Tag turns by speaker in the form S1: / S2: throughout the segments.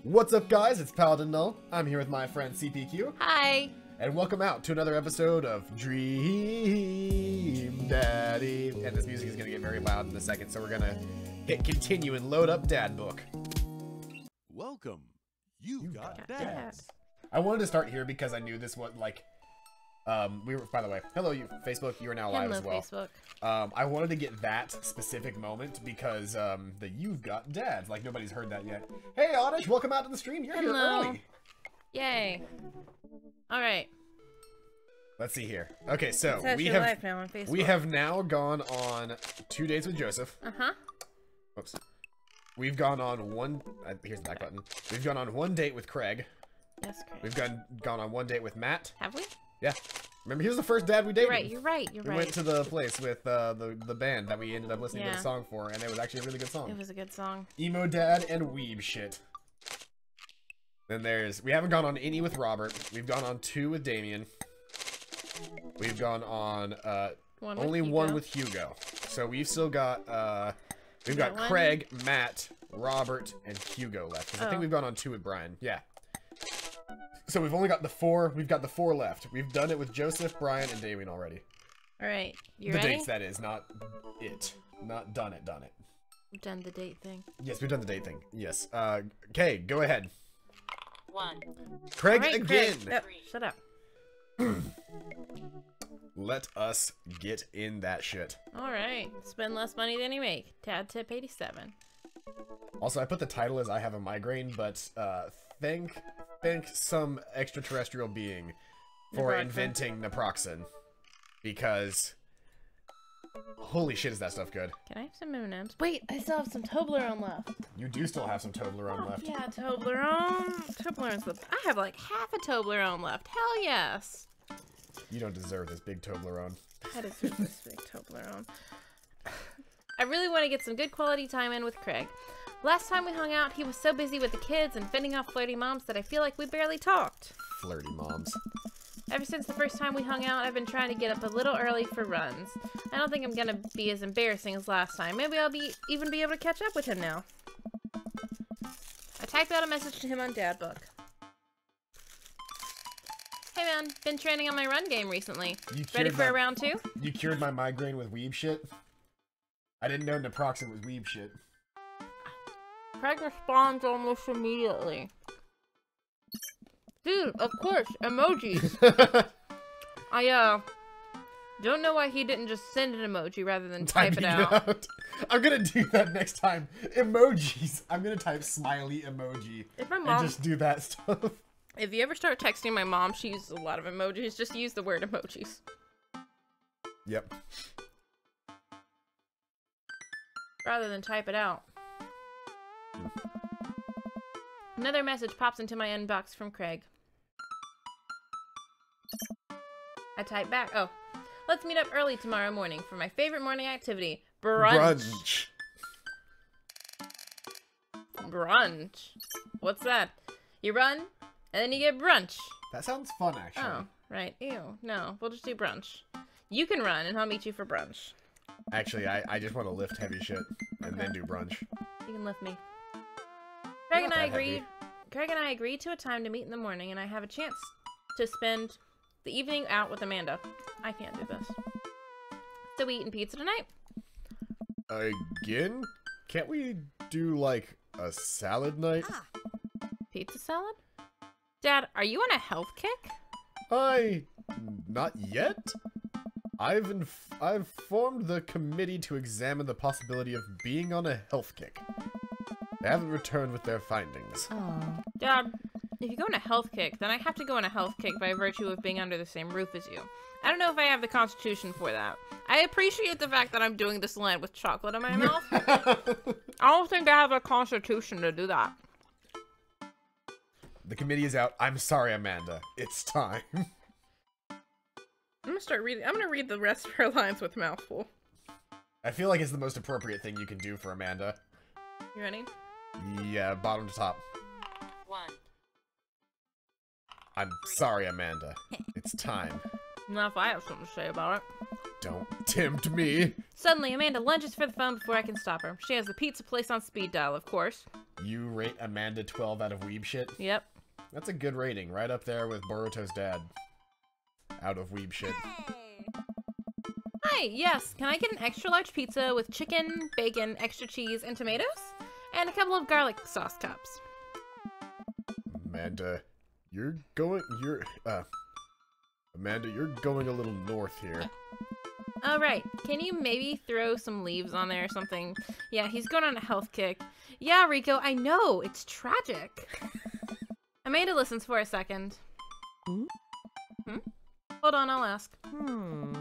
S1: What's up, guys? It's Paladin Null. I'm here with my friend CPQ.
S2: Hi.
S1: And welcome out to another episode of Dream Daddy. And this music is going to get very loud in a second, so we're going to hit continue and load up Dad Book.
S3: Welcome. You got dads.
S1: I wanted to start here because I knew this was like, we were, by the way, hello, you Facebook, you are now live as well.
S2: Facebook.
S1: I wanted to get that specific moment because the You've Got Dads, like nobody's heard that yet. Hey, Oddish, welcome out to the stream. You're here early.
S2: Yay. All right.
S1: Let's see here. Okay, so
S2: we
S1: we have now gone on 2 dates with Joseph. Oops. We've gone on one. Here's the back button. We've gone on 1 date with Craig.
S2: Yes, Craig.
S1: We've gone on 1 date with Matt.
S2: Have we?
S1: Yeah. Remember, he was the first dad we dated.
S2: You're right.
S1: We went to the place with the band that we ended up listening to the song for, and it was actually a really good song.
S2: It was a good song.
S1: Emo dad and weeb shit. Then we haven't gone on any with Robert. We've gone on 2 with Damien. We've gone on only one with Hugo. So we've still got we've got Craig, Matt, Robert, and Hugo left. Because I think we've gone on 2 with Brian. Yeah. So we've only got the 4. We've got the 4 left. We've done it with Joseph, Brian, and Damien already.
S2: All right. You
S1: ready?
S2: ready?
S1: The dates, that is, not it. Not done it.
S2: We've done the date thing.
S1: Yes, we've done the date thing. Yes. Okay, go ahead.
S4: 1.
S1: Craig
S2: right,
S1: again.
S2: Craig. Oh, shut up.
S1: Let us get in that shit.
S2: All right. Spend less money than you make. Tad tip 87.
S1: Also, I put the title as I have a migraine, but thank some extraterrestrial being for inventing naproxen, because holy shit, is that stuff good.
S2: Can I have some M&Ms? Wait, I still have some Toblerone left.
S1: You do still have some Toblerone left.
S2: Yeah, Toblerone. Toblerone's the... I have like half a Toblerone left. Hell yes.
S1: You don't deserve this big Toblerone.
S2: I deserve this big Toblerone. I really want to get some good quality time in with Craig. Last time we hung out, he was so busy with the kids and fending off flirty moms that I feel like we barely talked.
S1: Flirty moms.
S2: Ever since the first time we hung out, I've been trying to get up a little early for runs. I don't think I'm gonna be as embarrassing as last time. Maybe I'll even be able to catch up with him now. I typed out a message to him on Dad Book. Hey man, been training on my run game recently. Ready for a round 2?
S1: You cured my migraine with weeb shit? I didn't know naproxen was weeb shit.
S2: Craig responds almost immediately. Dude, of course, emojis. I don't know why he didn't just send an emoji rather than type it out.
S1: I'm gonna do that next time. Emojis. I'm gonna type smiley emoji and just do that stuff.
S2: If you ever start texting my mom, she uses a lot of emojis. Just use the word emojis.
S1: Yep.
S2: Rather than type it out. Another message pops into my inbox from Craig. I type back. Oh, let's meet up early tomorrow morning for my favorite morning activity, brunch. Brunch. What's that? You run, and then you get brunch.
S1: That sounds fun, actually.
S2: Oh, right. Ew. No, we'll just do brunch. You can run, and I'll meet you for brunch.
S1: Actually, I just want to lift heavy shit and then do brunch.
S2: You can lift me. Craig and I agreed to a time to meet in the morning, and I have a chance to spend the evening out with Amanda. I can't do this. So we eating pizza tonight?
S1: Again? Can't we do, like, a salad night?
S2: Pizza salad? Dad, are you on a health kick?
S1: Not yet. I've formed the committee to examine the possibility of being on a health kick. They haven't returned with their findings.
S2: Oh. Dad, if you go on a health kick, then I have to go on a health kick by virtue of being under the same roof as you. I don't know if I have the constitution for that. I appreciate the fact that I'm doing this land with chocolate in my mouth. I don't think I have a constitution to do that.
S1: The committee is out. I'm sorry, Amanda. It's time.
S2: I'm gonna start reading. I'm gonna read the rest of her lines with mouthful.
S1: I feel like it's the most appropriate thing you can do for Amanda.
S2: You ready?
S1: Yeah, bottom to top.
S4: 1.
S1: I'm sorry, Amanda. It's time.
S2: Not if I have something to say about it.
S1: Don't tempt me.
S2: Suddenly, Amanda lunges for the phone before I can stop her. She has the pizza place on speed dial, of course.
S1: You rate Amanda 12 out of weeb shit?
S2: Yep.
S1: That's a good rating, right up there with Boruto's dad. Out of weeb shit.
S2: Hi, yes. Can I get an extra large pizza with chicken, bacon, extra cheese, and tomatoes? And a couple of garlic sauce cups.
S1: Amanda, you're going a little north here.
S2: All right. Can you maybe throw some leaves on there or something? Yeah, he's going on a health kick. Yeah, Rico, I know. It's tragic. Amanda listens for a second. Hmm? Hold on, I'll ask.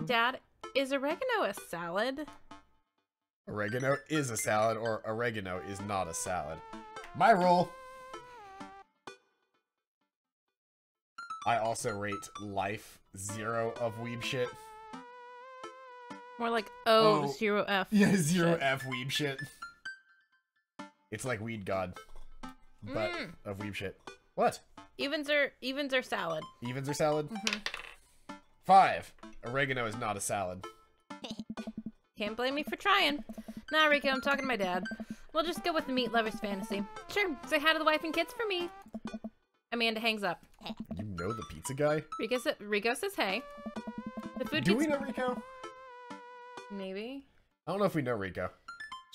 S2: Dad, is oregano a salad?
S1: Oregano is a salad, or oregano is not a salad. My rule. I also rate life 0 of weeb shit.
S2: More like O0F.
S1: Yeah, 0F weeb shit. It's like weed god, but of weeb shit. What?
S2: Evens are salad.
S1: Evens are salad? 5. Oregano is not a salad.
S2: Can't blame me for trying. Nah, Rico, I'm talking to my dad. We'll just go with the meat lover's fantasy. Sure, say hi to the wife and kids for me. Amanda hangs up.
S1: You know the pizza guy?
S2: Rico says hey. The food
S1: Do we know Rico?
S2: Maybe.
S1: I don't know if we know Rico.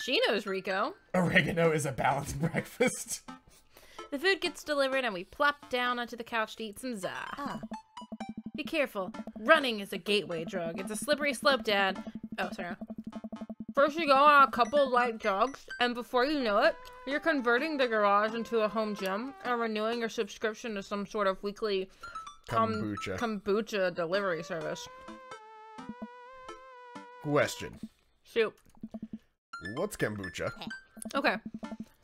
S2: She knows Rico.
S1: Oregano is a balanced breakfast.
S2: The food gets delivered and we plop down onto the couch to eat some za. Be careful. Running is a gateway drug. It's a slippery slope, Dad. Oh, sorry. First you go on a couple of light jogs, and before you know it, you're converting the garage into a home gym and renewing your subscription to some sort of weekly kombucha delivery service.
S1: Question.
S2: Shoot.
S1: What's kombucha?
S2: Okay.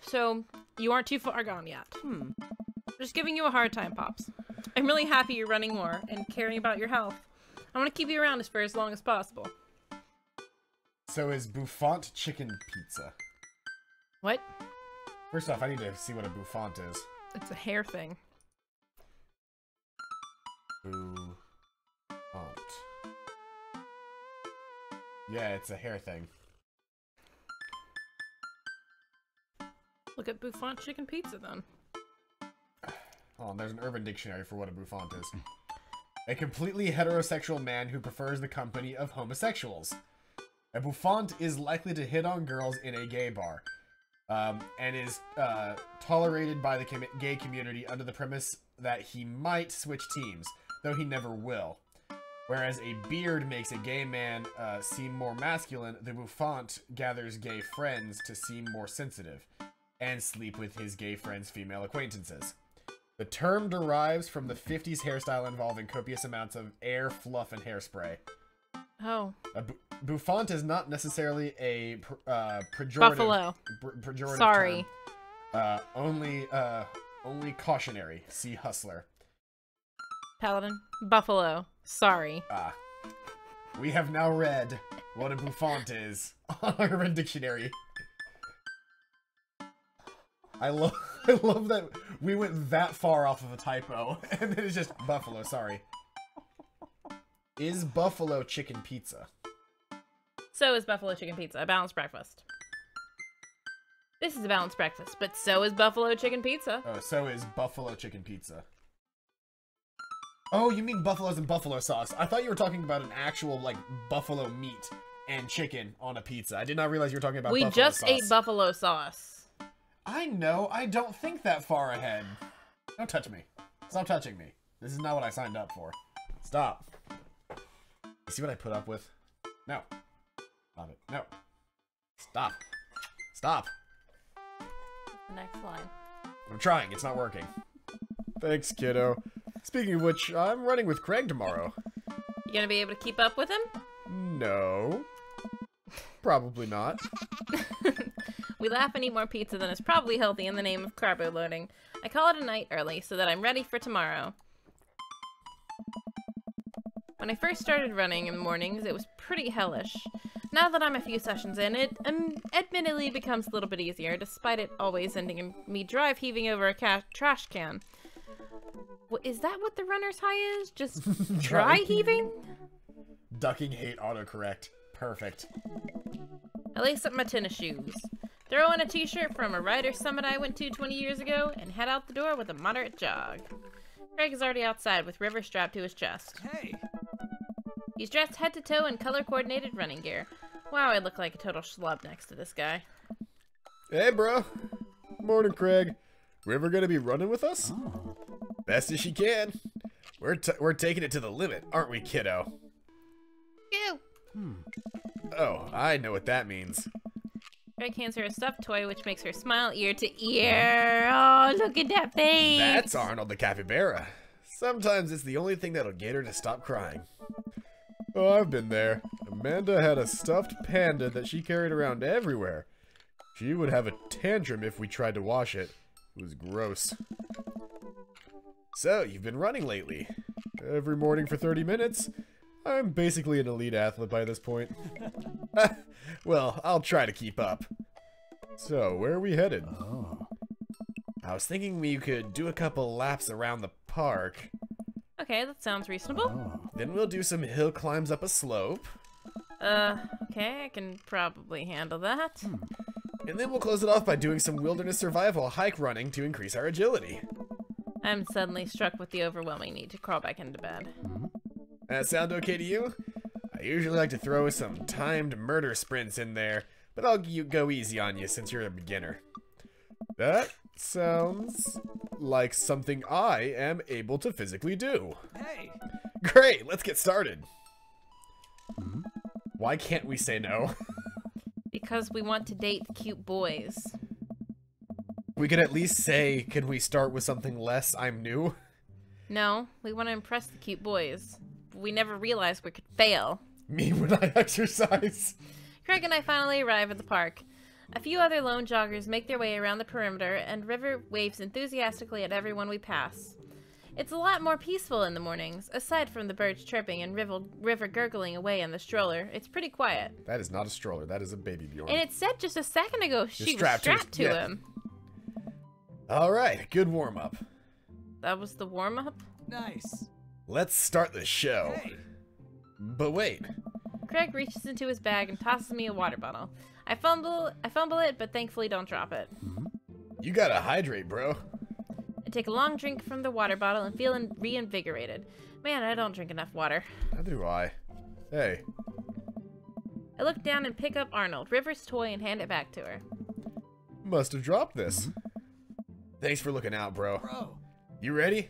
S2: So, you aren't too far gone yet. Just giving you a hard time, Pops. I'm really happy you're running more and caring about your health. I want to keep you around for as long as possible.
S1: So is bouffant chicken pizza?
S2: What?
S1: First off, I need to see what a bouffant is.
S2: It's a hair thing.
S1: Bouffant. Yeah, it's a hair thing.
S2: Look at bouffant chicken pizza, then.
S1: Oh, there's an Urban Dictionary for what a bouffant is. A completely heterosexual man who prefers the company of homosexuals. A bouffant is likely to hit on girls in a gay bar, and is tolerated by the gay community under the premise that he might switch teams, though he never will. Whereas a beard makes a gay man seem more masculine, the bouffant gathers gay friends to seem more sensitive, and sleep with his gay friends' female acquaintances. The term derives from the 50s hairstyle involving copious amounts of air, fluff, and hairspray.
S2: Oh.
S1: A bouffant is not necessarily a pejorative.
S2: Buffalo.
S1: Pejorative
S2: Sorry.
S1: term. Only cautionary. See Hustler.
S2: Paladin. Buffalo. Sorry.
S1: We have now read what a bouffant is on Urban Dictionary. I love that we went that far off of a typo, and then it's just buffalo. Sorry. Is buffalo chicken pizza?
S2: So is buffalo chicken pizza, a balanced breakfast. This is a balanced breakfast, but so is buffalo chicken pizza.
S1: Oh, so is buffalo chicken pizza. Oh, you mean buffaloes and buffalo sauce. I thought you were talking about an actual, like, buffalo meat and chicken on a pizza. I did not realize you were talking about buffalo sauce.
S2: We just ate buffalo sauce.
S1: I know. I don't think that far ahead. Don't touch me. Stop touching me. This is not what I signed up for. Stop. You see what I put up with? No. Stop it. No. Stop. Stop.
S2: The next line.
S1: I'm trying. It's not working. Thanks, kiddo. Speaking of which, I'm running with Craig tomorrow.
S2: You gonna be able to keep up with him?
S1: No. Probably not.
S2: We laugh and eat more pizza than is probably healthy in the name of carbo loading. I call it a night early so that I'm ready for tomorrow. When I first started running in the mornings, it was pretty hellish. Now that I'm a few sessions in, it admittedly becomes a little bit easier, despite it always ending in me drive heaving over a trash can. Is that what the runner's high is? Just dry heaving?
S1: Ducking hate autocorrect. Perfect.
S2: I lace up my tennis shoes. throw on a t-shirt from a rider summit I went to 20 years ago, and head out the door with a moderate jog. Craig is already outside with River strapped to his chest.
S3: Hey!
S2: He's dressed head to toe in color-coordinated running gear. Wow, I look like a total schlub next to this guy.
S1: Hey, bro. Morning, Craig. River gonna be running with us?
S3: Oh.
S1: Best as she can. We're taking it to the limit, aren't we, kiddo?
S2: Ew.
S1: Oh, I know what that means.
S2: Craig hands her a stuffed toy, which makes her smile ear to ear. Oh, look at that face!
S1: That's Arnold the capybara. Sometimes it's the only thing that'll get her to stop crying. Oh, I've been there. Amanda had a stuffed panda that she carried around everywhere. She would have a tantrum if we tried to wash it. It was gross. So, you've been running lately. Every morning for 30 minutes. I'm basically an elite athlete by this point. Well, I'll try to keep up. So, where are we headed?
S3: Oh.
S1: I was thinking we could do a couple laps around the park.
S2: Okay, that sounds reasonable.
S3: Oh.
S1: Then we'll do some hill climbs up a slope.
S2: Okay, I can probably handle that.
S1: And then we'll close it off by doing some wilderness survival hike running to increase our agility.
S2: I'm suddenly struck with the overwhelming need to crawl back into bed.
S1: That sound okay to you? I usually like to throw some timed murder sprints in there, but I'll go easy on you since you're a beginner. That sounds like something I am able to physically do.
S3: Hey!
S1: Great, let's get started. Why can't we say no?
S2: Because we want to date cute boys.
S1: We could at least say, can we start with something less I'm new?
S2: No, we want to impress the cute boys. We never realized we could fail.
S1: Me when I exercise.
S2: Craig and I finally arrive at the park. A few other lone joggers make their way around the perimeter, and River waves enthusiastically at everyone we pass. It's a lot more peaceful in the mornings. Aside from the birds chirping and River gurgling away in the stroller, it's pretty quiet.
S1: That is not a stroller, that is a baby Bjorn.
S2: And it said just a second ago she was
S1: strapped
S2: strapped to
S1: yeah.
S2: him.
S1: Alright, good warm-up.
S2: That was the warm-up?
S3: Nice.
S1: Let's start the show.
S3: Hey!
S1: But wait.
S2: Craig reaches into his bag and tosses me a water bottle. I fumble it, but thankfully don't drop it.
S1: You gotta hydrate, bro.
S2: I take a long drink from the water bottle and feel reinvigorated. Man, I don't drink enough water.
S1: Neither do I. Hey.
S2: I look down and pick up Arnold, River's toy, and hand it back to her.
S1: Must have dropped this. Thanks for looking out, bro.
S3: Bro!
S1: You ready?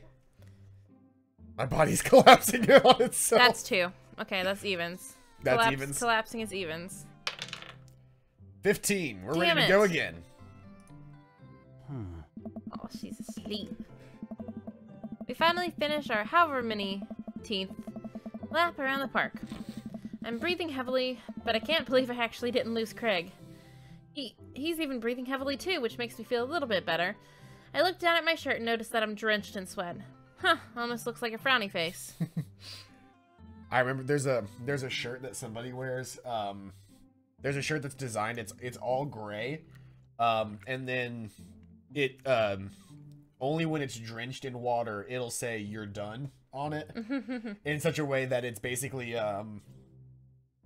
S1: My body's collapsing on itself.
S2: That's 2. Okay, that's evens.
S1: That's evens?
S2: Collapsing is evens.
S1: 15. We're
S2: Damn
S1: ready to
S2: it.
S1: go again.
S2: Oh, she's asleep. We finally finish our however many teenth lap around the park. I'm breathing heavily, but I can't believe I actually didn't lose Craig. He's even breathing heavily too, which makes me feel a little bit better. I look down at my shirt and notice that I'm drenched in sweat. Huh, almost looks like a frowny face.
S1: I remember there's a shirt that somebody wears. There's a shirt that's designed. It's all gray, and then it only when it's drenched in water it'll say "you're done" on it in such a way that it's basically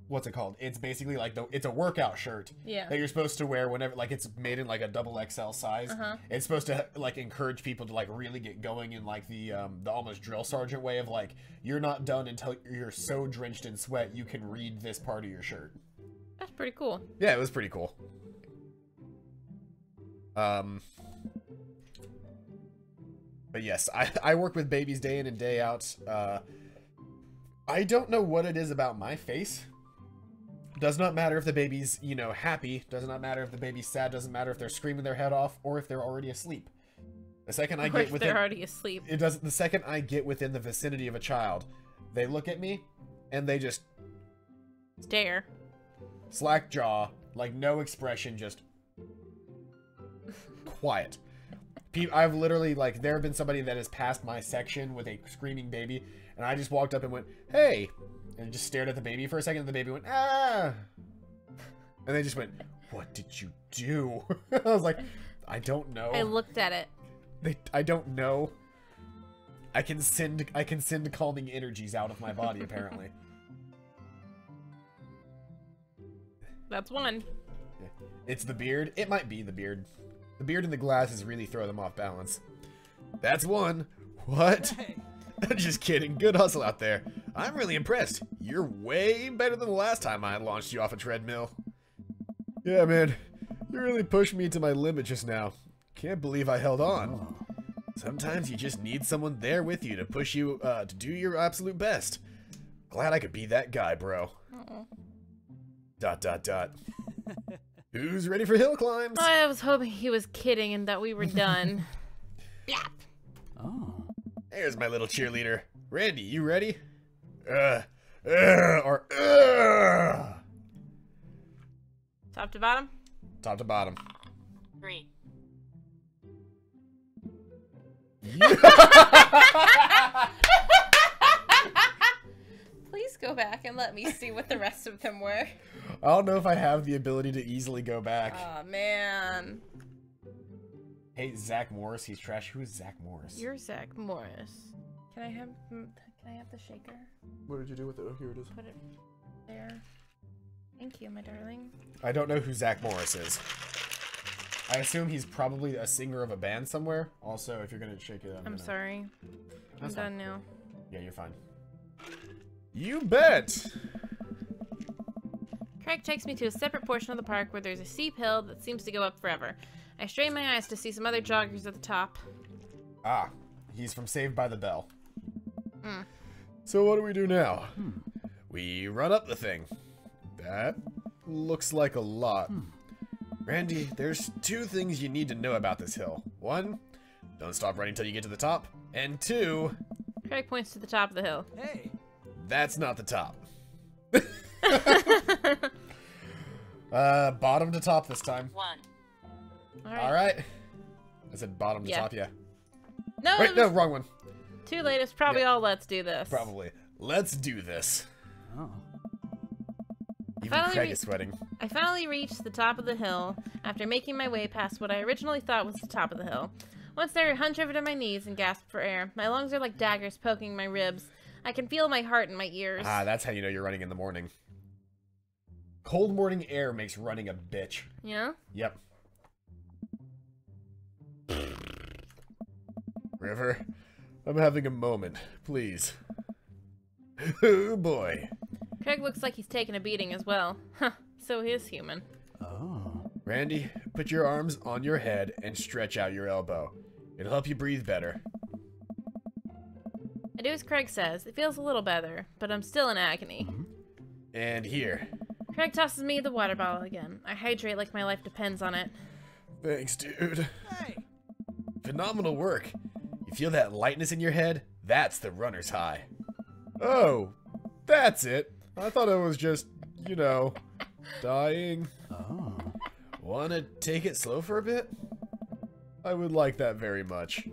S1: what's it called? It's basically like it's a workout shirt that you're supposed to wear whenever, like, it's made in like a XXL size. It's supposed to like encourage people to like really get going in like the almost drill sergeant way of like, you're not done until you're so drenched in sweat you can read this part of your shirt.
S2: That's pretty cool.
S1: Yeah, it was pretty cool. But yes, I work with babies day in and day out. I don't know what it is about my face. Does not matter if the baby's, you know, happy. Does not matter if the baby's sad. Doesn't matter if they're screaming their head off or if they're already asleep. The second I get within,
S2: they're already asleep.
S1: It doesn't. The second I get within the vicinity of a child, they look at me, and they just
S2: stare.
S1: Slack jaw, like no expression, just quiet. I've literally, like, there have been somebody that has passed my section with a screaming baby, and I just walked up and went, "Hey," and just stared at the baby for a second, and the baby went, "Ah," and they just went, "What did you do?" I was like, "I don't know."
S2: I looked at it.
S1: I don't know. I can send calming energies out of my body, apparently.
S2: That's one.
S1: It's the beard. It might be the beard. The beard and the glasses really throw them off balance. That's one. What?
S3: Hey.
S1: Just kidding. Good hustle out there. I'm really impressed. You're way better than the last time I launched you off a treadmill. Yeah, man. You really pushed me to my limit just now. Can't believe I held on. Sometimes you just need someone there with you to push you to do your absolute best. Glad I could be that guy, bro. Dot, dot, dot. Who's ready for hill climbs?
S2: I was hoping he was kidding and that we were done. Yap.
S3: Oh.
S1: There's my little cheerleader. Randy, you ready?
S2: Top to bottom?
S1: Top to bottom.
S4: 3.
S2: Please go back and let me see what the rest of them were.
S1: I don't know if I have the ability to easily go back.
S2: Oh man.
S1: Hey, Zach Morris, he's trash. Who is Zach Morris?
S2: You're Zach Morris. Can I have the shaker?
S1: What did you do with it? Oh, here it is.
S2: Put it there. Thank you, my darling.
S1: I don't know who Zach Morris is. I assume he's probably a singer of a band somewhere. Also, if you're gonna shake it,
S2: I'm sorry. I'm done now.
S1: Yeah, you're fine. You bet!
S2: Craig takes me to a separate portion of the park where there's a steep hill that seems to go up forever. I strain my eyes to see some other joggers at the top.
S1: Ah, he's from Saved by the Bell. So what do we do now? We run up the thing. That looks like a lot. Randy, there's 2 things you need to know about this hill. 1, don't stop running till you get to the top. And 2...
S2: Craig points to the top of the hill.
S3: Hey.
S1: That's not the top. Bottom to top this time.
S4: 1.
S1: Alright. I said bottom to
S2: Yeah.
S1: top, yeah.
S2: No,
S1: Wait, no, wrong one.
S2: too late. It's probably all let's do this.
S1: Probably. Let's do this.
S3: Oh.
S1: Even
S2: finally
S1: Craig is sweating.
S2: I finally reached the top of the hill after making my way past what I originally thought was the top of the hill. Once there, I hunch over to my knees and gasp for air. My lungs are like daggers poking my ribs. I can feel my heart in my ears.
S1: Ah, that's how you know you're running in the morning. Cold morning air makes running a bitch.
S2: Yeah?
S1: Yep. River, I'm having a moment, please. Oh boy.
S2: Craig looks like he's taking a beating as well. Huh, so he is human.
S3: Oh.
S1: Randy, put your arms on your head and stretch out your elbow. It'll help you breathe better.
S2: I do as Craig says. It feels a little better, but I'm still in agony.
S1: And here.
S2: Craig tosses me the water bottle again. I hydrate like my life depends on it.
S1: Thanks, dude.
S3: Hey.
S1: Phenomenal work. You feel that lightness in your head? That's the runner's high. Oh, that's it. I thought it was just, you know, dying.
S3: Oh.
S1: Wanna take it slow for a bit? I would like that very much.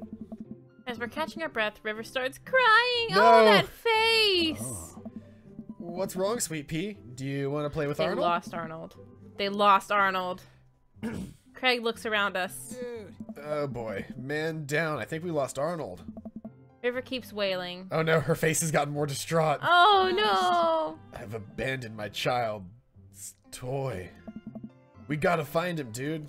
S2: As we're catching our breath, River starts crying.
S1: No.
S2: Oh, that face!
S3: Oh.
S1: What's wrong, Sweet Pea? Do you want to play with
S2: They
S1: Arnold?
S2: lost Arnold. They lost Arnold. Craig looks around us.
S3: Dude.
S1: Oh boy, man down. I think we lost Arnold.
S2: River keeps wailing.
S1: Oh no, her face has gotten more distraught.
S2: Oh no!
S1: I've abandoned my child's toy. We gotta find him, dude.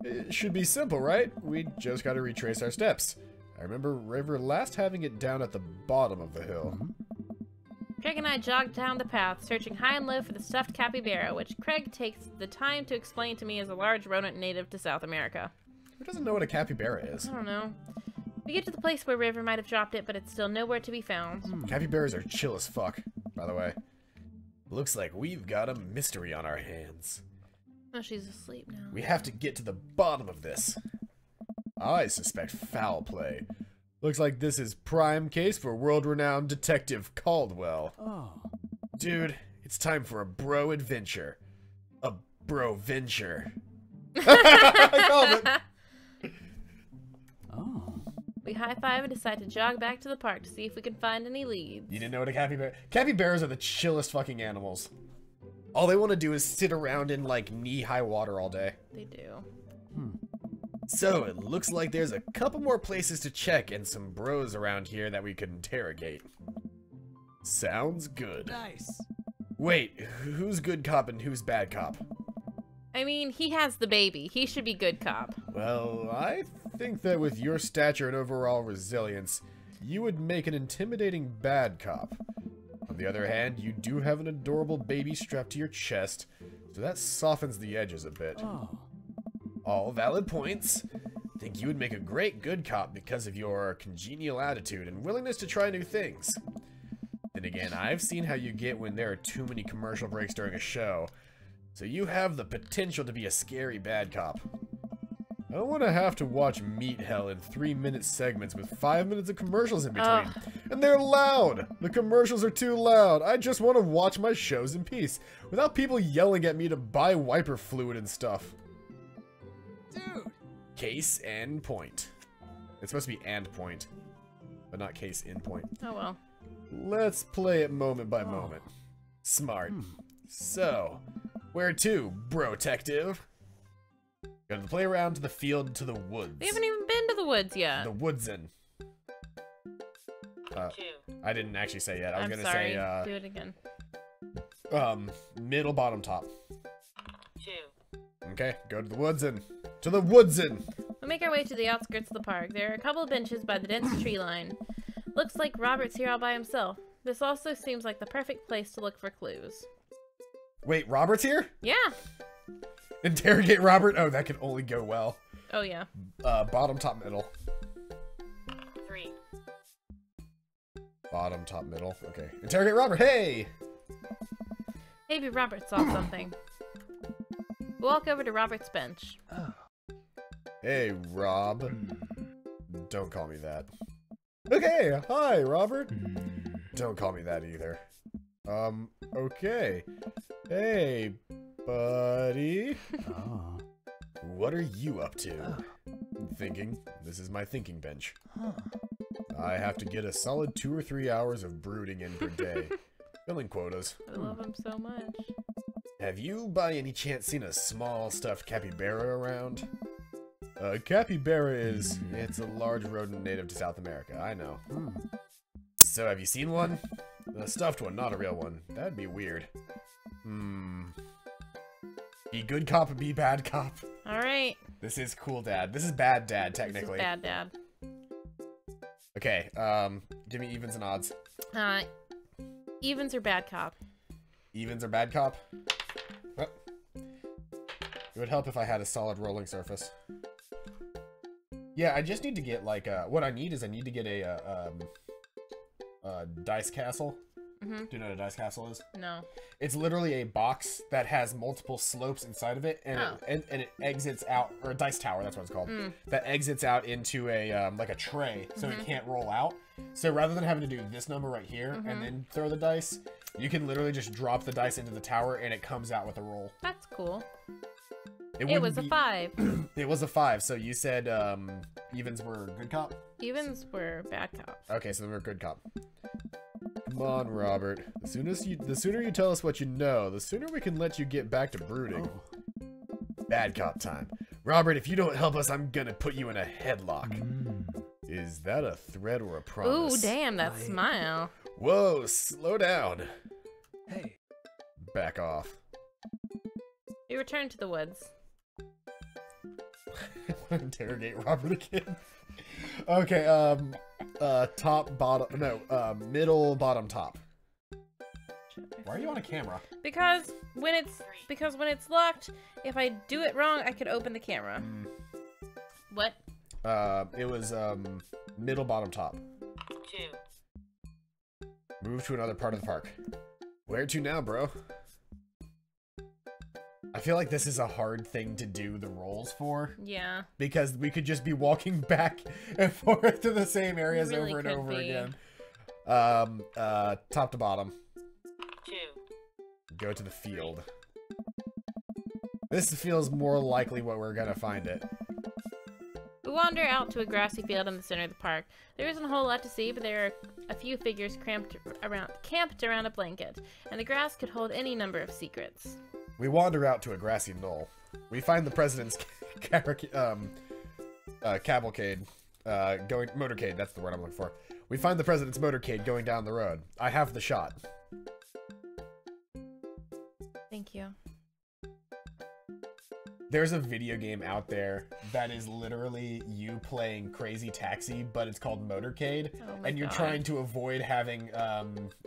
S1: It should be simple, right? We just gotta retrace our steps. I remember River last having it down at the bottom of the hill.
S2: Craig and I jogged down the path, searching high and low for the stuffed capybara, which Craig takes the time to explain to me is a large rodent native to South America.
S1: Who doesn't know what a capybara is?
S2: I don't know. We get to the place where River might have dropped it, but it's still nowhere to be found.
S1: Capybaras are chill as fuck, by the way. Looks like we've got a mystery on our hands.
S2: Oh, she's asleep now.
S1: We have to get to the bottom of this. I suspect foul play. Looks like this is prime case for world-renowned Detective Caldwell.
S3: Oh.
S1: Dude, it's time for a bro adventure. A bro-venture. I called it.
S3: Oh.
S2: We high-five and decide to jog back to the park to see if we can find any leads.
S1: You didn't know what a capybara... Capybaras are the chillest fucking animals. All they want to do is sit around in, like, knee-high water all day.
S2: They do.
S1: So, it looks like there's a couple more places to check and some bros around here that we could interrogate. Sounds good.
S3: Nice.
S1: Wait, who's good cop and who's bad cop?
S2: I mean, he has the baby. He should be good cop.
S1: Well, I think that with your stature and overall resilience, you would make an intimidating bad cop. On the other hand, you do have an adorable baby strapped to your chest, so that softens the edges a bit.
S3: Oh.
S1: All valid points. Think you would make a great good cop because of your congenial attitude and willingness to try new things. Then again, I've seen how you get when there are too many commercial breaks during a show, so you have the potential to be a scary bad cop. I don't want to have to watch Meat Hell in 3-minute segments with 5 minutes of commercials in between. And they're loud! The commercials are too loud. I just want to watch my shows in peace, without people yelling at me to buy wiper fluid and stuff.
S3: Dude!
S1: Case and point. It's supposed to be and point, but not case in point.
S2: Oh well.
S1: Let's play it moment by moment. Smart. So, where to, bro-tective? Go to the playground, to the field, to the woods.
S2: We haven't even been to the woods yet.
S1: The woodsin.
S4: 2.
S1: I didn't actually say yet. I was
S2: I'm
S1: gonna
S2: sorry.
S1: say,
S2: Do it again.
S1: middle, bottom, top.
S4: 2.
S1: Okay, go to the woodsin. To the woodsin!
S2: We make our way to the outskirts of the park. There are a couple of benches by the dense tree line. Looks like Robert's here all by himself. This also seems like the perfect place to look for clues.
S1: Wait, Robert's here?
S2: Yeah.
S1: Interrogate Robert? Oh, that can only go well.
S2: Oh yeah.
S1: Bottom, top, middle.
S4: 3.
S1: Bottom, top, middle. Okay. Interrogate Robert. Hey!
S2: Maybe Robert saw something. We walk over to Robert's bench.
S3: Oh.
S1: Hey, Rob. Don't call me that. Okay, hi, Robert. Don't call me that either. Okay. Hey, buddy.
S3: Oh.
S1: What are you up to?
S3: Oh.
S1: Thinking. This is my thinking bench. I have to get a solid 2 or 3 hours of brooding in per day. Filling quotas.
S2: I love him so much.
S1: Have you, by any chance, seen a small stuffed capybara around? Capybara is... It's a large rodent native to South America, I know. So, have you seen one? A stuffed one, not a real one. That'd be weird. Be good cop, be bad cop.
S2: Alright.
S1: This is cool dad. This is bad dad, technically.
S2: This is bad dad.
S1: Okay, give me evens and odds.
S2: Evens or bad cop?
S1: Evens or bad cop? Well, it would help if I had a solid rolling surface. Yeah, I just need to get, like, what I need is I need to get a dice castle. Do you know what a dice castle is?
S2: No.
S1: It's literally a box that has multiple slopes inside of it, and, it exits out, or a dice tower, that's what it's called, that exits out into a, like a tray, so it can't roll out. So rather than having to do this number right here, and then throw the dice, you can literally just drop the dice into the tower, and it comes out with a roll.
S2: That's cool.
S1: It
S2: was a 5.
S1: It was a 5, so you said, evens were good cop?
S2: Evens were bad cop.
S1: Okay, so then we're good cop. Come on, Robert. The sooner you tell us what you know, the sooner we can let you get back to brooding. Bad cop time. Robert, if you don't help us, I'm gonna put you in a headlock. Is that a threat or a promise?
S2: Ooh, damn, that smile.
S1: Whoa, slow down.
S3: Hey.
S1: Back off.
S2: We return to the woods.
S1: Interrogate Robert again. Okay, top, bottom, no, middle, bottom, top. Why are you on a camera?
S2: Because when it's locked, if I do it wrong, I could open the camera. What?
S1: It was, middle, bottom, top.
S4: 2.
S1: Move to another part of the park. Where to now, bro? I feel like this is a hard thing to do the rolls for.
S2: Yeah.
S1: Because we could just be walking back and forth to the same areas
S2: Really
S1: over and
S2: could
S1: over
S2: be.
S1: again. Top to bottom.
S4: 2.
S1: Go to the field. This feels more likely what we're gonna find it.
S2: We wander out to a grassy field in the center of the park. There isn't a whole lot to see, but there are a few figures camped around a blanket, and the grass could hold any number of secrets.
S1: We wander out to a grassy knoll. We find the president's cavalcade, motorcade, that's the word I'm looking for. We find the president's motorcade going down the road. I have the shot.
S2: Thank you.
S1: There's a video game out there that is literally you playing Crazy Taxi, but it's called Motorcade, and you're trying to avoid having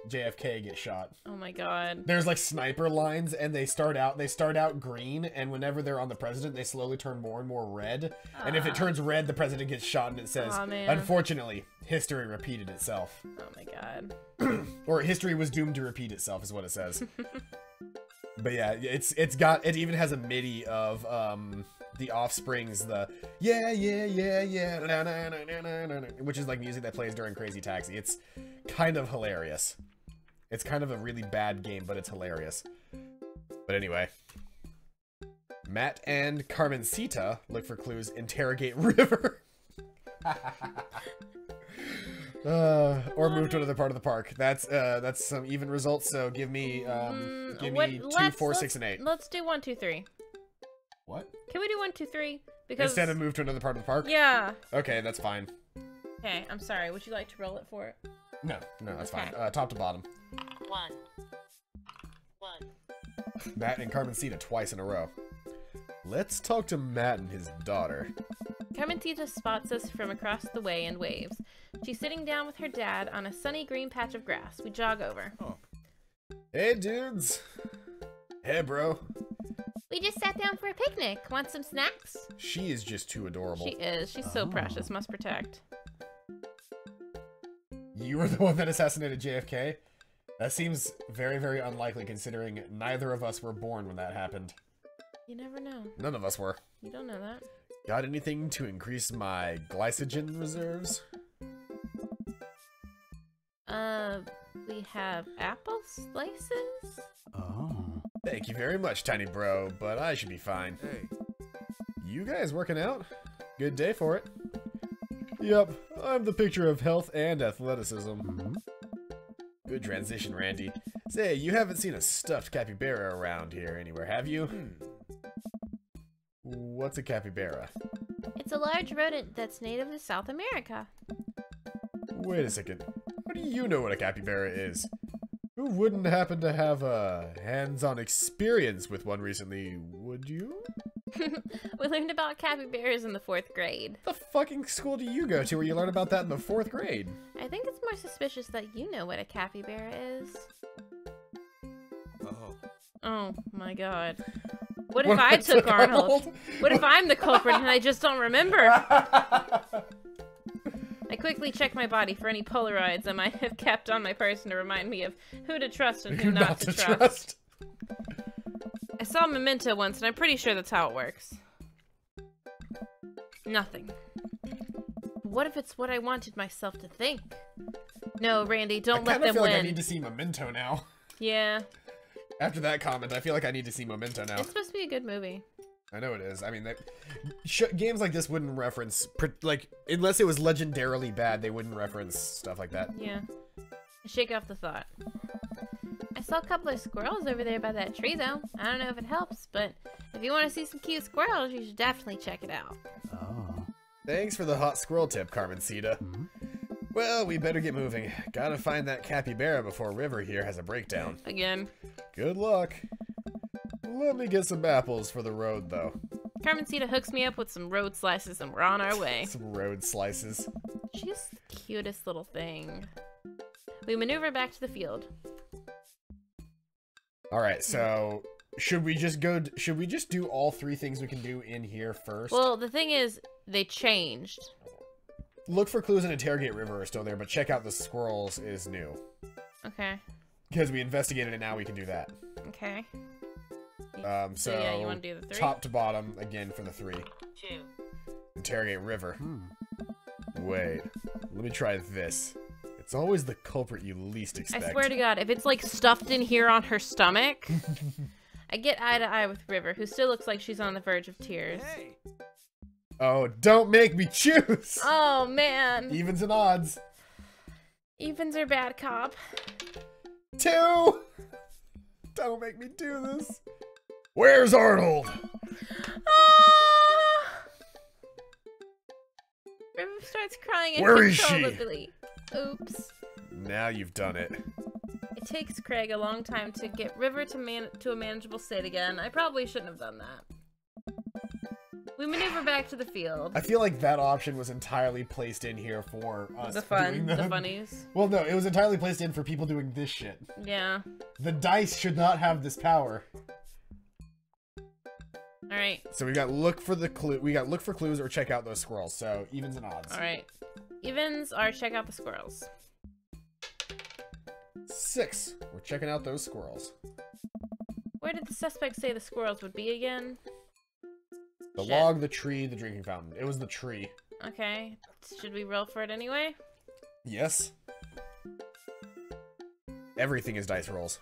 S1: JFK get shot.
S2: Oh my god.
S1: There's like sniper lines, and they start out green, and whenever they're on the president, they slowly turn more and more red. And if it turns red, the president gets shot, and it says, "Unfortunately, history repeated itself."
S2: Oh my god.
S1: Or history was doomed to repeat itself, is what it says. But yeah, it even has a MIDI of the Offspring's yeah, na, na, na, na, na, which is like music that plays during Crazy Taxi. It's kind of hilarious. It's kind of a really bad game, but it's hilarious. But anyway, Matt and Carmencita look for clues, interrogate River. Or move to another part of the park. That's some even results. So give me 2, 4, 6, and 8.
S2: Let's do 1, 2, 3.
S1: What?
S2: Can we do 1, 2, 3? Because
S1: instead of move to another part of the park?
S2: Yeah.
S1: Okay, that's fine.
S2: Okay, I'm sorry. Would you like to roll it for it?
S1: No, that's fine. Top to bottom.
S4: 1.
S1: Matt and Carmencita twice in a row. Let's talk to Matt and his daughter.
S2: Carmencita spots us from across the way and waves. She's sitting down with her dad on a sunny green patch of grass. We jog over.
S1: Oh. Hey, dudes. Hey, bro.
S2: We just sat down for a picnic. Want some snacks?
S1: She is just too adorable.
S2: She is. She's so precious. Must protect.
S1: You were the one that assassinated JFK? That seems very, very unlikely considering neither of us were born when that happened.
S2: You never know.
S1: None of us were.
S2: You don't know that.
S1: Got anything to increase my glycogen reserves?
S2: We have apple slices?
S3: Oh.
S1: Thank you very much, tiny bro, but I should be fine.
S3: Hey.
S1: You guys working out? Good day for it. Yep, I'm the picture of health and athleticism.
S3: Mm-hmm.
S1: Good transition, Randy. Say, you haven't seen a stuffed capybara around here anywhere, have you? What's a capybara?
S2: It's a large rodent that's native to South America.
S1: Wait a second. How do you know what a capybara is? Who wouldn't happen to have a hands-on experience with one recently, would you?
S2: We learned about capybaras in the 4th grade.
S1: The fucking school do you go to where you learn about that in the 4th grade?
S2: I think it's more suspicious that you know what a capybara is. Oh my god. What if I took Arnold? What if I'm the culprit and I just don't remember? I quickly check my body for any Polaroids I might have kept on my person to remind me of who to trust and who not to trust. I saw Memento once, and I'm pretty sure that's how it works. Nothing. What if it's what I wanted myself to think? No, Randy, don't let them win.
S1: I feel like I need to see Memento now.
S2: Yeah.
S1: After that comment, I feel like I need to see Memento now.
S2: It's supposed to be a good movie.
S1: I know it is. I mean, games like this wouldn't reference, like, unless it was legendarily bad, they wouldn't reference stuff like that.
S2: Yeah. Shake off the thought. I saw a couple of squirrels over there by that tree, though. I don't know if it helps, but if you want to see some cute squirrels, you should definitely check it out.
S3: Oh.
S1: Thanks for the hot squirrel tip, Carmencita.
S3: Mm-hmm.
S1: Well, we better get moving. Gotta find that capybara before River here has a breakdown.
S2: Again.
S1: Good luck. Let me get some apples for the road, though.
S2: Carmencita hooks me up with some road slices, and we're on our way.
S1: Some road slices.
S2: She's the cutest little thing. We maneuver back to the field.
S1: All right, so should we just do all 3 things we can do in here first?
S2: Well, the thing is, they changed.
S1: Look for clues and interrogate River are still there, but check out the squirrels is new.
S2: Okay.
S1: Because we investigated it, now we can do that.
S2: Okay.
S1: So
S2: yeah, you want to do the 3?
S1: Top to bottom again for the 3.
S4: 2.
S1: Interrogate River. Wait, let me try this. It's always the culprit you least expect.
S2: I swear to God, if it's like stuffed in here on her stomach, I get eye to eye with River, who still looks like she's on the verge of tears.
S3: Hey.
S1: Oh, don't make me choose!
S2: Oh, man.
S1: Evens and odds.
S2: Evens are bad cop.
S1: 2! Don't make me do this. Where's Arnold?
S2: Ah! River starts crying
S1: Where is she?
S2: uncontrollably. Oops.
S1: Now you've done it.
S2: It takes Craig a long time to get River to a manageable state again. I probably shouldn't have done that. We maneuver back to the field.
S1: I feel like that option was entirely placed in here for us doing
S2: the
S1: them.
S2: funnies.
S1: Well, no, it was entirely placed in for people doing this shit.
S2: Yeah.
S1: The dice should not have this power.
S2: All right.
S1: So we got look for the clue. We got look for clues or check out those squirrels. So evens and odds.
S2: All right. Evens are check out the squirrels.
S1: 6. We're checking out those squirrels.
S2: Where did the suspect say the squirrels would be again?
S1: The
S2: Shit.
S1: log, the tree, the drinking fountain. It was the tree.
S2: Okay. Should we roll for it anyway?
S1: Yes. Everything is dice rolls.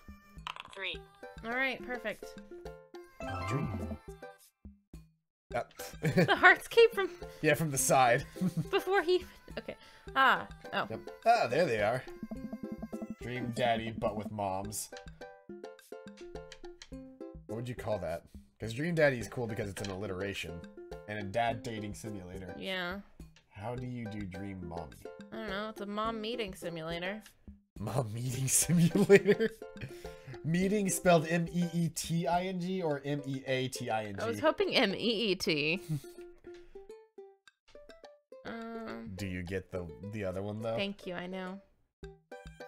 S4: 3.
S2: All right. Perfect.
S3: Oh.
S2: The hearts came from
S1: Yeah, from the side.
S2: before he. Okay. Ah. Oh.
S1: Yep. Ah, there they are. Dream Daddy, but with moms. What would you call that? Because Dream Daddy is cool because it's an alliteration. And a dad dating simulator.
S2: Yeah.
S1: How do you do Dream Mommy?
S2: I don't know. It's a mom meeting simulator.
S1: Mom meeting simulator? Meeting spelled M-E-E-T-I-N-G or M-E-A-T-I-N-G?
S2: I was hoping M-E-E-T.
S1: Do you get the other one, though?
S2: Thank you, I know.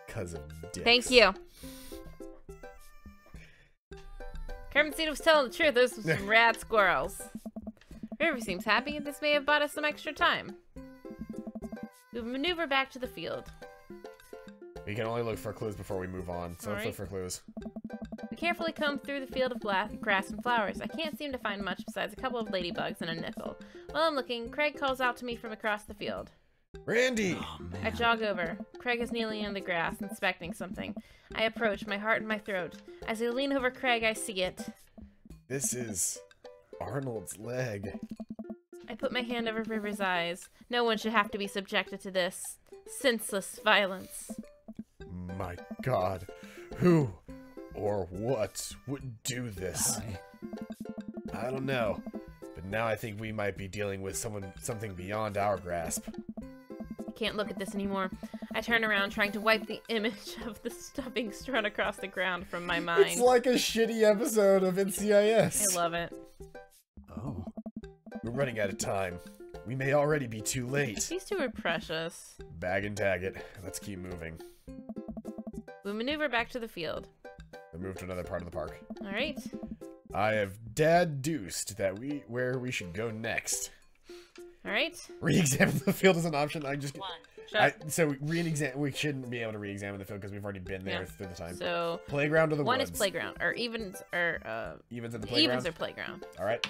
S1: Because of dicks.
S2: Thank you. Kermit Seed was telling the truth. Those were some rad squirrels. River seems happy. This may have bought us some extra time. We maneuver back to the field.
S1: We can only look for clues before we move on, so let's look for clues.
S2: We carefully comb through the field of grass and flowers. I can't seem to find much besides a couple of ladybugs and a nickel. While I'm looking, Craig calls out to me from across the field.
S1: Randy!
S3: Oh, man.
S2: I jog over. Craig is kneeling in the grass, inspecting something. I approach, my heart in my throat. As I lean over Craig, I see it.
S1: This is Arnold's leg.
S2: I put my hand over River's eyes. No one should have to be subjected to this senseless violence.
S1: My God. Who or what would do this?
S3: Hi.
S1: I don't know. But now I think we might be dealing with something beyond our grasp.
S2: I can't look at this anymore. I turn around, trying to wipe the image of the stuffing strewn across the ground from my mind.
S1: It's like a shitty episode of NCIS.
S2: I love it.
S3: Oh.
S1: We're running out of time. We may already be too late.
S2: These two are precious.
S1: Bag and tag it. Let's keep moving.
S2: We maneuver back to the field.
S1: We move to another part of the park.
S2: All right.
S1: I have deduced that where we should go next.
S2: All right.
S1: Re-examine the field is an option.
S4: 1.
S1: So we shouldn't be able to re-examine the field because we've already been there through the time.
S2: So
S1: playground or the
S2: one
S1: woods?
S2: is playground, or evens, or
S1: Evens at the playground?
S2: evens are playground.
S1: All right.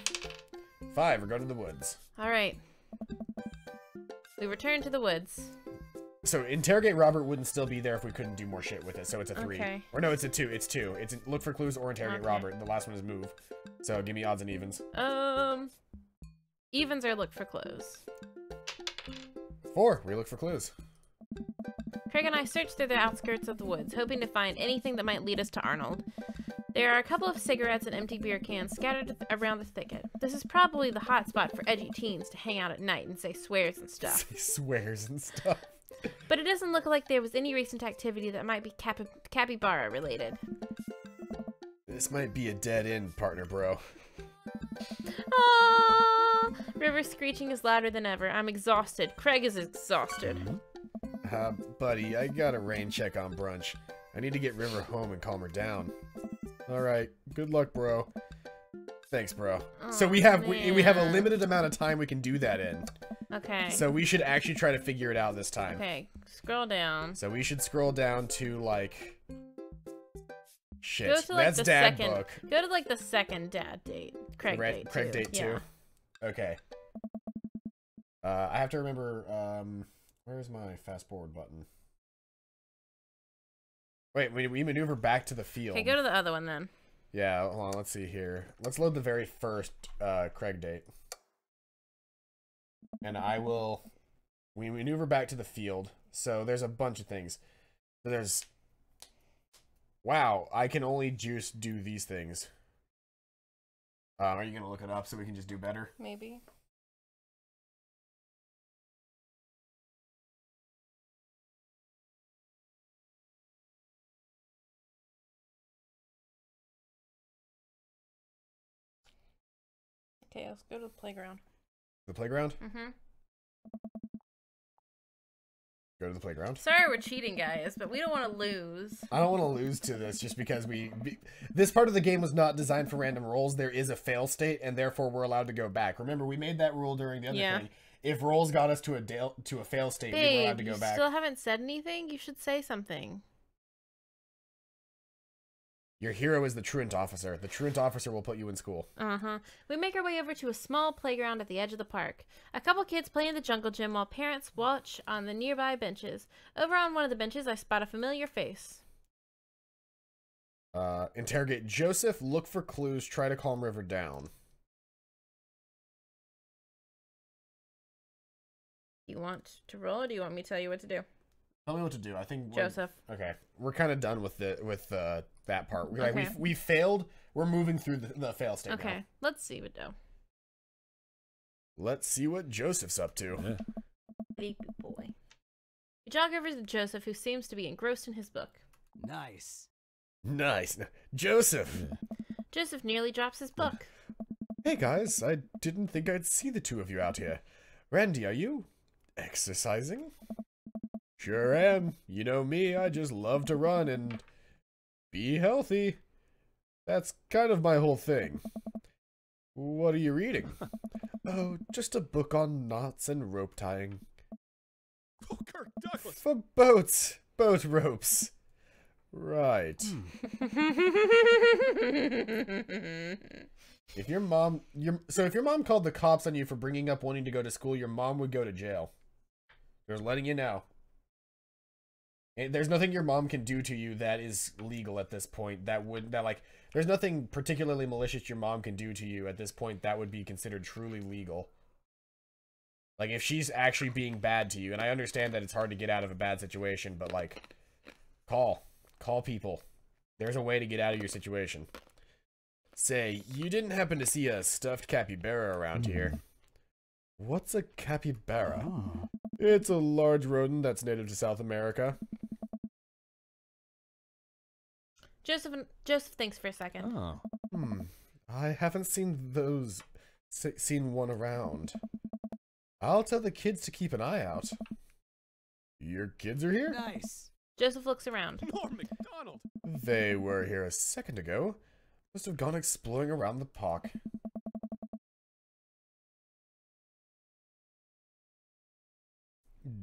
S1: 5, we're going to the woods.
S2: All right. We return to the woods.
S1: So interrogate Robert wouldn't still be there if we couldn't do more shit with it. So it's a 3.
S2: Okay.
S1: Or no, it's a 2. It's 2. It's look for clues or interrogate
S2: Okay.
S1: Robert. The last one is move. So give me odds and evens.
S2: Evens are look for clues.
S1: 4, we look for clues.
S2: Craig and I search through the outskirts of the woods, hoping to find anything that might lead us to Arnold. There are a couple of cigarettes and empty beer cans scattered around the thicket. This is probably the hot spot for edgy teens to hang out at night and say swears and stuff.
S1: Say swears and stuff.
S2: But it doesn't look like there was any recent activity that might be capybara related.
S1: This might be a dead end, partner, bro.
S2: Ah! River's screeching is louder than ever. I'm exhausted. Craig is exhausted.
S1: Buddy, I got a rain check on brunch. I need to get River home and calm her down. All right, good luck, bro. Thanks, bro. So we have a limited amount of time we can do that in.
S2: Okay.
S1: So we should actually try to figure it out this time.
S2: Okay, scroll down.
S1: So we should scroll down to like shit.
S2: Go to, like,
S1: That's
S2: the
S1: dad
S2: second,
S1: book.
S2: Go to like the second dad date. Craig date.
S1: Craig date
S2: Yeah.
S1: 2. Okay. I have to remember. Where's my fast forward button? Wait, we maneuver back to the field.
S2: Okay, go to the other one then.
S1: Yeah, hold on. Let's see here. Let's load the very first Craig date. And we maneuver back to the field. So there's a bunch of things. So there's, wow, I can only just do these things. Are you going to look it up so we can just do better?
S2: Maybe. Okay, let's go to the playground.
S1: The playground?
S2: Mm-hmm.
S1: Go to the playground.
S2: Sorry we're cheating, guys, but we don't want to lose.
S1: I don't want to lose to this just because this part of the game was not designed for random rolls. There is a fail state, and therefore we're allowed to go back. Remember, we made that rule during the other thing. If rolls got us to a fail state, we were allowed to go back.
S2: You still haven't said anything? You should say something.
S1: Your hero is the truant officer. The truant officer will put you in school.
S2: Uh-huh. We make our way over to a small playground at the edge of the park. A couple kids play in the jungle gym while parents watch on the nearby benches. Over on one of the benches, I spot a familiar face.
S1: Interrogate Joseph. Look for clues. Try to calm River down.
S2: You want to roll, or do you want me to tell you what to do?
S1: Tell me what to do. I think
S2: Joseph.
S1: Okay, we're kind of done with that part.
S2: Okay.
S1: We failed. We're moving through the fail state.
S2: Okay,
S1: now.
S2: let's see what do.
S1: Let's see what Joseph's up to.
S3: Yeah.
S2: Hey, good boy. We jog over to Joseph, who seems to be engrossed in his book.
S3: Nice.
S1: Nice, Joseph.
S3: Yeah.
S2: Joseph nearly drops his book.
S1: Hey guys, I didn't think I'd see the two of you out here. Randy, are you exercising? Sure am. You know me, I just love to run and be healthy. That's kind of my whole thing. What are you reading? Oh, just a book on knots and rope tying.
S3: Oh, Kirk Douglas.
S1: For boats. Boat ropes. Right. If your mom called the cops on you for bringing up wanting to go to school, your mom would go to jail. Just letting you know. There's nothing your mom can do to you that is legal at this point. There's nothing particularly malicious your mom can do to you at this point that would be considered truly legal. Like, if she's actually being bad to you, and I understand that it's hard to get out of a bad situation, but, like, call people. There's a way to get out of your situation. Say, you didn't happen to see a stuffed capybara around here. What's a capybara?
S3: Oh.
S1: It's a large rodent that's native to South America.
S2: Joseph thinks for a second.
S3: Oh.
S1: I haven't seen one around. I'll tell the kids to keep an eye out. Your kids are here?
S3: Nice.
S2: Joseph looks around.
S3: Norm McDonald.
S1: They were here a second ago. Must have gone exploring around the park.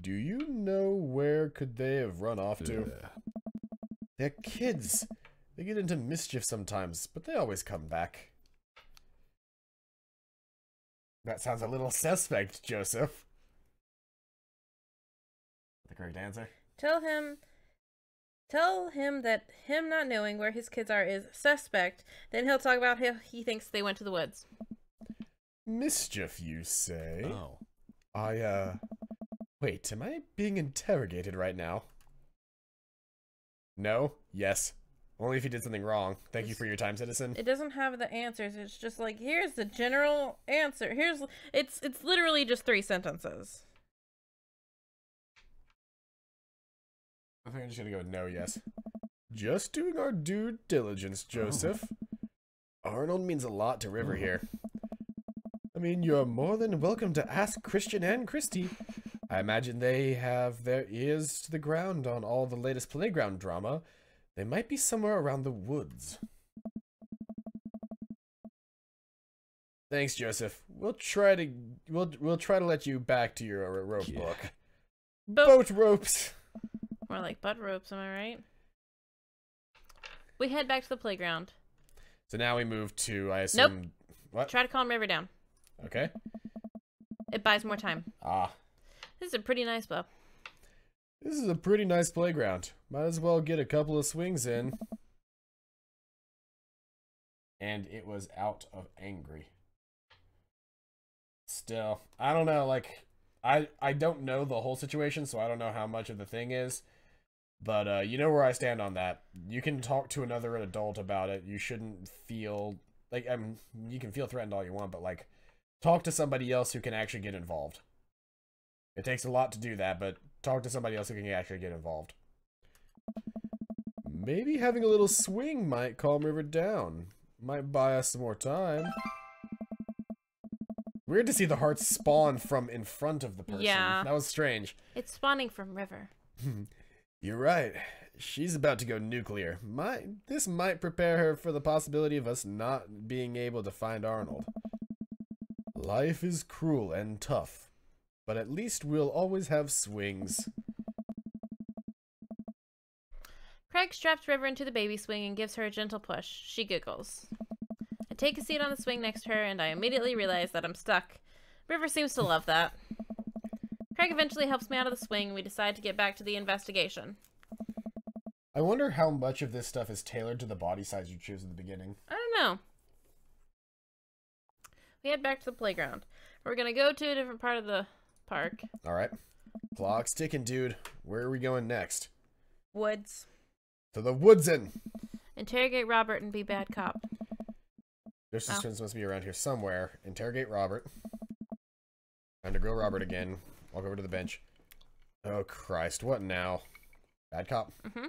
S1: Do you know where could they have run off to? They're kids. They get into mischief sometimes, but they always come back. That sounds a little suspect, Joseph. The correct answer.
S2: Tell him that him not knowing where his kids are is suspect. Then he'll talk about how he thinks they went to the woods.
S1: Mischief, you say?
S3: Oh.
S1: Wait, am I being interrogated right now? No? Yes. Only if you did something wrong. Thank you for your time, citizen.
S2: It doesn't have the answers. It's just like, here's the general answer. It's literally just 3 sentences.
S1: I think I'm just gonna go with no, yes. Just doing our due diligence, Joseph. Arnold means a lot to River here. I mean, you're more than welcome to ask Christian and Christy. I imagine they have their ears to the ground on all the latest playground drama. They might be somewhere around the woods. Thanks, Joseph. We'll try to let you back to your rope book. Boat ropes.
S2: More like butt ropes, am I right? We head back to the playground.
S1: So now we move to, I assume...
S2: Nope.
S1: What?
S2: Try to calm River down.
S1: Okay.
S2: It buys more time.
S1: Ah.
S2: This is a pretty nice bow.
S1: This is a pretty nice playground. Might as well get a couple of swings in. And it was out of angry. Still, I don't know, like, I don't know the whole situation, so I don't know how much of the thing is. But, you know where I stand on that. You can talk to another adult about it. You shouldn't feel, like, you can feel threatened all you want, but, like, talk to somebody else who can actually get involved. It takes a lot to do that, but talk to somebody else who can actually get involved. Maybe having a little swing might calm River down. Might buy us some more time. Weird to see the heart spawn from in front of the person.
S2: Yeah.
S1: That was strange.
S2: It's spawning from River.
S1: You're right. She's about to go nuclear. This might prepare her for the possibility of us not being able to find Arnold. Life is cruel and tough, but at least we'll always have swings.
S2: Craig straps River into the baby swing and gives her a gentle push. She giggles. I take a seat on the swing next to her, and I immediately realize that I'm stuck. River seems to love that. Craig eventually helps me out of the swing, and we decide to get back to the investigation.
S1: I wonder how much of this stuff is tailored to the body size you choose at the beginning.
S2: I don't know. We head back to the playground. We're gonna go to a different part of the park.
S1: Alright. Clock's ticking, dude. Where are we going next?
S2: Woods.
S1: To the woodsin!
S2: Interrogate Robert and be bad cop.
S1: Justice Twins must be around here somewhere. Interrogate Robert. Time to grill Robert again. Walk over to the bench. Oh Christ, what now? Bad cop?
S2: Mm-hmm.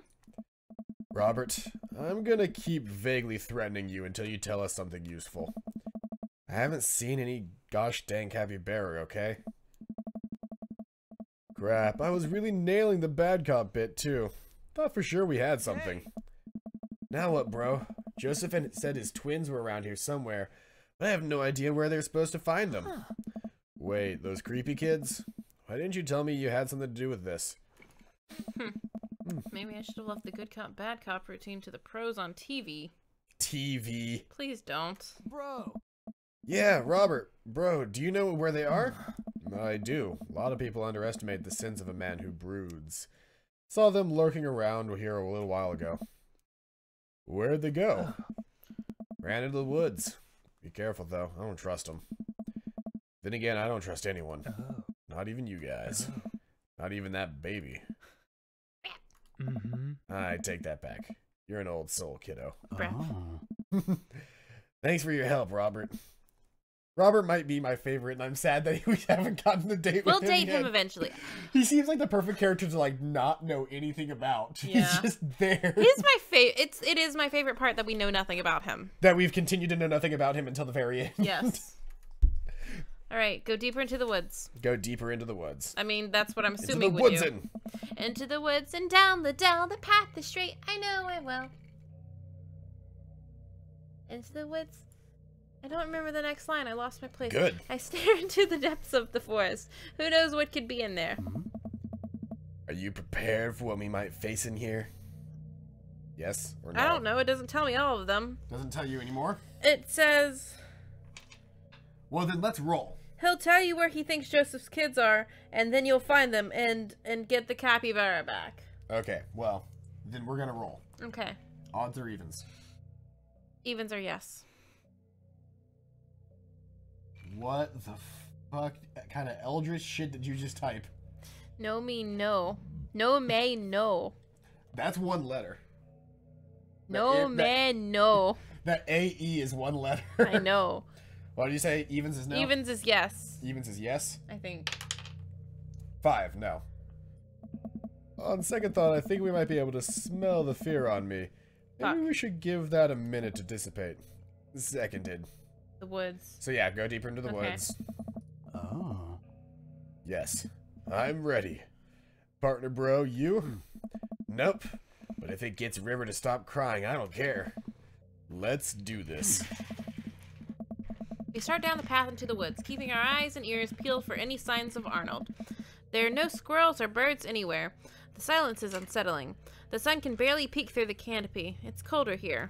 S1: Robert, I'm gonna keep vaguely threatening you until you tell us something useful. I haven't seen any gosh dang capybara, okay? Crap, I was really nailing the bad cop bit too. Thought for sure we had something. Now what, bro? Joseph said his twins were around here somewhere, but I have no idea where they're supposed to find them. Wait, those creepy kids? Why didn't you tell me you had something to do with this?
S2: Maybe I should have left the good cop, bad cop routine to the pros on TV.
S1: TV.
S2: Please don't.
S3: Bro.
S1: Yeah, Robert. Bro, do you know where they are? I do. A lot of people underestimate the sins of a man who broods. Saw them lurking around here a little while ago. Where'd they go? Ran into the woods. Be careful, though. I don't trust them. Then again, I don't trust anyone. Not even you guys. Not even that baby. I take that back. You're an old soul, kiddo. Thanks for your help, Robert. Robert might be my favorite, and I'm sad that we haven't gotten the date with him.
S2: We'll date
S1: yet.
S2: him eventually.
S1: He seems like the perfect character to like not know anything about.
S2: Yeah.
S1: He's just there.
S2: He's my favorite. It is my favorite part that we know nothing about him.
S1: That we've continued to know nothing about him until the very end.
S2: Yes. All right, go deeper into the woods.
S1: Go deeper into the woods.
S2: I mean, that's what I'm assuming.
S1: Into the woodsin.
S2: Into the woods and down the dell, the path is straight. I know I will. Into the woods. I don't remember the next line. I lost my place.
S1: Good.
S2: I stare into the depths of the forest. Who knows what could be in there?
S1: Are you prepared for what we might face in here? Yes or no?
S2: I don't know. It doesn't tell me all of them.
S1: Doesn't tell you anymore?
S2: It says...
S1: Well, then let's roll.
S2: He'll tell you where he thinks Joseph's kids are, and then you'll find them and get the capybara back.
S1: Okay, well, then we're gonna roll.
S2: Okay.
S1: Odds or evens?
S2: Evens are yes.
S1: What the fuck kind of eldritch shit did you just type?
S2: No mean no. No may no.
S1: That's one letter.
S2: No man no.
S1: That AE is one letter.
S2: I know.
S1: What did you say? Evens is no?
S2: Evens is yes.
S1: Evens is yes?
S2: I think.
S1: 5, no. On second thought, I think we might be able to smell the fear on me. Maybe we should give that a minute to dissipate. Seconded.
S2: The woods.
S1: So yeah, go deeper into the woods.
S3: Oh.
S1: Yes. I'm ready. Partner bro, you? Nope. But if it gets River to stop crying, I don't care. Let's do this.
S2: We start down the path into the woods, keeping our eyes and ears peeled for any signs of Arnold. There are no squirrels or birds anywhere. The silence is unsettling. The sun can barely peek through the canopy. It's colder here.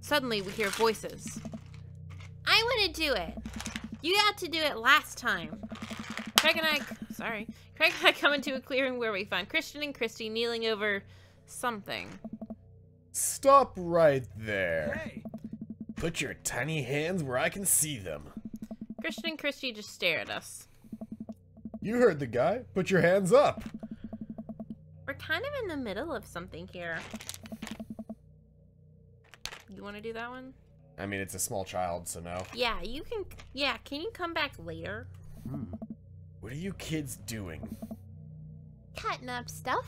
S2: Suddenly, we hear voices. I want to do it. You got to do it last time. Craig and I come into a clearing where we find Christian and Christy kneeling over something.
S1: Stop right there.
S3: Hey.
S1: Put your tiny hands where I can see them.
S2: Christian and Christy just stare at us.
S1: You heard the guy. Put your hands up.
S2: We're kind of in the middle of something here. You want to do that one?
S1: I mean, it's a small child, so no.
S2: Yeah, you can. Yeah, can you come back later?
S1: What are you kids doing?
S2: Cutting up stuff.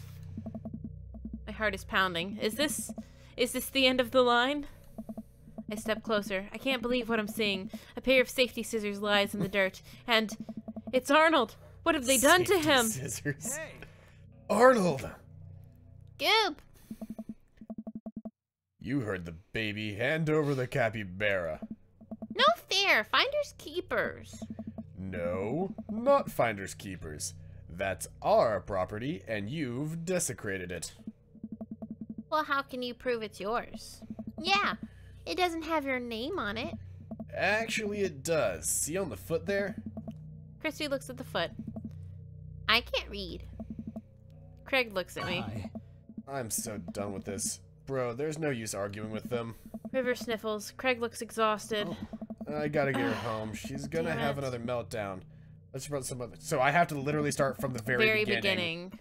S2: My heart is pounding. Is this the end of the line? I step closer. I can't believe what I'm seeing. A pair of safety scissors lies in the dirt, and it's Arnold. What have they done to him?
S1: Scissors. Hey. Arnold!
S2: Goob!
S1: You heard the baby. Hand over the capybara.
S2: No fair. Finders keepers.
S1: No, not finders keepers. That's our property, and you've desecrated it.
S2: Well, how can you prove it's yours? Yeah, it doesn't have your name on it.
S1: Actually, it does. See on the foot there?
S2: Christy looks at the foot. I can't read. Craig looks at me.
S3: Hi.
S1: I'm so done with this. Bro, there's no use arguing with them.
S2: River sniffles. Craig looks exhausted.
S1: I gotta get her home. She's gonna have another meltdown. Let's run some other. So I have to literally start from the very beginning.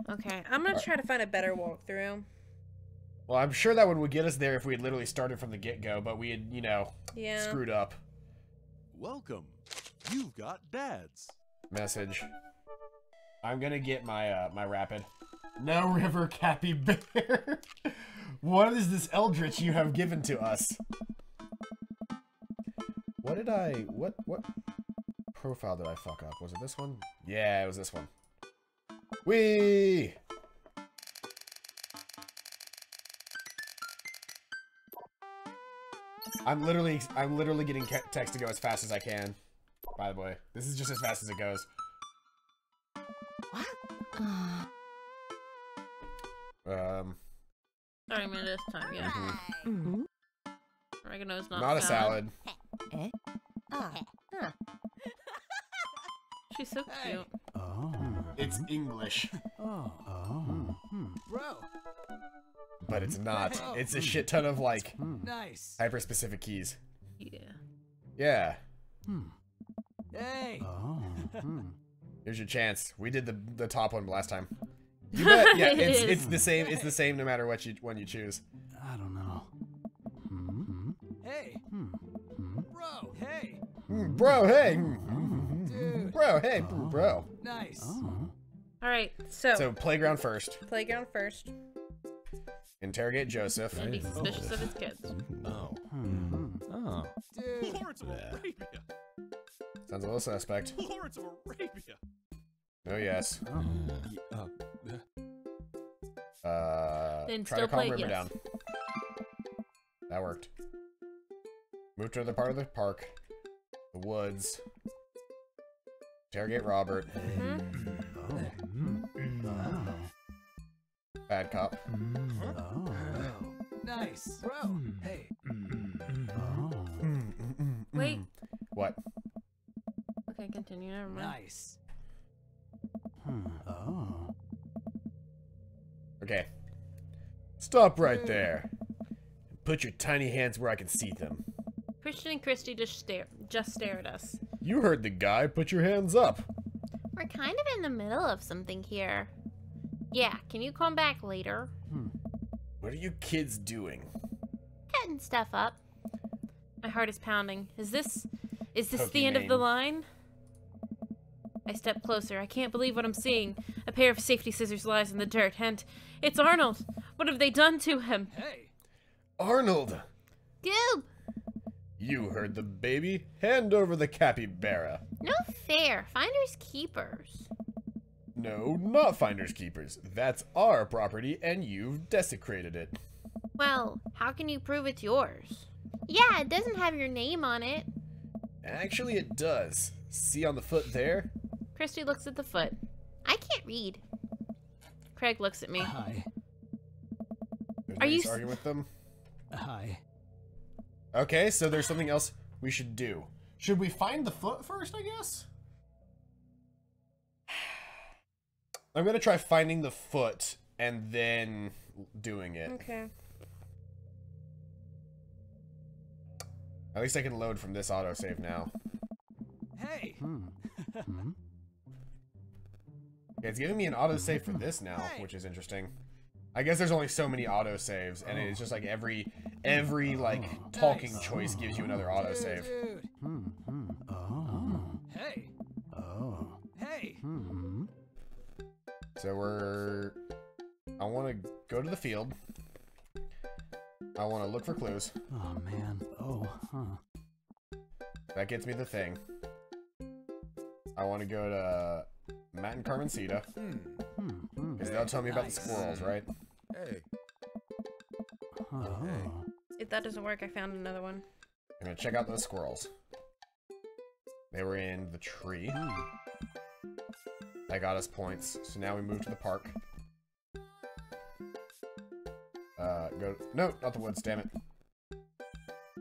S2: Okay, I'm gonna try to find a better walkthrough.
S1: Well, I'm sure that one would get us there if we had literally started from the get-go, but we had, you know, screwed up.
S5: Welcome. You've got dads.
S1: Message. I'm gonna get my my rapid. No river capybara. What is this eldritch you have given to us? What did what profile did I fuck up? Was it this one? Yeah, it was this one. Whee! I'm literally getting text to go as fast as I can. By the way, this is just as fast as it goes.
S2: What? Sorry, man, this time, yeah. Oregano's not
S1: a salad.
S2: She's so cute.
S3: Oh.
S1: It's English.
S3: Oh.
S5: Bro.
S1: But it's not. It's a shit ton of like
S5: Nice.
S1: hyper specific keys.
S2: Yeah.
S1: Yeah.
S5: Hey.
S3: Oh.
S1: Here's your chance. We did the top one last time. You bet. Yeah, it's the same. It's the same no matter what one you choose.
S3: I don't know.
S5: Hey. Bro. Hey.
S1: Bro, hey.
S5: Dude.
S1: Bro, hey, bro.
S5: Nice.
S3: Oh.
S2: All right, so
S1: playground first.
S2: playground first,
S1: Interrogate Joseph.
S2: and be suspicious of his kids.
S5: Oh.
S3: Oh.
S5: Dude. Lawrence of Arabia.
S1: Sounds a little suspect.
S5: Lawrence of Arabia.
S1: Oh yes.
S2: Then
S1: Try
S2: still
S1: to calm
S2: play,
S1: River
S2: yes.
S1: down. That worked. Move to another part of the park. The woods. Interrogate Robert. Bad cop.
S5: Nice. Bro. Hey.
S2: Wait.
S1: What?
S2: Okay, continue. Never mind.
S5: Nice.
S3: Oh.
S1: Okay. Stop right there. Put your tiny hands where I can see them.
S2: Christian and Christy just stare at us.
S1: You heard the guy. Put your hands up.
S2: We're kind of in the middle of something here. Yeah, can you come back later?
S1: What are you kids doing?
S2: Cutting stuff up. My heart is pounding. Is this
S1: Pokey
S2: the end of the
S1: name.
S2: line? I step closer. I can't believe what I'm seeing. A pair of safety scissors lies in the dirt, and it's Arnold. What have they done to him?
S5: Hey.
S1: Arnold!
S2: Goob!
S1: You heard the baby. Hand over the capybara.
S2: No fair. Finders keepers.
S1: No, not finders keepers. That's our property, and you've desecrated it.
S2: Well, how can you prove it's yours? Yeah, it doesn't have your name on it.
S1: Actually, it does. See on the foot there?
S2: Christy looks at the foot. I can't read. Craig looks at me.
S3: Hi.
S1: There's
S2: Are
S1: no
S2: you
S1: use arguing with them?
S3: Hi.
S1: Okay, so there's something else we should do. Should we find the foot first, I guess? I'm gonna try finding the foot and then doing it.
S2: Okay.
S1: At least I can load from this autosave now.
S5: Hey.
S1: Okay, it's giving me an autosave for this now, which is interesting. I guess there's only so many autosaves, and it's just like every like talking choice gives you another autosave.
S5: Dude.
S3: Oh.
S5: Hey.
S3: Oh.
S5: Hey.
S1: So I want to go to the field. I want to look for clues.
S3: Oh man. Oh, huh.
S1: That gets me the thing. I want to go to Matt and Carmencita. Because they'll tell me about the squirrels, right?
S5: Hey.
S3: Oh.
S2: If that doesn't work, I found another one.
S1: I'm going to check out those squirrels. They were in the tree. That got us points. So now we move to the park. Go. No, not the woods, damn it.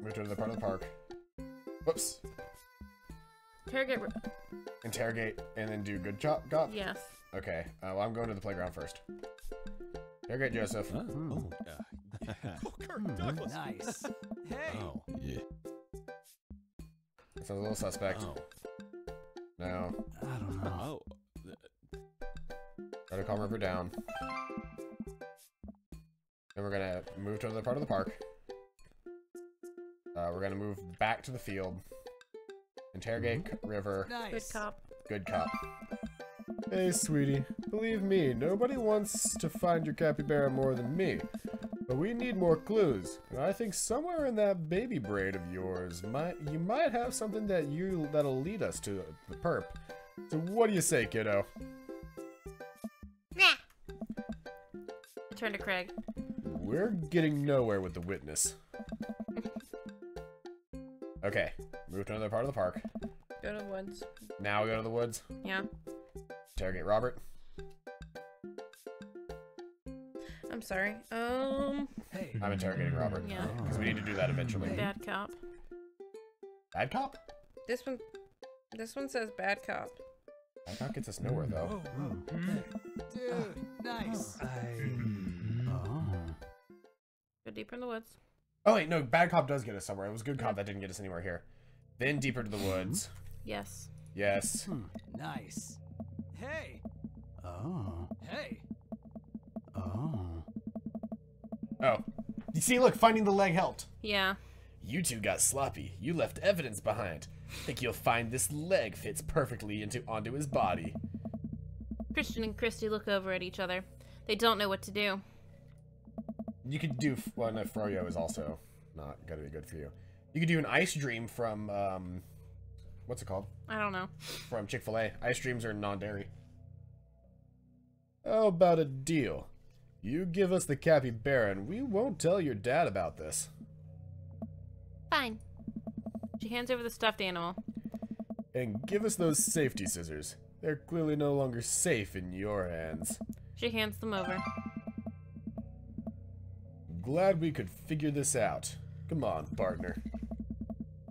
S1: Move to the part of the park. Whoops. Interrogate and then do good job.
S2: Yes.
S1: Okay. Well, I'm going to the playground first. Interrogate Joseph.
S5: Oh, Kirk Douglas.
S3: Nice.
S5: Hey.
S6: Oh, yeah.
S1: That sounds a little suspect.
S6: Oh.
S1: No.
S3: I don't know.
S6: Oh.
S1: Try to calm River down. Then we're gonna move to another part of the park. We're gonna move back to the field. Interrogate River.
S2: Good cop.
S1: Good cop. Hey, sweetie. Believe me, nobody wants to find your capybara more than me. But we need more clues. And I think somewhere in that baby braid of yours, you might have something that'll lead us to the perp. So what do you say, kiddo?
S2: Yeah. Turn to Craig.
S1: We're getting nowhere with the witness. Okay, move to another part of the park.
S2: Go to the woods.
S1: Now we go to the woods.
S2: Yeah.
S1: Interrogate Robert.
S2: I'm sorry.
S5: Hey.
S1: I'm interrogating Robert.
S2: Yeah.
S1: Because we need to do that eventually.
S2: Bad cop.
S1: Bad cop?
S2: This one says bad cop.
S1: Bad cop gets us nowhere, though.
S5: Dude, nice.
S3: Oh.
S2: Go deeper in the woods.
S1: Oh, wait, no, bad cop does get us somewhere. It was good cop that didn't get us anywhere here. Then deeper to the woods.
S2: Yes.
S1: Yes.
S5: Nice. Hey.
S3: Oh.
S5: Hey.
S3: Oh.
S1: Oh. You see, look, finding the leg helped.
S2: Yeah.
S1: You two got sloppy. You left evidence behind. Think you'll find this leg fits perfectly onto his body.
S2: Christian and Christy look over at each other. They don't know what to do.
S1: You could do... Well, no, Froyo is also not going to be good for you. You could do an ice dream from, what's it called?
S2: I don't know.
S1: From Chick-fil-A. Ice dreams are non-dairy. How about a deal? You give us the capybara and we won't tell your dad about this.
S2: Fine. She hands over the stuffed animal.
S1: And give us those safety scissors. They're clearly no longer safe in your hands.
S2: She hands them over.
S1: Glad we could figure this out. Come on, partner.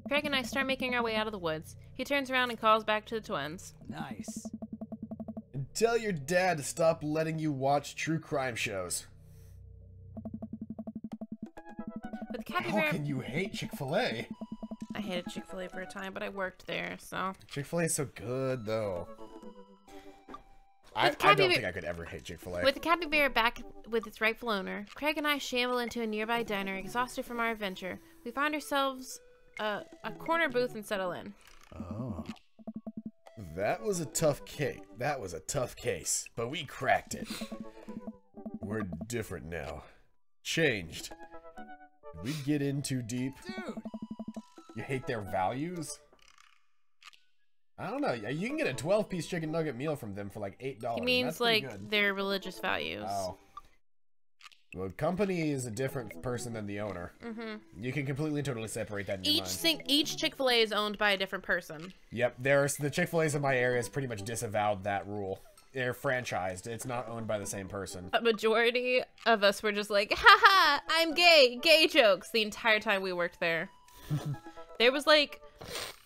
S2: Craig and I start making our way out of the woods. He turns around and calls back to the twins.
S5: Nice.
S1: And tell your dad to stop letting you watch true crime shows.
S2: With the
S1: How
S2: capybara...
S1: can you hate Chick-fil-A?
S2: I hated Chick-fil-A for a time, but I worked there, so...
S1: Chick-fil-A is so good, though. I don't think I could ever hate Chick-fil-A.
S2: With the capybara back with its rightful owner, Craig and I shamble into a nearby diner, exhausted from our adventure. We find ourselves a corner booth and settle in.
S3: Oh.
S1: That was a tough case. That was a tough case, but we cracked it. We're different now. Changed. Did we get in too deep?
S5: Dude.
S1: You hate their values? I don't know. You can get a 12-piece chicken nugget meal from them for like $8.
S2: He means
S1: That's pretty
S2: like
S1: good.
S2: their religious values.
S1: Oh. Well, company is a different person than the owner.
S2: Mm-hmm.
S1: You can completely and totally separate that in your mind.
S2: Each Chick-fil-A is owned by a different person.
S1: Yep, the Chick-fil-A's in my area has pretty much disavowed that rule. They're franchised. It's not owned by the same person.
S2: A majority of us were just like, haha, I'm gay, gay jokes the entire time we worked there. There was like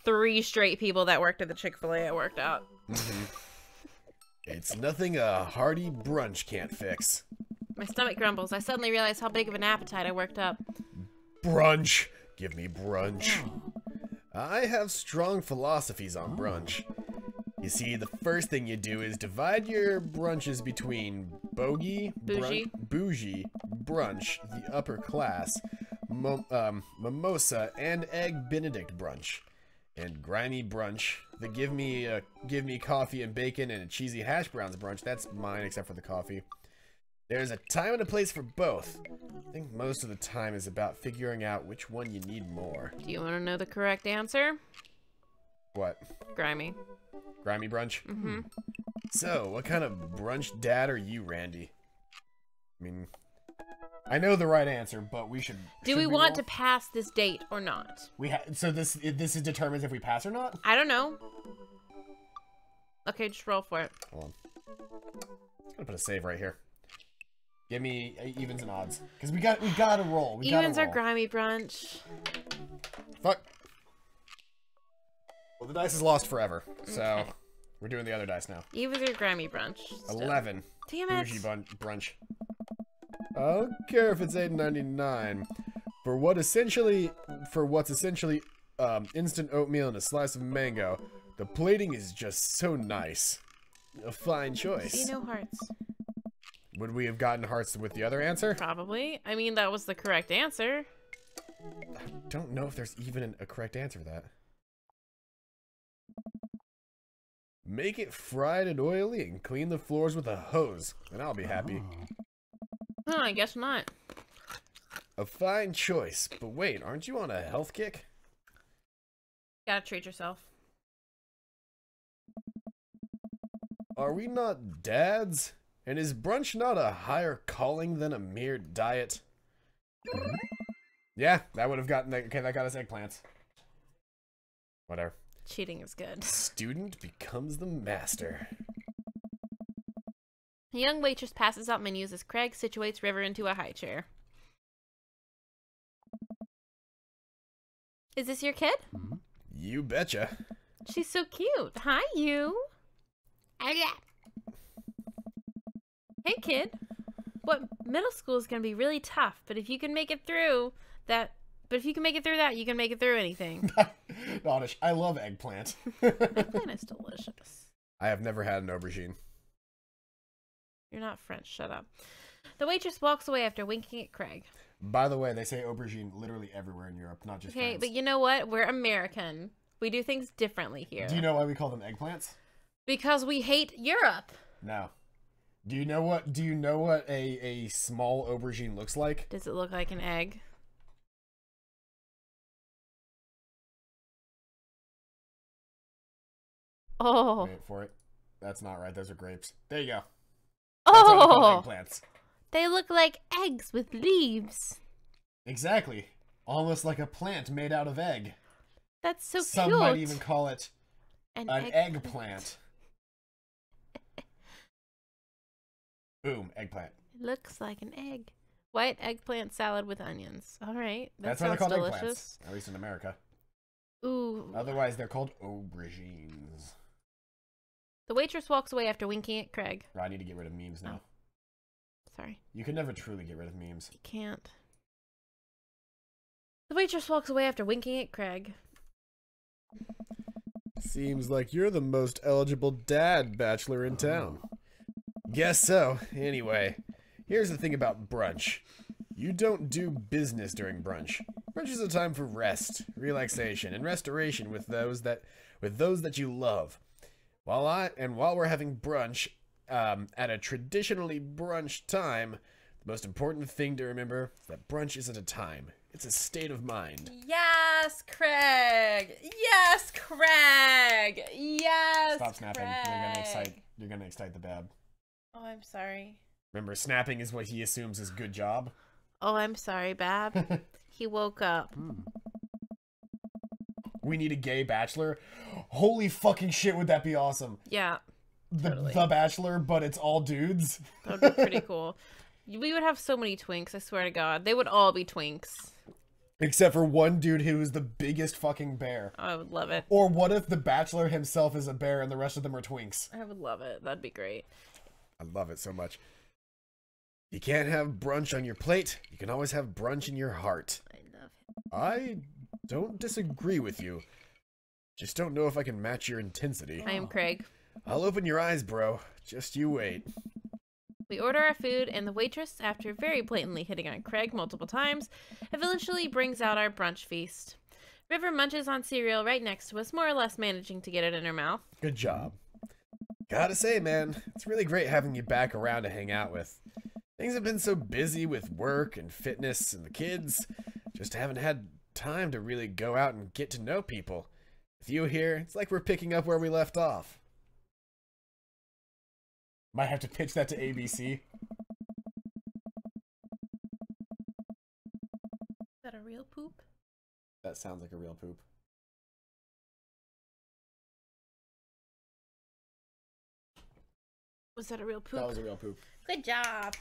S2: 3 straight people that worked at the Chick-fil-A I worked at.
S1: It's nothing a hearty brunch can't fix.
S2: My stomach grumbles. I suddenly realize how big of an appetite I worked up.
S1: Brunch. Give me brunch. I have strong philosophies on brunch. You see, the first thing you do is divide your brunches between bougie, brunch, the upper class, mimosa, and egg benedict brunch. And grimy brunch, the give me coffee and bacon and a cheesy hash browns brunch. That's mine except for the coffee. There's a time and a place for both. I think most of the time is about figuring out which one you need more.
S2: Do you want to know the correct answer?
S1: What?
S2: Grimy.
S1: Grimy brunch?
S2: Mm-hmm.
S1: So, what kind of brunch dad are you, Randy? I mean, I know the right answer, but we should...
S2: Do we want to pass this date or not?
S1: So this is determines if we pass or not?
S2: I don't know. Okay, just roll for it.
S1: Hold on. I'm gonna put a save right here. Give me evens and odds, because we gotta roll.
S2: Evens are grimy brunch.
S1: Fuck. Well, the dice is lost forever, so
S2: Okay.
S1: we're doing the other dice now.
S2: Evens are grimy brunch.
S1: 11.
S2: Damn it.
S1: Bougie brunch. I don't care if it's $8.99 for what's essentially instant oatmeal and a slice of mango. The plating is just so nice. A fine choice.
S2: See no hearts.
S1: Would we have gotten hearts with the other answer?
S2: Probably. I mean, that was the correct answer.
S1: I don't know if there's even a correct answer to that. Make it fried and oily and clean the floors with a hose, and I'll be happy.
S2: Oh, I guess not.
S1: A fine choice, but wait, aren't you on a health kick?
S2: Gotta treat yourself.
S1: Are we not dads? And is brunch not a higher calling than a mere diet? Yeah, that would have gotten... Okay, that got us eggplants. Whatever.
S2: Cheating is good.
S1: Student becomes the master.
S2: A young waitress passes out menus as Craig situates River into a high chair. Is this your kid?
S1: You betcha.
S2: She's so cute. Hi, you. Hey, kid. What middle school is gonna be really tough, but if you can make it through that, you can make it through anything.
S1: Oddish, I love eggplant.
S2: Eggplant is delicious.
S1: I have never had an aubergine.
S2: You're not French. Shut up. The waitress walks away after winking at Craig.
S1: By the way, they say aubergine literally everywhere in Europe, not just
S2: Okay,
S1: France.
S2: but you know what? We're American. We do things differently here.
S1: Do you know why we call them eggplants?
S2: Because we hate Europe.
S1: No. Do you know what a small aubergine looks like?
S2: Does it look like an egg? Oh.
S1: Wait for it. That's not right. Those are grapes. There you go. That's what they call
S2: Oh.
S1: eggplants.
S2: They look like eggs with leaves.
S1: Exactly. Almost like a plant made out of egg.
S2: That's so
S1: Some
S2: cute.
S1: might even call it
S2: An
S1: eggplant. Boom, eggplant.
S2: It looks like an egg. White eggplant salad with onions. All right. That
S1: That's why they're
S2: sounds
S1: called
S2: delicious.
S1: eggplants. At least in America.
S2: Ooh.
S1: Otherwise, they're called aubergines.
S2: The waitress walks away after winking at Craig.
S1: I need to get rid of memes now.
S2: Sorry.
S1: You can never truly get rid of memes.
S2: You can't. The waitress walks away after winking at Craig.
S1: Seems like you're the most eligible dad bachelor in town. Guess so. Anyway, here's the thing about brunch. You don't do business during brunch. Brunch is a time for rest, relaxation, and restoration with those that you love. While we're having brunch, at a traditionally brunch time, the most important thing to remember is that brunch isn't a time. It's a state of mind.
S2: Yes, Craig. Yes, Craig. Yes.
S1: Stop snapping.
S2: Craig.
S1: You're gonna excite the bab.
S2: Oh, I'm sorry.
S1: Remember, snapping is what he assumes is good job.
S2: Oh, I'm sorry, Bab. He woke up.
S1: We need a gay bachelor. Holy fucking shit, would that be awesome?
S2: Yeah. Totally.
S1: The Bachelor, but it's all dudes.
S2: That would be pretty cool. We would have so many twinks, I swear to God. They would all be twinks.
S1: Except for one dude who is the biggest fucking bear.
S2: I would love it.
S1: Or what if the Bachelor himself is a bear and the rest of them are twinks?
S2: I would love it. That'd be great.
S1: I love it so much. You can't have brunch on your plate. You can always have brunch in your heart.
S2: I love it.
S1: I don't disagree with you. Just don't know if I can match your intensity.
S2: I am Craig.
S1: I'll open your eyes, bro. Just you wait.
S2: We order our food, and the waitress, after very blatantly hitting on Craig multiple times, eventually brings out our brunch feast. River munches on cereal right next to us, more or less managing to get it in her mouth.
S1: Good job. Gotta say, man, it's really great having you back around to hang out with. Things have been so busy with work and fitness and the kids. Just haven't had time to really go out and get to know people. With you here, it's like we're picking up where we left off. Might have to pitch that to ABC.
S2: Is that a real poop?
S1: That sounds like a real poop.
S2: Was that a real poop?
S1: That was a real poop.
S2: Good job.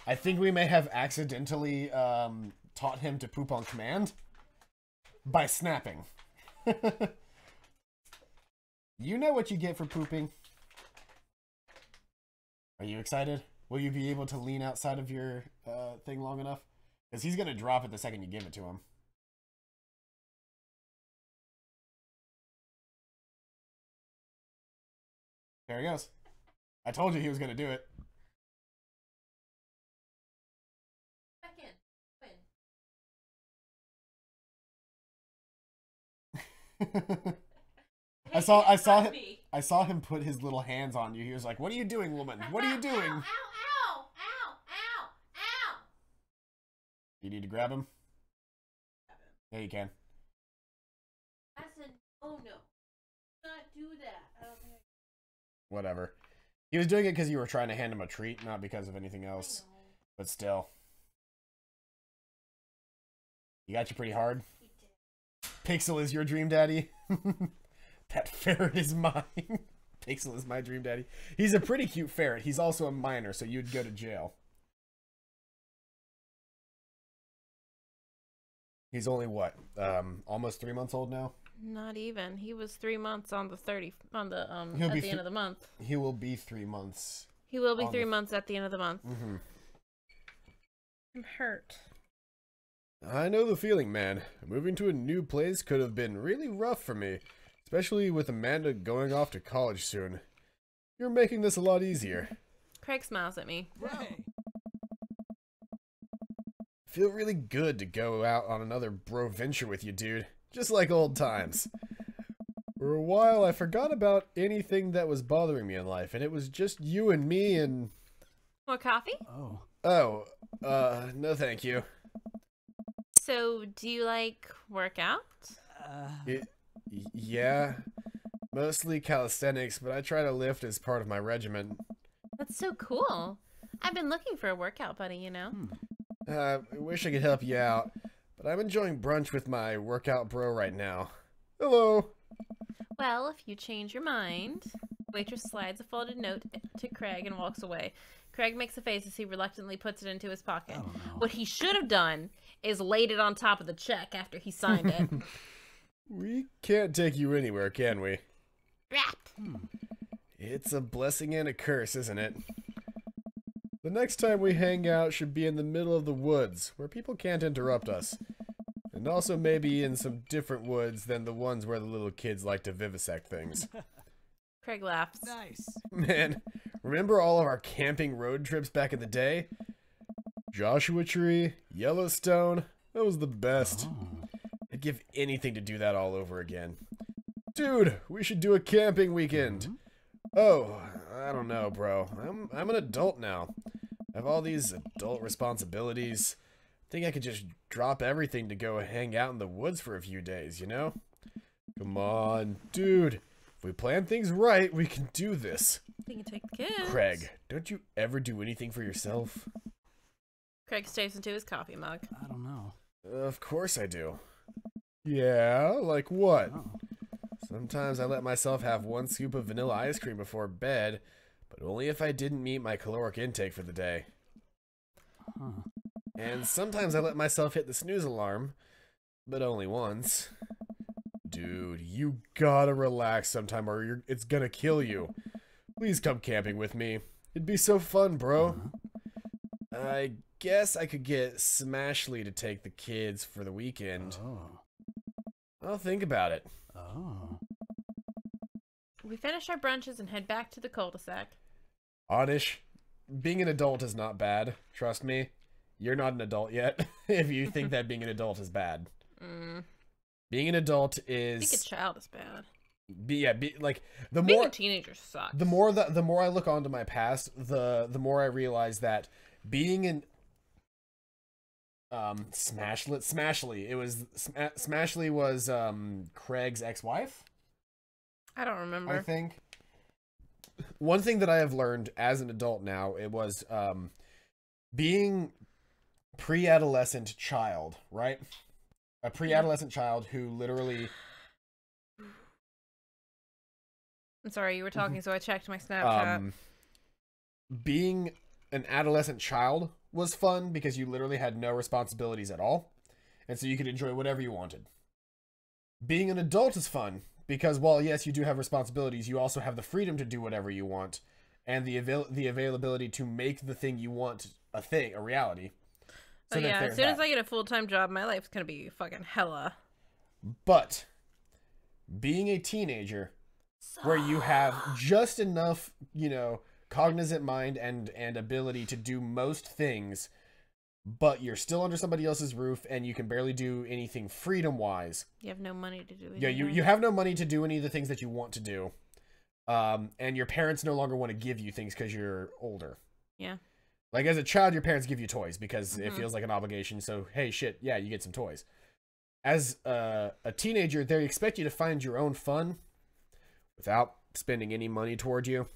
S1: I think we may have accidentally taught him to poop on command by snapping. You know what you get for pooping. Are you excited? Will you be able to lean outside of your thing long enough? Because he's going to drop it the second you give it to him. There he goes. I told you he was going to do it. I saw him put his little hands on you. He was like, "What are you doing, woman? What are you doing?"
S2: Ow, ow, ow, ow, ow.
S1: You need to grab him? Yeah, you can.
S2: I said, oh no. Do not do that. I don't think
S1: Whatever. He was doing it because you were trying to hand him a treat, not because of anything else. But still. You got you pretty hard. Pixel is your dream daddy. That ferret is mine. Pixel is my dream daddy. He's a pretty cute ferret. He's also a minor, so you'd go to jail. He's only what? Almost 3 months old now?
S2: Not even. He was 3 months on the at the end of the month.
S1: He will be 3 months.
S2: He will be 3 months at the end of the month.
S1: Mm-hmm.
S2: I'm hurt.
S1: I know the feeling, man. Moving to a new place could have been really rough for me, especially with Amanda going off to college soon. You're making this a lot easier.
S2: Craig smiles at me.
S5: Hey.
S1: Feel really good to go out on another bro venture with you, dude. Just like old times. For a while, I forgot about anything that was bothering me in life, and it was just you and me and...
S2: More coffee?
S3: Oh.
S1: Oh, no thank you.
S2: So, do you like workout?
S1: Yeah. Mostly calisthenics, but I try to lift as part of my regimen.
S2: That's so cool. I've been looking for a workout buddy, you know?
S1: I wish I could help you out, but I'm enjoying brunch with my workout bro right now. Hello.
S2: Well, if you change your mind... Waitress slides a folded note to Craig and walks away. Craig makes a face as he reluctantly puts it into his pocket.
S3: Oh, no.
S2: What he should have done is laid it on top of the check after he signed it.
S1: We can't take you anywhere, can we?
S2: Rat.
S1: It's a blessing and a curse, isn't it? The next time we hang out should be in the middle of the woods, where people can't interrupt us. And also maybe in some different woods than the ones where the little kids like to vivisect things.
S2: Craig laughs.
S5: Nice.
S1: Man, remember all of our camping road trips back in the day? Joshua Tree, Yellowstone, that was the best.
S3: Oh.
S1: I'd give anything to do that all over again. Dude, we should do a camping weekend. Oh, I don't know, bro. I'm an adult now. I have all these adult responsibilities. I think I could just drop everything to go hang out in the woods for a few days, you know? Come on, dude. If we plan things right, we can do this.
S2: We can take the kids.
S1: Craig, don't you ever do anything for yourself?
S2: Craig stares into his coffee mug.
S3: I don't know.
S1: Of course I do. Yeah, like what?
S3: Oh.
S1: Sometimes I let myself have 1 scoop of vanilla ice cream before bed, but only if I didn't meet my caloric intake for the day.
S3: Huh.
S1: And sometimes I let myself hit the snooze alarm, but only once. Dude, you gotta relax sometime or it's gonna kill you. Please come camping with me. It'd be so fun, bro. I guess I could get Smashly to take the kids for the weekend.
S3: Oh.
S1: I'll think about it.
S3: Oh.
S2: We finish our brunches and head back to the cul-de-sac.
S1: Oddish, being an adult is not bad. Trust me. You're not an adult yet if you think that being an adult is bad. Being an adult
S2: I think a
S1: is...
S2: child is bad.
S1: like the
S2: Being
S1: more
S2: a teenager sucks.
S1: the more I look onto my past, the more I realize that being in Smashly, Smashly was Craig's ex-wife.
S2: I don't remember.
S1: I think one thing that I have learned as an adult now, it was being pre-adolescent child, right? A pre-adolescent child who literally...
S2: I'm sorry, you were talking, so I checked my Snapchat.
S1: Being an adolescent child was fun because you literally had no responsibilities at all, and so you could enjoy whatever you wanted. Being an adult is fun because, while yes, you do have responsibilities, you also have the freedom to do whatever you want, and the availability to make the thing you want a reality. So
S2: yeah, as soon as I get a full-time job, my life's gonna be fucking hella.
S1: But being a teenager, where you have just enough, cognizant mind and ability to do most things, but you're still under somebody else's roof and you can barely do anything freedom-wise.
S2: You have no money to do anything.
S1: Yeah, you have no money to do any of the things that you want to do. And your parents no longer want to give you things because you're older.
S2: Yeah.
S1: Like, as a child, your parents give you toys because it feels like an obligation. So, hey, shit, yeah, you get some toys. As a teenager, they expect you to find your own fun without spending any money toward you.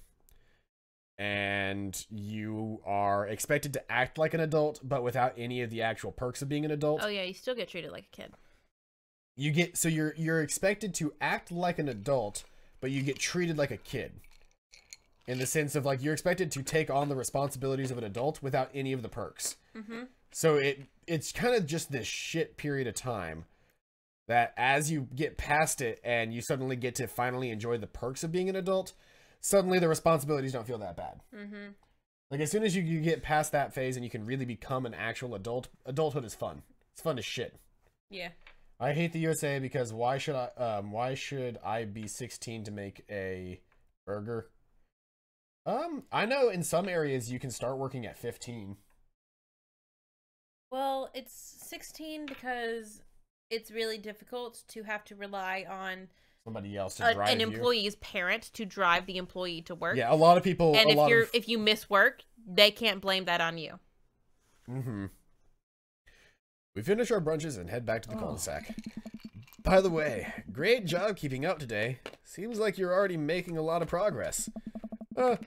S1: And you are expected to act like an adult, but without any of the actual perks of being an adult.
S2: Oh, yeah, you still get treated like a kid.
S1: You're expected to act like an adult, but you get treated like a kid. In the sense of, like, you're expected to take on the responsibilities of an adult without any of the perks. So it's kind of just this shit period of time that as you get past it and you suddenly get to finally enjoy the perks of being an adult, suddenly the responsibilities don't feel that bad. Like, as soon as you get past that phase and you can really become an actual adult, adulthood is fun. It's fun as shit.
S2: Yeah.
S1: I hate the USA because why should I be 16 to make a burger? I know in some areas you can start working at 15.
S2: Well, it's 16 because it's really difficult to have to rely on
S1: somebody else to drive
S2: an employee's parent to drive the employee to work.
S1: Yeah, a lot of people.
S2: And if you miss work, they can't blame that on you.
S1: We finish our brunches and head back to the cul-de-sac. By the way, great job keeping up today. Seems like you're already making a lot of progress. I'm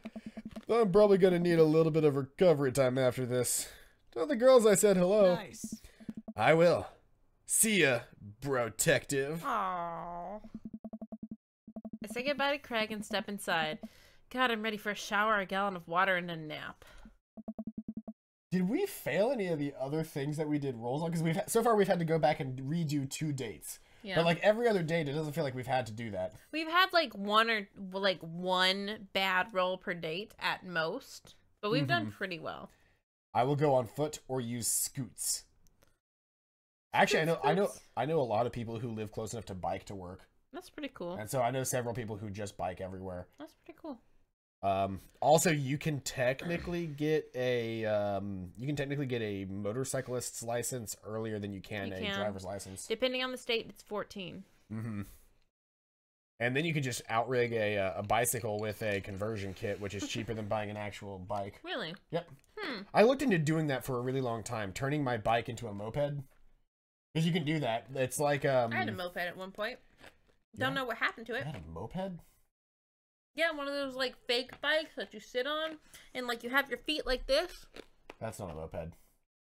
S1: probably gonna need a little bit of recovery time after this. Tell the girls I said hello.
S5: Nice.
S1: I will. See ya, bro-tective.
S2: Aww. I say goodbye to Craig and step inside. God, I'm ready for a shower, a gallon of water, and a nap.
S1: Did we fail any of the other things that we did rolls on? Because so far we've had to go back and redo 2 dates. Yeah. But like every other date, it doesn't feel like we've had to do that.
S2: We've had like one bad roll per date at most, but we've done pretty well.
S1: I will go on foot or use scoots. Actually, I know a lot of people who live close enough to bike to work.
S2: That's pretty cool.
S1: And so I know several people who just bike everywhere.
S2: That's pretty cool.
S1: Also, you can technically get a motorcyclist's license earlier than you can a driver's license.
S2: Depending on the state, it's 14.
S1: And then you can just outrig a bicycle with a conversion kit, which is cheaper than buying an actual bike.
S2: Really?
S1: Yep. I looked into doing that for a really long time, turning my bike into a moped. Because you can do that. It's like
S2: I had a moped at one point. Don't know what happened to it.
S1: You had a moped?
S2: Yeah, one of those like fake bikes that you sit on and like you have your feet like this.
S1: That's not a moped.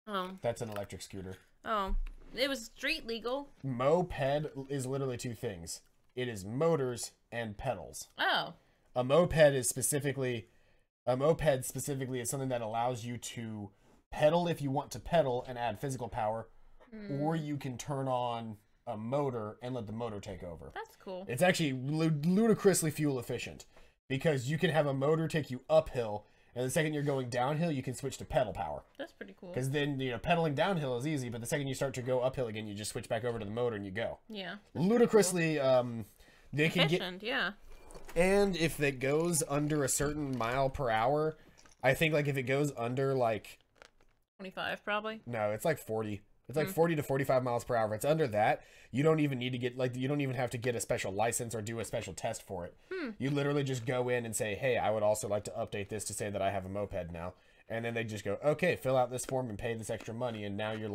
S2: Oh.
S1: That's an electric scooter.
S2: Oh. It was street legal.
S1: Moped is literally 2 things. It is motors and pedals.
S2: Oh.
S1: A moped specifically is something that allows you to pedal if you want to pedal and add physical power, or you can turn on a motor and let the motor take over.
S2: That's cool.
S1: It's actually ludicrously fuel efficient because you can have a motor take you uphill, and the second you're going downhill, you can switch to pedal power.
S2: That's pretty cool.
S1: Because then, pedaling downhill is easy, but the second you start to go uphill again, you just switch back over to the motor and you go.
S2: Yeah.
S1: Ludicrously, they can
S2: efficient, yeah.
S1: And if it goes under a certain mile per hour, I think like if it goes under like
S2: 25 probably.
S1: No, it's like 40. It's like 40 to 45 miles per hour. If it's under that, you don't even need to get, like, you don't even have to get a special license or do a special test for it. You literally just go in and say, hey, I would also like to update this to say that I have a moped now. And then they just go, okay, fill out this form and pay this extra money, and now your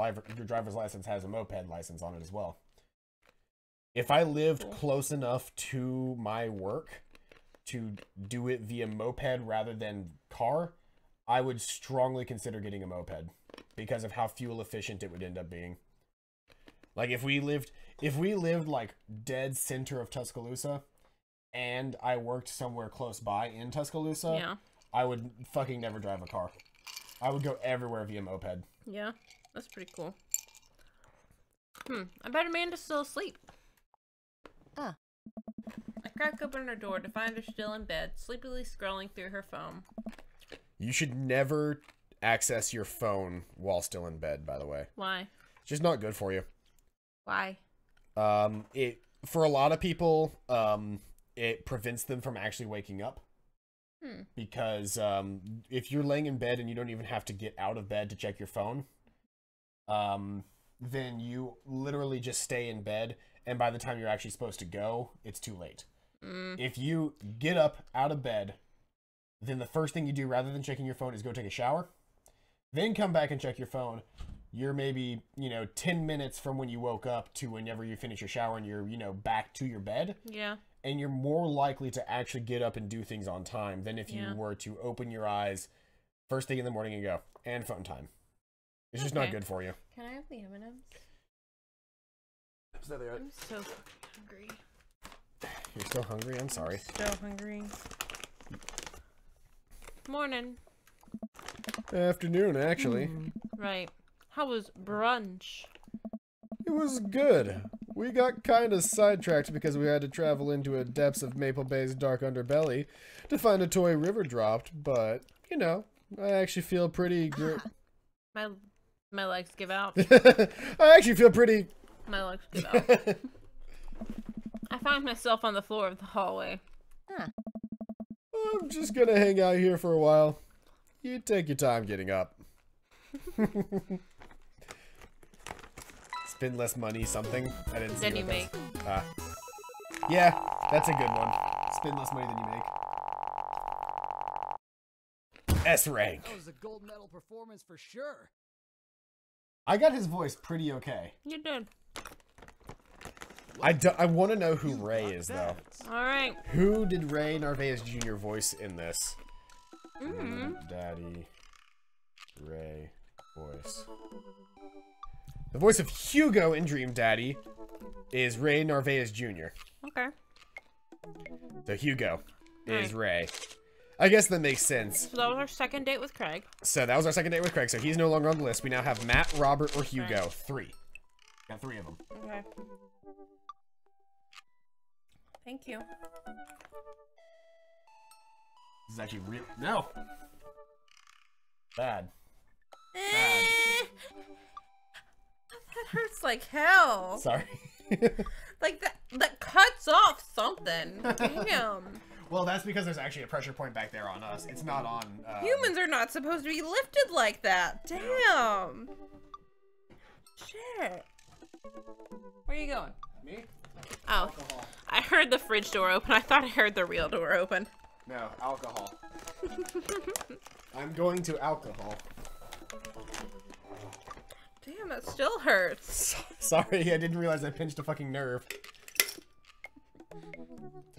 S1: driver's license has a moped license on it as well. If I lived close enough to my work to do it via moped rather than car, I would strongly consider getting a moped because of how fuel efficient it would end up being. Like if we lived like dead center of Tuscaloosa and I worked somewhere close by in Tuscaloosa,
S2: Yeah.
S1: I would fucking never drive a car. I would go everywhere via moped.
S2: Yeah, that's pretty cool. I bet Amanda's still asleep. I crack open her door to find her still in bed, sleepily scrolling through her phone.
S1: You should never access your phone while still in bed, by the way.
S2: Why?
S1: It's just not good for you.
S2: Why?
S1: For a lot of people, it prevents them from actually waking up. Because if you're laying in bed and you don't even have to get out of bed to check your phone, then you literally just stay in bed, and by the time you're actually supposed to go, it's too late. If you get up out of bed, then the first thing you do rather than checking your phone is go take a shower, then come back and check your phone. You're maybe, 10 minutes from when you woke up to whenever you finish your shower and you're, back to your bed.
S2: Yeah.
S1: And you're more likely to actually get up and do things on time than if you were to open your eyes first thing in the morning and go, and phone time. It's just not good for you.
S2: Can I have the M&Ms?
S1: So there.
S2: I'm so fucking hungry.
S1: You're still hungry? I'm sorry.
S2: So hungry. Morning.
S1: Afternoon, actually.
S2: Right. How was brunch?
S1: It was good. We got kind of sidetracked because we had to travel into the depths of Maple Bay's dark underbelly to find a toy river dropped, but, I actually feel pretty good.
S2: My legs give out.
S1: I actually feel pretty...
S2: My legs give out. I find myself on the floor of the hallway.
S1: I'm just gonna hang out here for a while. You take your time getting up. Spend less money, something. I didn't see
S2: Than you make.
S1: Yeah, that's a good one. Spend less money than you make. S rank.
S5: That was a gold medal performance for sure.
S1: I got his voice pretty okay.
S2: You did.
S1: I want to know who Ray is, though.
S2: Alright.
S1: Who did Ray Narvaez Jr. voice in this? Daddy. Ray voice. The voice of Hugo in Dream Daddy is Ray Narvaez Jr.
S2: Okay.
S1: So Hugo is Ray. I guess that makes sense.
S2: So that was our second date with Craig.
S1: So that was our second date with Craig, so he's no longer on the list. We now have Matt, Robert, or Hugo. 3. Got 3 of them.
S2: Okay. Thank you.
S1: This is actually real. No! Bad. Bad.
S2: That hurts like hell.
S1: Sorry.
S2: Like that cuts off something. Damn.
S1: Well, that's because there's actually a pressure point back there on us. It's not on...
S2: Humans are not supposed to be lifted like that. Damn. Shit. Where are you going?
S1: Me?
S2: Oh.
S1: Alcohol.
S2: I heard the fridge door open. I thought I heard the real door open.
S1: No, alcohol. I'm going to alcohol.
S2: Damn, that still hurts.
S1: Sorry, I didn't realize I pinched a fucking nerve.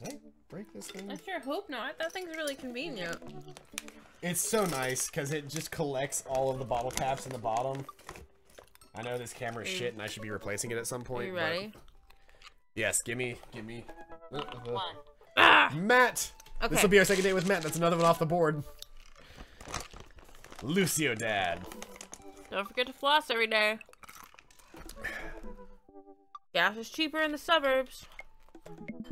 S1: Did I break this thing?
S2: I sure hope not. That thing's really convenient.
S1: It's so nice, because it just collects all of the bottle caps in the bottom. I know this camera is shit, and I should be replacing it at some point.
S2: Are you ready?
S1: Yes, gimme.
S2: Ah!
S1: Matt!
S2: Okay.
S1: This will be our second date with Matt. That's another one off the board. Lucio Dad.
S2: Don't forget to floss every day. Gas is cheaper in the suburbs.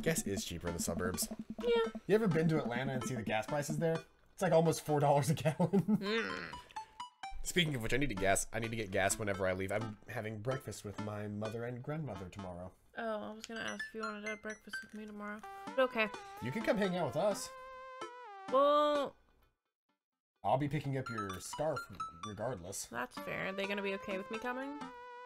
S1: Gas is cheaper in the suburbs.
S2: Yeah.
S1: You ever been to Atlanta and see the gas prices there? It's like almost $4 a gallon. Speaking of which, I need to get gas whenever I leave. I'm having breakfast with my mother and grandmother tomorrow.
S2: Oh, I was gonna ask if you wanted to have breakfast with me tomorrow. But okay.
S1: You can come hang out with us.
S2: Well,
S1: I'll be picking up your scarf regardless.
S2: that's fair. Are they gonna be okay with me coming?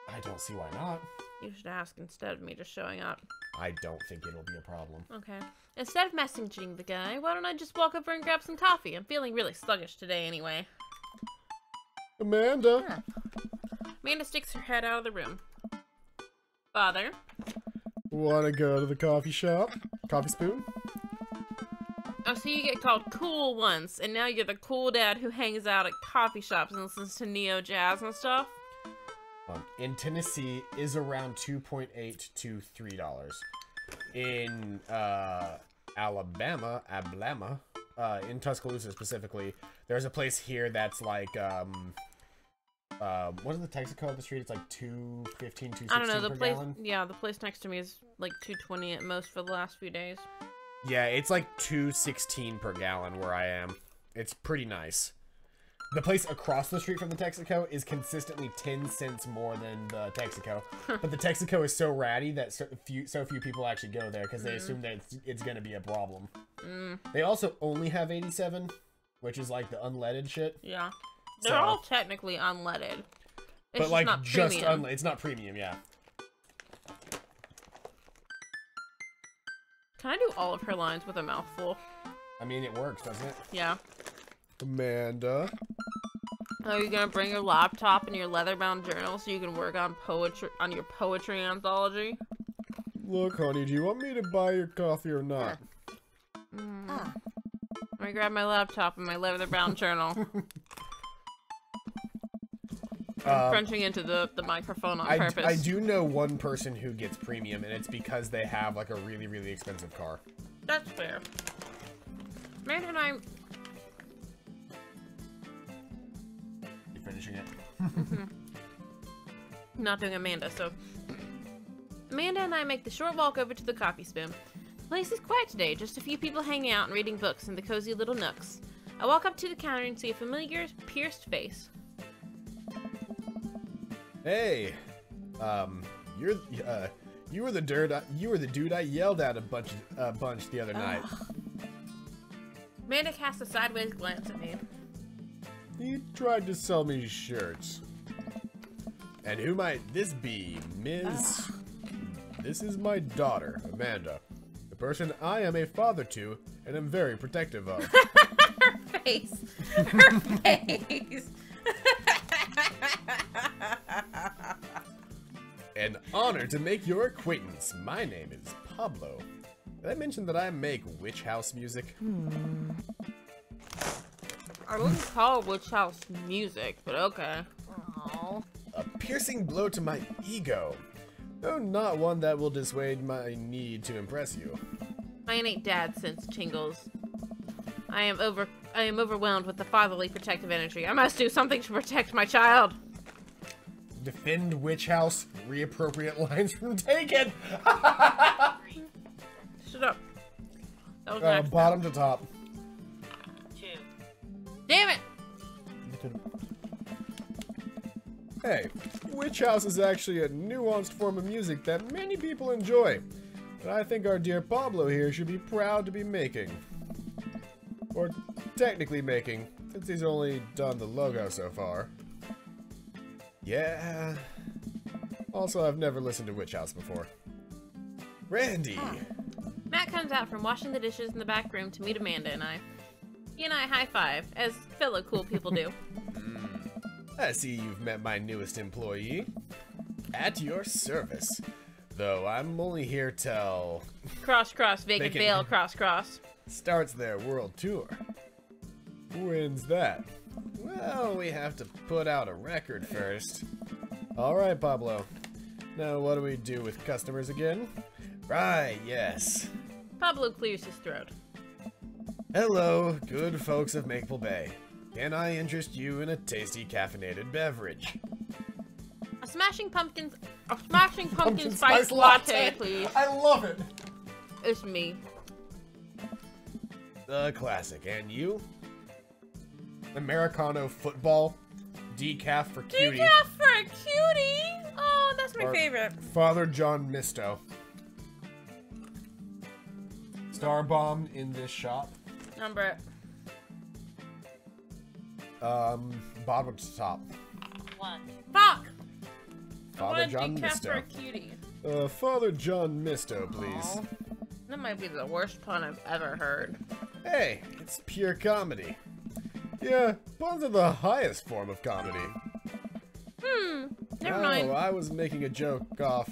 S1: I don't see why not.
S2: You should ask instead of me just showing up.
S1: I don't think it'll be a problem.
S2: Okay. Instead of messaging the guy, why don't I just walk over and grab some coffee? I'm feeling really sluggish today anyway.
S1: Amanda?
S2: Huh. Amanda sticks her head out of the room. Father?
S1: Wanna go to the coffee shop? Coffee spoon?
S2: Oh, so you get called cool once, and now you're the cool dad who hangs out at coffee shops and listens to neo jazz and stuff?
S1: In Tennessee is around $2.8 to $3. In Alabama, in Tuscaloosa specifically, there's a place here that's like what is the Texaco of the street? It's like $2.15, $2.16
S2: I don't know,
S1: per gallon.
S2: Yeah, the place next to me is like $2.20 at most for the last few days.
S1: Yeah, it's like $2.16 per gallon where I am. It's pretty nice. The place across the street from the Texaco is consistently 10 cents more than the Texaco. But the Texaco is so ratty that so few people actually go there because they assume that it's going to be a problem. They also only have 87, which is like the unleaded shit.
S2: Yeah. They're all technically unleaded. It's
S1: but like
S2: not
S1: just
S2: premium.
S1: it's not premium, yeah.
S2: Can I do all of her lines with a mouthful?
S1: I mean, it works, doesn't it?
S2: Yeah.
S1: Amanda.
S2: Are you gonna bring your laptop and your leather-bound journal so you can work on your poetry anthology?
S1: Look, honey, do you want me to buy your coffee or not?
S2: Let me grab my laptop and my leather-bound journal. I'm crunching into the microphone on purpose.
S1: I do know one person who gets premium, and it's because they have like a really, really expensive car.
S2: That's fair. Amanda and I...
S1: You finishing it?
S2: Not doing Amanda, so... Amanda and I make the short walk over to the coffee spoon. The place is quiet today, just a few people hanging out and reading books in the cozy little nooks. I walk up to the counter and see a familiar, pierced face.
S1: Hey, you were the dude I yelled at a bunch the other night.
S2: Amanda casts a sideways glance at me.
S1: He tried to sell me shirts. And who might this be, Ms.? This is my daughter, Amanda. The person I am a father to and am very protective of.
S2: Her face. Her face.
S1: An honor to make your acquaintance. My name is Pablo. Did I mention that I make witch house music?
S2: I wouldn't call witch house music, but okay. Aww.
S1: A piercing blow to my ego. Though not one that will dissuade my need to impress you.
S2: My innate dad sense tingles. I am overwhelmed with the fatherly protective energy. I must do something to protect my child.
S1: Defend witch house. Reappropriate lines from Taken.
S2: Shut up. That was nice.
S1: Bottom to top.
S4: 2.
S2: Damn it!
S1: Hey, witch house is actually a nuanced form of music that many people enjoy. But I think our dear Pablo here should be proud to be making. Or technically making, since he's only done the logo so far. Yeah. Also, I've never listened to Witch House before. Randy!
S2: Matt comes out from washing the dishes in the back room to meet Amanda and I. He and I high-five, as fellow cool people do.
S1: I see you've met my newest employee. At your service. Though I'm only here till...
S2: Cross, cross, vacant veil, cross, cross.
S1: Starts their world tour. When's that? Well, we have to put out a record first. Alright, Pablo. Now what do we do with customers again? Right, yes.
S2: Pablo clears his throat.
S1: Hello, good folks of Maple Bay. Can I interest you in a tasty caffeinated beverage?
S2: A smashing pumpkin spice latte, please.
S1: I love it!
S2: It's me.
S1: The classic. And you? Americano football. Decaf for cutie.
S2: Decaf for a cutie? Oh, that's my favorite.
S1: Father John Misto. Star Bomb in this shop.
S2: Number it.
S1: Bottom to top.
S4: 1.
S2: Fuck!
S1: Father John
S2: Misto. For a
S1: Misto.
S2: cutie.
S1: Father John Misto, please.
S2: Aww. That might be the worst pun I've ever heard.
S1: Hey, it's pure comedy. Yeah, puns are the highest form of comedy.
S2: Never mind.
S1: I was making a joke off.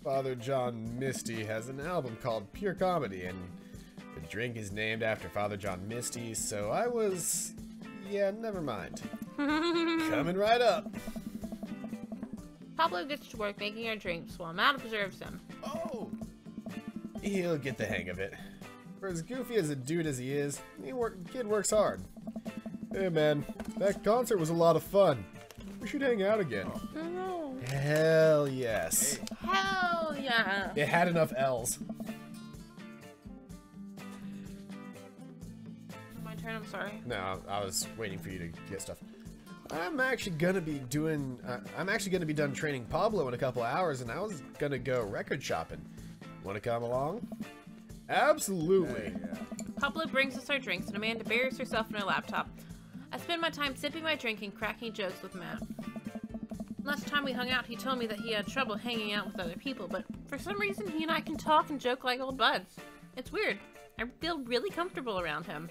S1: Father John Misty has an album called Pure Comedy, and the drink is named after Father John Misty, so I was... Yeah, never mind. Coming right up.
S2: Pablo gets to work making our drinks while Matt observes him.
S1: Oh! He'll get the hang of it. For as goofy as a dude as he is, kid works hard. Hey man, that concert was a lot of fun. We should hang out again.
S2: Oh.
S1: Hell yes.
S2: Hell yeah.
S1: It had enough L's.
S2: My turn, I'm sorry.
S1: No, I was waiting for you to get stuff. I'm actually gonna be done training Pablo in a couple of hours, and I was gonna go record shopping. Wanna come along? Absolutely.
S3: Hey, yeah.
S2: Pablo brings us our drinks, and Amanda buries herself in her laptop. I spend my time sipping my drink and cracking jokes with Matt. Last time we hung out, he told me that he had trouble hanging out with other people, but for some reason, he and I can talk and joke like old buds. It's weird. I feel really comfortable around him.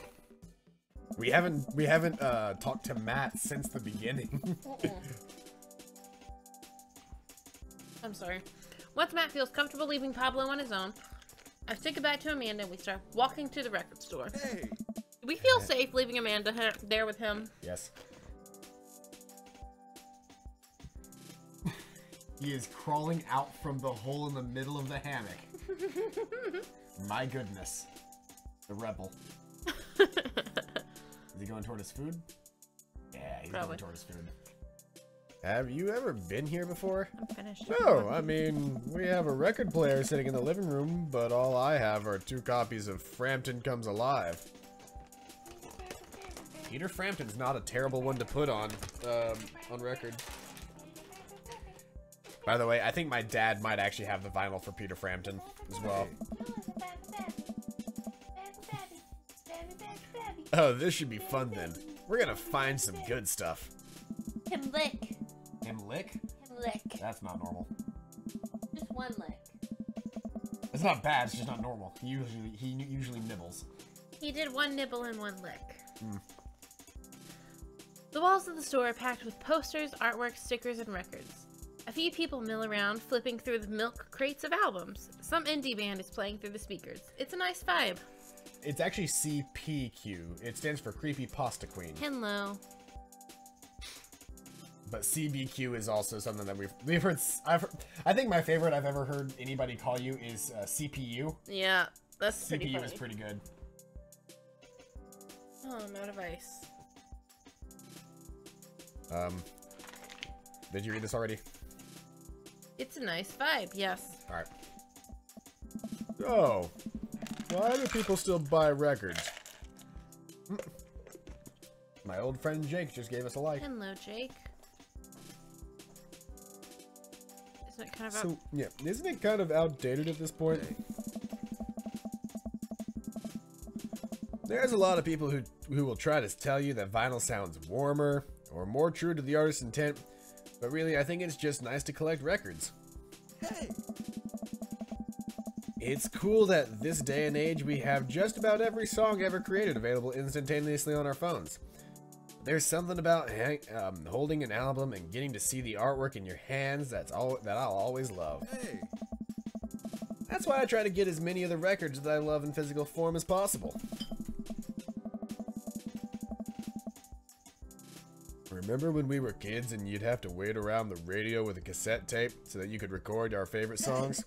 S1: We haven't talked to Matt since the beginning.
S2: I'm sorry. Once Matt feels comfortable leaving Pablo on his own, I say goodbye to Amanda and we start walking to the record store.
S3: Hey.
S2: Do we feel safe leaving Amanda there with him?
S1: Yes. He is crawling out from the hole in the middle of the hammock. My goodness. The rebel. Is he going toward his food? Yeah, he's
S2: Probably
S1: going toward his food. Have you ever been here before?
S2: I'm finished.
S1: No, I mean, we have a record player sitting in the living room, but all I have are 2 copies of Frampton Comes Alive. Peter Frampton's not a terrible one to put on record. By the way, I think my dad might actually have the vinyl for Peter Frampton as well. Oh, this should be fun then. We're gonna find some good stuff.
S2: Him lick.
S1: Him lick?
S2: Him lick.
S1: That's not normal.
S2: Just one lick.
S1: It's not bad, it's just not normal. He usually nibbles.
S2: He did 1 nibble and 1 lick. The walls of the store are packed with posters, artwork, stickers, and records. A few people mill around, flipping through the milk crates of albums. Some indie band is playing through the speakers. It's a nice vibe.
S1: It's actually CPQ. It stands for Creepy Pasta Queen.
S2: Hello.
S1: But CBQ is also something that we've heard. I think my favorite I've ever heard anybody call you is CPU.
S2: Yeah, that's pretty
S1: CPU
S2: funny.
S1: is pretty good.
S2: Oh, I'm out of ice.
S1: Did you read this already?
S2: It's a nice vibe, yes.
S1: Alright. Oh. Why do people still buy records? My old friend Jake just gave us a like.
S2: Hello, Jake. Isn't it kind of
S1: So, yeah, isn't it kind of outdated at this point? There's a lot of people who will try to tell you that vinyl sounds warmer or more true to the artist's intent, but really I think it's just nice to collect records.
S3: Hey.
S1: It's cool that this day and age we have just about every song ever created available instantaneously on our phones. There's something about holding an album and getting to see the artwork in your hands that I'll always love.
S3: Hey.
S1: That's why I try to get as many of the records that I love in physical form as possible. Remember when we were kids and you'd have to wait around the radio with a cassette tape so that you could record our favorite songs?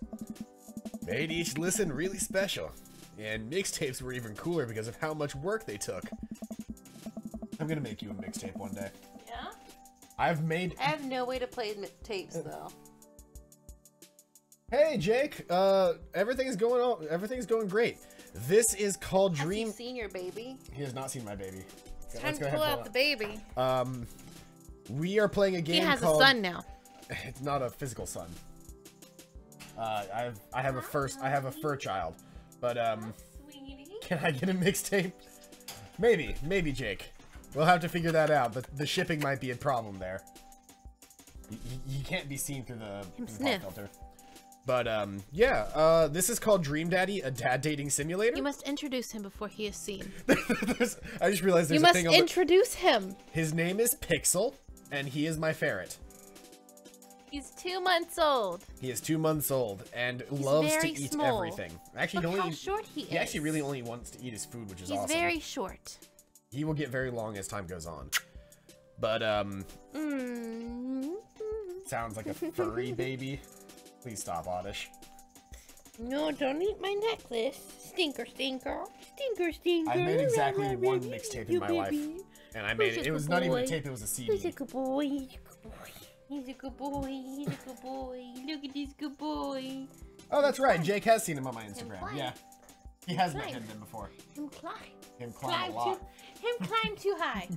S1: Made each listen really special. And mixtapes were even cooler because of how much work they took. I'm gonna make you a mixtape one day.
S2: Yeah?
S1: I
S2: have no way to play tapes, though.
S1: Hey, Jake. Everything's going great. This is called Dream...
S2: Has he seen your baby?
S1: He has not seen my baby.
S2: It's time to pull out the baby.
S1: We are playing a game called...
S2: He has a son now.
S1: It's not a physical son. I have a fur child. But,
S2: Sweetie.
S1: can I get a mixtape? Maybe, Jake. We'll have to figure that out, but the shipping might be a problem there. He can't be seen through the
S2: sniff.
S1: pop filter. But, yeah, this is called Dream Daddy, a dad dating simulator.
S2: You must introduce him before he is seen.
S1: I just realized there's
S2: you
S1: a
S2: must
S1: thing on
S2: introduce him.
S1: His name is Pixel, and he is my ferret.
S2: He's 2 months old.
S1: He is 2 months old and loves to
S2: very
S1: eat
S2: small.
S1: everything. Actually,
S2: Look how short he is.
S1: He actually really only wants to eat his food, which is
S2: He's
S1: awesome.
S2: very short.
S1: He will get very long as time goes on. But, sounds like a furry baby. Please stop, Oddish.
S2: No, don't eat my necklace. Stinker, stinker. Stinker, stinker.
S1: I made exactly one mixtape in my life. And I made it. It was not even a tape, it was a CD.
S2: He's a good boy. He's a good boy. He's a good boy. He's a good boy. Look at this good boy.
S1: Oh, that's right. Jake has seen him on my Instagram.
S2: climb.
S1: Yeah. He has
S2: Climb.
S1: met him before.
S2: Him climb.
S1: Him climb a lot.
S2: Him climb too high.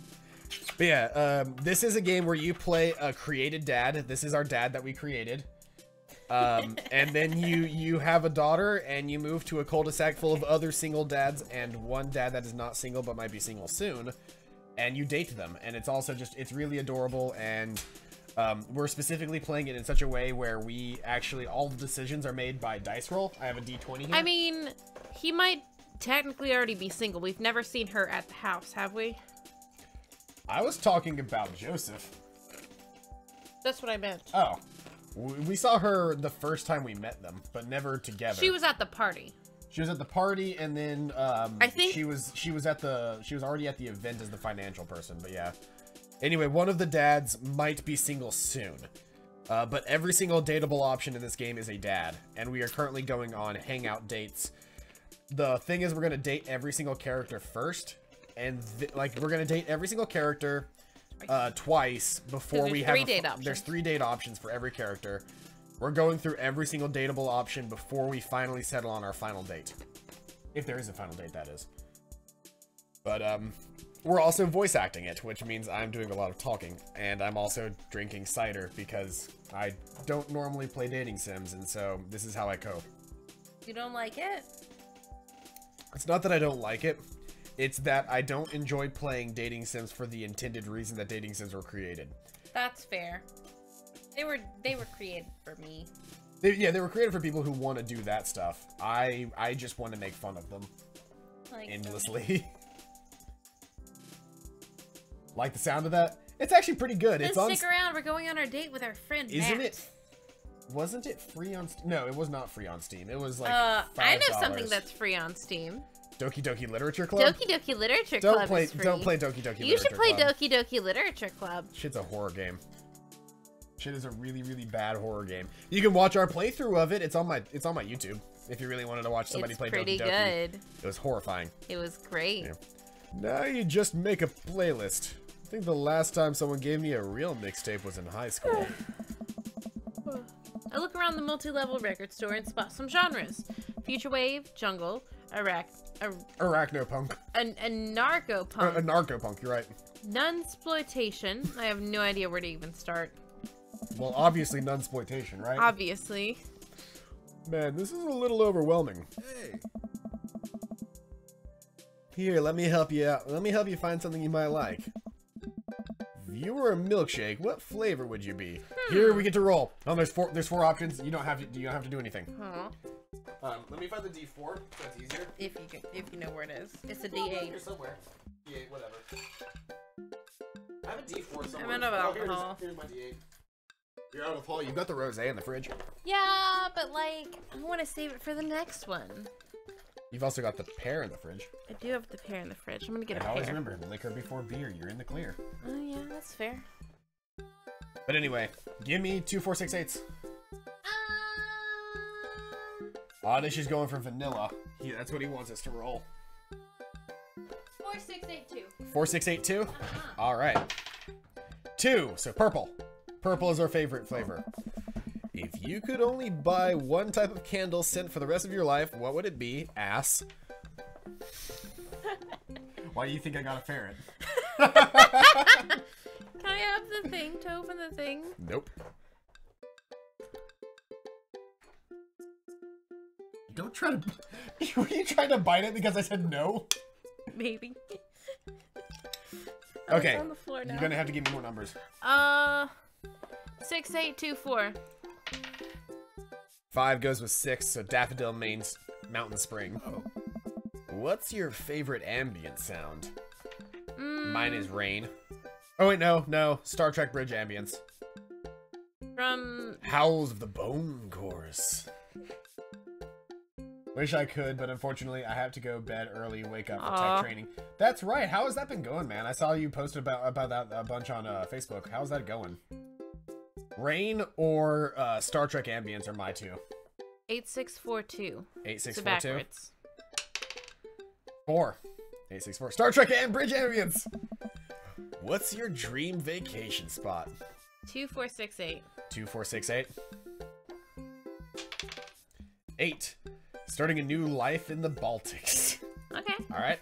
S1: But yeah, this is a game where you play a created dad. This is our dad that we created. And then you have a daughter and you move to a cul-de-sac full of other single dads and one dad that is not single but might be single soon. And you date them. And it's also just, it's really adorable. And we're specifically playing it in such a way where we actually, all the decisions are made by dice roll. I have a D20 here.
S2: I mean, he might technically already be single. We've never seen her at the house, have we?
S1: I was talking about Joseph.
S2: That's what I meant.
S1: Oh. We saw her the first time we met them, but never together.
S2: She was at the party.
S1: She was at the party, and then
S2: I think
S1: she was already at the event as the financial person. But yeah. Anyway, one of the dads might be single soon, but every single dateable option in this game is a dad, and we are currently going on hangout dates. The thing is, we're gonna date every single character first, and like we're gonna date every single character twice before we have. There's 3 date options for every character. We're going through every single dateable option before we finally settle on our final date. If there is a final date, that is. But, we're also voice acting it, which means I'm doing a lot of talking. And I'm also drinking cider because I don't normally play dating sims, and so this is how I cope.
S2: You don't like it?
S1: It's not that I don't like it. It's that I don't enjoy playing dating sims for the intended reason that dating sims were created.
S2: That's fair. They were created for me.
S1: They were created for people who want to do that stuff. I just want to make fun of them.
S2: Like
S1: endlessly. Like the sound of that? It's actually pretty good.
S2: Then stick around. We're going on our date with our friend
S1: Isn't
S2: Matt.
S1: it? Wasn't it free on Steam? No, it was not free on Steam. It was like $5.
S2: I know something that's free on Steam.
S1: Doki Doki Literature Club?
S2: Doki Doki Literature Club is free.
S1: Don't play Doki Doki Literature Club.
S2: You should play Doki Doki Literature Club.
S1: Shit's a horror game. Shit is a really, really bad horror game. You can watch our playthrough of it. It's on my YouTube. If you really wanted to watch somebody play Doki Doki.
S2: It's pretty good.
S1: It was horrifying.
S2: It was great.
S1: Yeah. Now you just make a playlist. I think the last time someone gave me a real mixtape was in high school.
S2: I look around the multi-level record store and spot some genres. Future wave, jungle,
S1: arachnopunk.
S2: A narco-punk.
S1: A narco-punk, you're right.
S2: Nunsploitation. I have no idea where to even start.
S1: Well, obviously nunsploitation, right?
S2: Obviously.
S1: Man, this is a little overwhelming. Hey. Here, let me help you out. Let me help you find something you might like. If you were a milkshake, what flavor would you be? Here we get to roll. Oh, there's four options. You don't have to do anything. Let me find the D4. That's easier.
S2: If you know where it is. It's a D8.
S1: Here somewhere. D8, whatever. I have a D4 somewhere.
S2: I'm out of alcohol.
S1: Here's my D8. You're out of alcohol. You've got the rosé in the fridge.
S2: Yeah, but like, I want to save it for the next one.
S1: You've also got the pear in the fridge.
S2: I do have the pear in the fridge. I'm gonna get a pear.
S1: Always remember, liquor before beer. You're in the clear.
S2: Oh yeah, that's fair.
S1: But anyway, give me 2, 4, 6, 8s. Oddish is going for vanilla. That's what he wants us to roll.
S2: 4, 6, 8, 2.
S1: 4, 6, 8, 2? All right. 2, so purple. Purple is our favorite flavor. If you could only buy one type of candle scent for the rest of your life, what would it be? Ass. Why do you think I got a ferret?
S2: Can I have the thing to open the thing?
S1: Nope. Don't try to... Were you trying to bite it because I said no?
S2: Maybe.
S1: Okay.
S2: It's on the floor now.
S1: You're gonna have to give me more numbers.
S2: 6824.
S1: 5 goes with 6, so Daffodil Mountain Spring. What's your favorite ambient sound? Mine is rain. Oh wait, no. Star Trek Bridge ambience.
S2: From
S1: Howls of the Bone Chorus. Wish I could, but unfortunately I have to go bed early, wake up for tech training. That's right. How has that been going, man? I saw you posted about that a bunch on Facebook. How's that going? Rain or Star Trek ambience are my two.
S2: 8642.
S1: 8642.
S2: So backwards.
S1: 4. 864. Star Trek and Bridge ambience. What's your dream vacation spot?
S2: 2468.
S1: 2468. 8. Starting a new life in the Baltics.
S2: Okay.
S1: All right.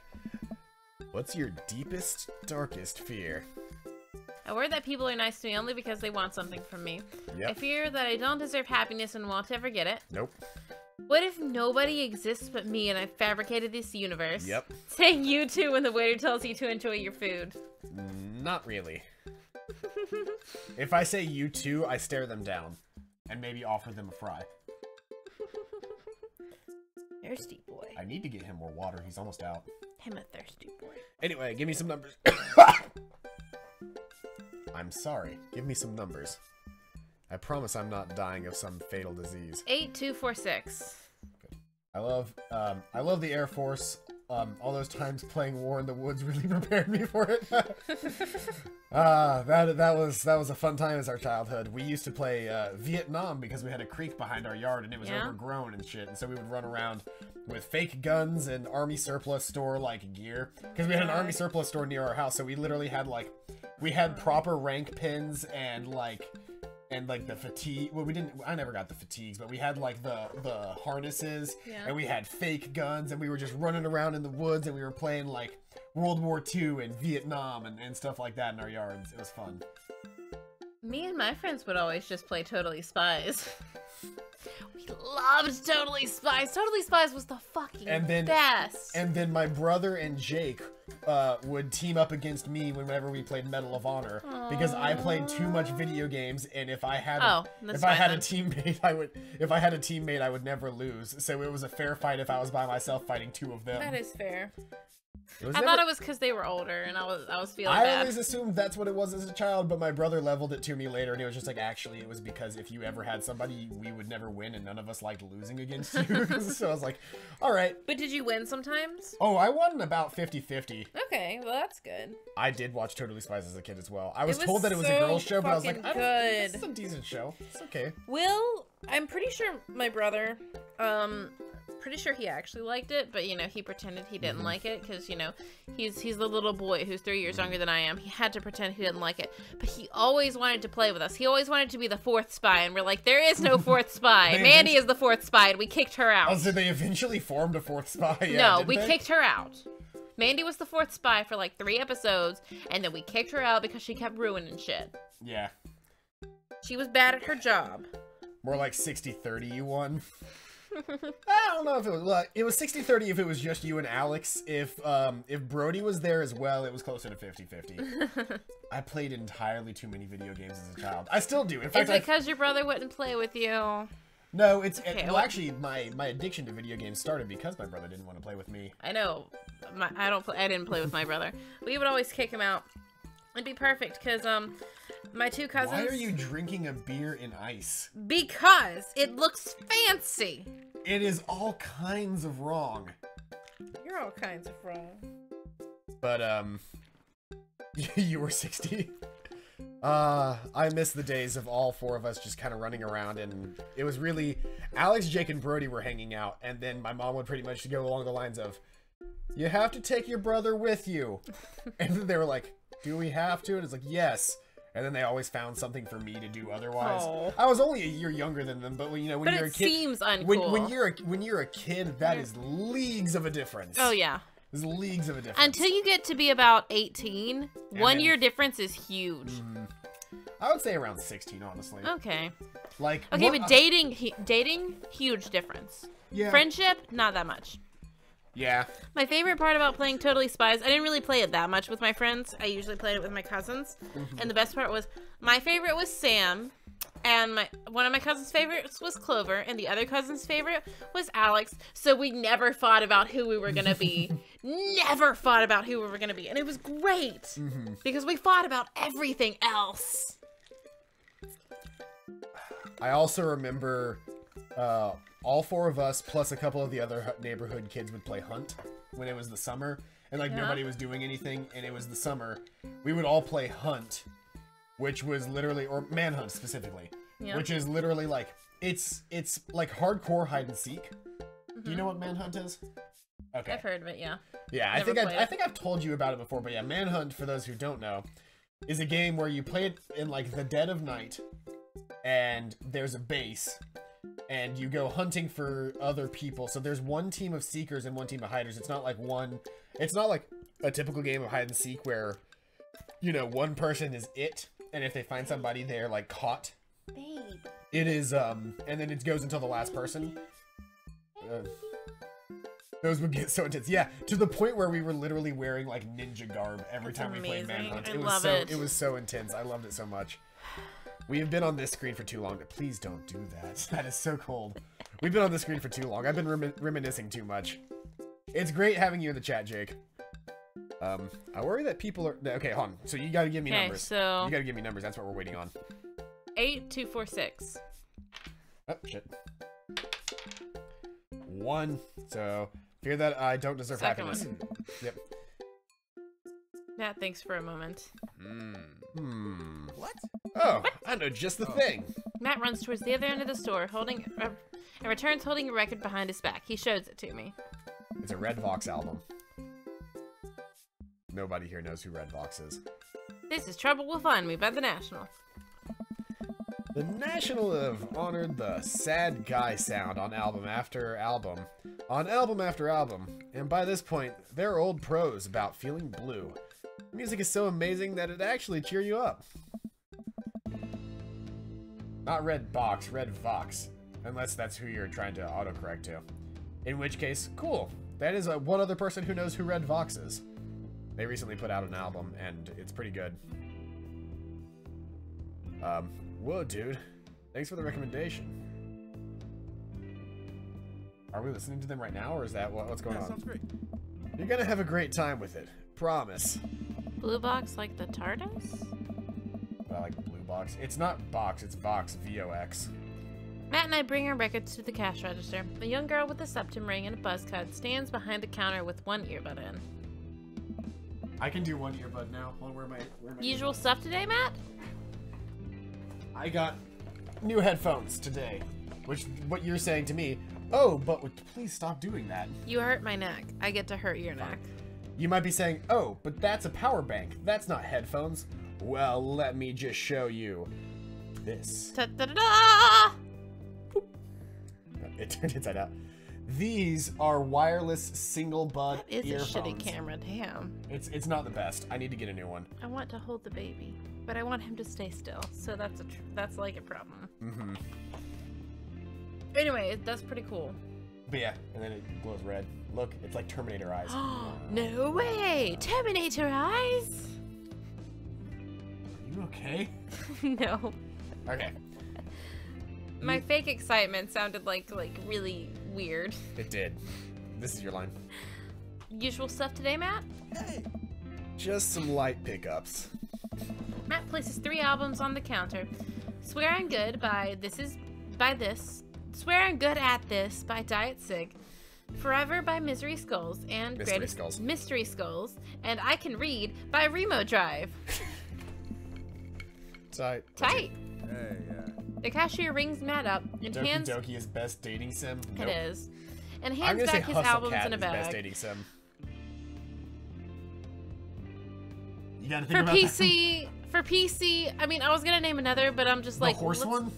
S1: What's your deepest, darkest fear?
S2: I worry that people are nice to me only because they want something from me.
S1: Yep.
S2: I fear that I don't deserve happiness and won't ever get it.
S1: Nope.
S2: What if nobody exists but me and I've fabricated this universe?
S1: Yep.
S2: Saying you too when the waiter tells you to enjoy your food.
S1: Not really. If I say you too, I stare them down and maybe offer them a fry.
S2: Thirsty boy.
S1: I need to get him more water. He's almost out.
S2: I'm a thirsty boy.
S1: Anyway, give me some numbers. I'm sorry. Give me some numbers. I promise I'm not dying of some fatal disease.
S2: 8246.
S1: I love the Air Force. All those times playing War in the Woods really prepared me for it. That was a fun time as our childhood. We used to play Vietnam because we had a creek behind our yard and it was overgrown and shit. And so we would run around with fake guns and army surplus store like gear because we had an army surplus store near our house. So we literally had we had proper rank pins and the fatigue. Well, I never got the fatigues, but we had like the harnesses and we had fake guns and we were just running around in the woods and we were playing like World War II and Vietnam and stuff like that in our yards. It was fun.
S2: Me and my friends would always just play Totally Spies. We loved Totally Spies. Totally Spies was the fucking best.
S1: And then my brother and Jake would team up against me whenever we played Medal of Honor because I played too much video games, and if I had a teammate, I would never lose. So it was a fair fight if I was by myself fighting two of them.
S2: That is fair.
S1: I
S2: thought it was because they were older, and I was feeling
S1: bad.
S2: I
S1: always assumed that's what it was as a child, but my brother leveled it to me later, and it was just like, actually, it was because if you ever had somebody, we would never win, and none of us liked losing against you. So I was like, all right.
S2: But did you win sometimes?
S1: Oh, I won about 50-50.
S2: Okay, well, that's good.
S1: I did watch Totally Spies as a kid as well. I was told that it was a girls' show, but I was like, this is a decent show. It's okay.
S2: Will, I'm pretty sure my brother, pretty sure he actually liked it, but you know, he pretended he didn't like it because, you know, he's the little boy who's 3 years younger than I am. He had to pretend he didn't like it, but he always wanted to play with us. He always wanted to be the fourth spy, and we're like, there is no fourth spy. Mandy is the fourth spy, and we kicked her out.
S1: Oh, so they eventually formed a fourth spy? Yeah,
S2: no, we kicked her out. Mandy was the fourth spy for like 3 episodes, and then we kicked her out because she kept ruining shit.
S1: Yeah.
S2: She was bad at her job.
S1: More like 60-30 you won. I don't know if it was, well, it was 60-30 if it was just you and Alex. If Brody was there as well, it was closer to 50-50. I played entirely too many video games as a child. I still do. In fact,
S2: it's because your brother wouldn't play with you.
S1: No, well, actually, my addiction to video games started because my brother didn't want to play with me.
S2: I know. I didn't play with my brother. We would always kick him out. It'd be perfect because my 2 cousins.
S1: Why are you drinking a beer in ice?
S2: Because it looks fancy.
S1: It is all kinds of wrong.
S2: You're all kinds of wrong.
S1: But you were 60. I miss the days of all 4 of us just kind of running around, and it was really Alex, Jake, and Brody were hanging out, and then my mom would pretty much go along the lines of, "You have to take your brother with you," and then they were like, "Do we have to?" And it's like, "Yes." And then they always found something for me to do otherwise. Oh. I was only a year younger than them, but you know, when you're a kid,
S2: it seems uncool.
S1: When you're a kid, that is leagues of a difference.
S2: Oh yeah.
S1: There's leagues of a difference.
S2: Until you get to be about 18, 1 year difference is huge.
S1: I would say around 16, honestly.
S2: Okay.
S1: Like.
S2: Okay, but dating, huge difference.
S1: Yeah.
S2: Friendship, not that much.
S1: Yeah.
S2: My favorite part about playing Totally Spies, I didn't really play it that much with my friends. I usually played it with my cousins. And the best part was, my favorite was Sam, and one of my cousin's favorites was Clover, and the other cousin's favorite was Alex. So we never fought about who we were going to be. Never fought about who we were going to be. And it was great, because we fought about everything else.
S1: I also remember all four of us plus a couple of the other neighborhood kids would play Hunt when it was the summer, and like nobody was doing anything, and it was the summer. We would all play Hunt, which was literally, or Manhunt specifically, which is literally like it's like hardcore hide and seek. Do you know what Manhunt is? Okay,
S2: I've heard of it. Yeah.
S1: Yeah, I think I've told you about it before, but yeah, Manhunt, for those who don't know, is a game where you play it in like the dead of night, and there's a base, and you go hunting for other people. So there's one team of seekers and one team of hiders. It's not like a typical game of hide and seek where, you know, one person is it, and if they find somebody, they're like caught.
S2: Babe.
S1: It is, and then it goes until the last person. Those would get so intense. Yeah, to the point where we were literally wearing like ninja garb every time we played Manhunt. It was so intense. I loved it so much. We have been on this screen for too long. Please don't do that. That is so cold. We've been on this screen for too long. I've been reminiscing too much. It's great having you in the chat, Jake. I worry that people are... Okay, hold on. So you gotta give me numbers.
S2: So...
S1: You gotta give me numbers. That's what we're waiting on.
S2: 8, 2, 4, 6.
S1: Oh, shit. 1. So, fear that I don't deserve
S2: Second
S1: happiness.
S2: one.
S1: Yep.
S2: Matt thinks for a moment.
S5: What?
S1: Oh, I know just the thing.
S2: Matt runs towards the other end of the store, holding and returns holding a record behind his back. He shows it to me.
S1: It's a Red Vox album. Nobody here knows who Red Vox is.
S2: This is Trouble Will Find Me by The National.
S1: The National have honored the sad guy sound on album after album, and by this point, they're old pros about feeling blue. Music is so amazing that it actually cheer you up. Not Red Box, Red Vox, unless that's who you're trying to autocorrect to. In which case, cool. That is one other person who knows who Red Vox is. They recently put out an album, and it's pretty good. Whoa, dude. Thanks for the recommendation. Are we listening to them right now, or is that what's going on?
S5: Sounds great.
S1: You're gonna have a great time with it. Promise.
S2: Blue box like the TARDIS?
S1: I like blue box. It's not box, it's Vox, V-O-X.
S2: Matt and I bring our records to the cash register. A young girl with a septum ring and a buzz cut stands behind the counter with one earbud in.
S1: I can do one earbud now. Hold on, where am I?
S2: Usual stuff today, Matt?
S1: I got new headphones today. Which, what you're saying to me, oh, but please stop doing that.
S2: You hurt my neck. I get to hurt your neck.
S1: You might be saying, oh, but that's a power bank. That's not headphones. Well, let me just show you this.
S2: Ta-da-da-da!
S1: It turned inside out. These are wireless single bud
S2: That is
S1: earphones.
S2: a shitty camera, damn.
S1: It's not the best. I need to get a new one.
S2: I want to hold the baby, but I want him to stay still, so that's like a problem.
S1: Mm-hmm.
S2: Anyway, that's pretty cool.
S1: But yeah, and then it glows red. Look, it's like Terminator eyes.
S2: No way! Terminator eyes?
S1: Are you okay?
S2: No.
S1: Okay.
S2: My fake excitement sounded like really weird.
S1: It did. This is your line.
S2: Usual stuff today, Matt?
S5: Hey,
S1: Just some light pickups.
S2: Matt places 3 albums on the counter. Swear I'm Good by This. Swear I'm Good at This by Diet Sig. Forever by Misery Skulls and Mystery Skulls, and I Can Read by Remo Drive.
S1: Tight.
S2: Tight.
S5: hey, yeah.
S2: The cashier rings Matt up and
S1: Doki
S2: hands.
S1: Doki is best dating sim. Nope.
S2: It is, and
S1: I'm
S2: hands
S1: gonna say
S2: back his
S1: Hustle
S2: albums
S1: Cat
S2: in a
S1: is best
S2: bag.
S1: dating sim. You gotta think
S2: For
S1: about
S2: PC, for PC, I mean, I was gonna name another, but I'm just
S1: that.
S2: like,
S1: The horse one?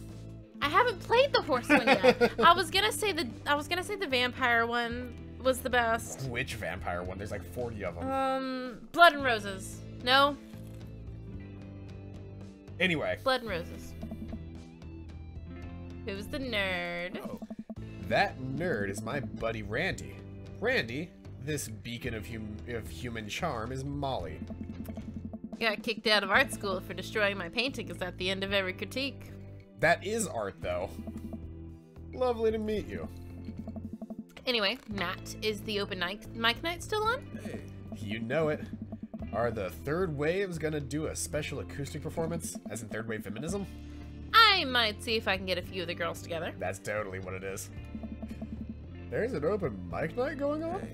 S2: I haven't played the horse one yet. I was gonna say the vampire one was the best.
S1: Which vampire one? There's like 40 of them.
S2: Blood and Roses. No,
S1: Anyway.
S2: Blood and Roses. Who's the nerd?
S1: Oh, that nerd is my buddy Randy. Randy, this beacon of human charm is Molly.
S2: Got kicked out of art school for destroying my paintings at the end of every critique.
S1: That is art, though. Lovely to meet you.
S2: Anyway, Matt, is the open mic night still on?
S5: Hey.
S1: You know it. Are the Third Waves gonna do a special acoustic performance, as in third wave feminism?
S2: I might see if I can get a few of the girls together.
S1: That's totally what it is. There's an open mic night going on?
S5: Hey.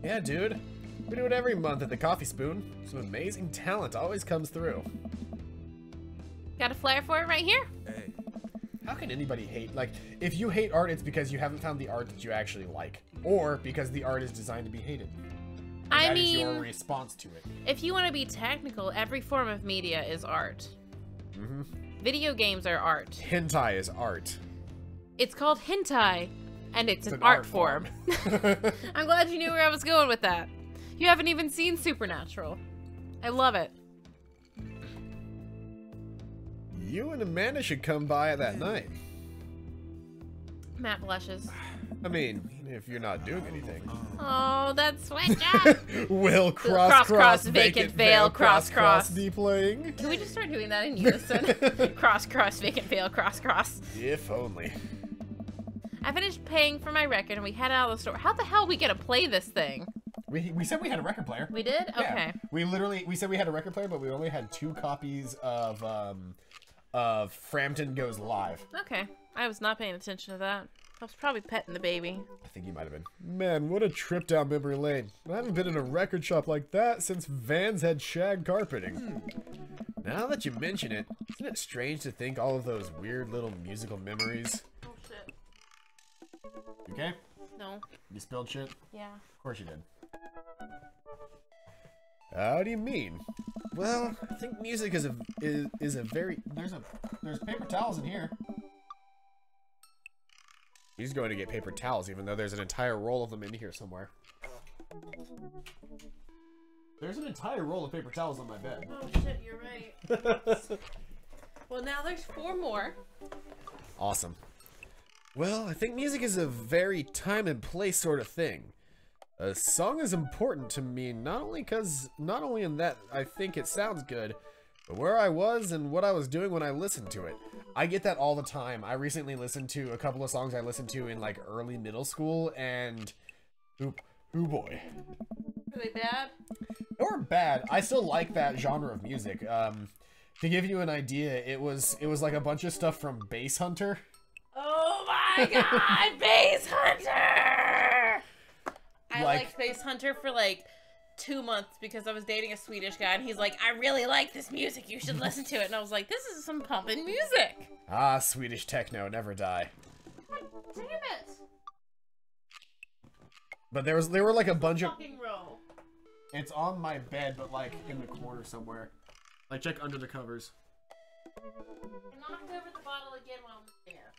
S1: Yeah, dude. We do it every month at the Coffee Spoon. Some amazing talent always comes through.
S2: Got a flyer for it right here?
S5: Hey.
S1: How can anybody hate? Like, if you hate art, it's because you haven't found the art that you actually like. Or because the art is designed to be hated. And that is your response to it.
S2: If you want to be technical, every form of media is art.
S1: Mm-hmm.
S2: Video games are art.
S1: Hentai is art.
S2: It's called hentai, and it's an art form. I'm glad you knew where I was going with that. You haven't even seen Supernatural. I love it.
S1: You and Amanda should come by that night.
S2: Matt blushes.
S1: I mean, if you're not doing anything.
S2: Oh, that's sweat job.
S1: Will cross
S2: vacant veil cross
S1: be playing?
S2: Can we just start doing that in unison? cross vacant veil cross.
S1: If only.
S2: I finished paying for my record and we head out of the store. How the hell we get to play this thing?
S1: We said we had a record player.
S2: We did?
S1: Yeah.
S2: Okay.
S1: We said we had a record player, but we only had 2 copies of Frampton Goes Live.
S2: Okay. I was not paying attention to that. I was probably petting the baby.
S1: I think you might have been. Man, what a trip down memory lane. I haven't been in a record shop like that since Vans had shag carpeting. Now that you mention it, isn't it strange to think all of those weird little musical memories?
S2: Oh, shit.
S1: You okay?
S2: No.
S1: You spilled shit?
S2: Yeah.
S1: Of course you did. How do you mean? Well, I think music is a very there's paper towels in here. He's going to get paper towels, even though there's an entire roll of them in here somewhere. There's an entire roll of paper towels on my bed.
S2: Oh shit, you're right. Well, now there's 4 more.
S1: Awesome. Well, I think music is a very time and place sort of thing. A song is important to me not only in that I think it sounds good, but where I was and what I was doing when I listened to it. I get that all the time. I recently listened to a couple of songs I listened to in like early middle school, and oh boy.
S2: Are they bad?
S1: They weren't bad. I still like that genre of music. To give you an idea, it was like a bunch of stuff from Bass Hunter.
S2: Oh my god, Bass Hunter! I
S1: Like-
S2: liked Bass Hunter for like 2 months because I was dating a Swedish guy and he's like, I really like this music, you should listen to it. And I was like, this is some pumping music.
S1: Ah, Swedish techno, never die.
S2: God damn it.
S1: But there were like a bunch of...
S2: Fucking row.
S1: It's on my bed, but like in the corner somewhere. Like check under the covers.
S2: I knocked over the bottle again while I'm there.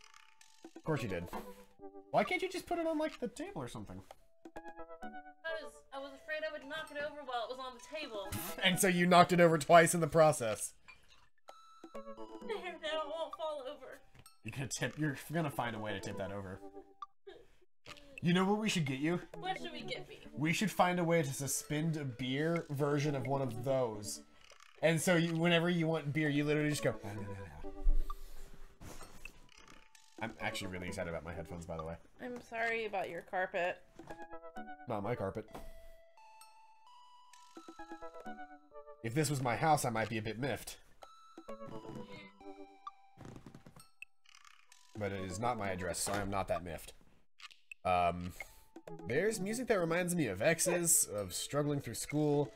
S1: Of course you did. Why can't you just put it on like the table or something?
S2: Because I was afraid I would knock it over while it was on the table.
S1: And so you knocked it over twice in the process.
S2: There, now it won't fall over.
S1: You're gonna find a way to tip that over. You know what we should get you?
S2: What should we get me?
S1: We should find a way to suspend a beer version of one of those. And so whenever you want beer, you literally just go... I'm actually really excited about my headphones, by the way.
S2: I'm sorry about your carpet.
S1: Not my carpet. If this was my house, I might be a bit miffed. But it is not my address, so I am not that miffed. There's music that reminds me of exes, of struggling through school,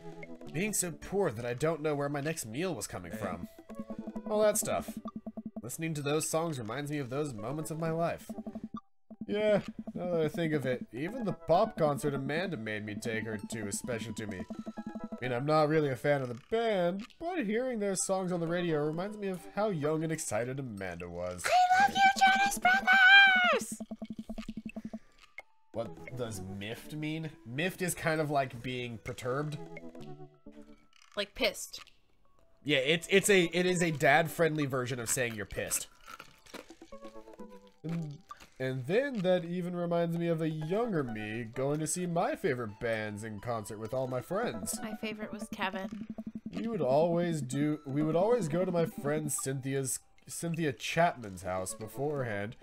S1: being so poor that I don't know where my next meal was coming from. All that stuff. Listening to those songs reminds me of those moments of my life. Yeah, now that I think of it, even the pop concert Amanda made me take her to is special to me. I mean, I'm not really a fan of the band, but hearing their songs on the radio reminds me of how young and excited Amanda was.
S2: I love you, Jonas Brothers!
S1: What does miffed mean? Miffed is kind of like being perturbed.
S2: Like pissed.
S1: Yeah, it is a dad-friendly version of saying you're pissed. And then that even reminds me of a younger me going to see my favorite bands in concert with all my friends.
S2: My favorite was Kevin.
S1: We would always go to my friend Cynthia Chapman's house beforehand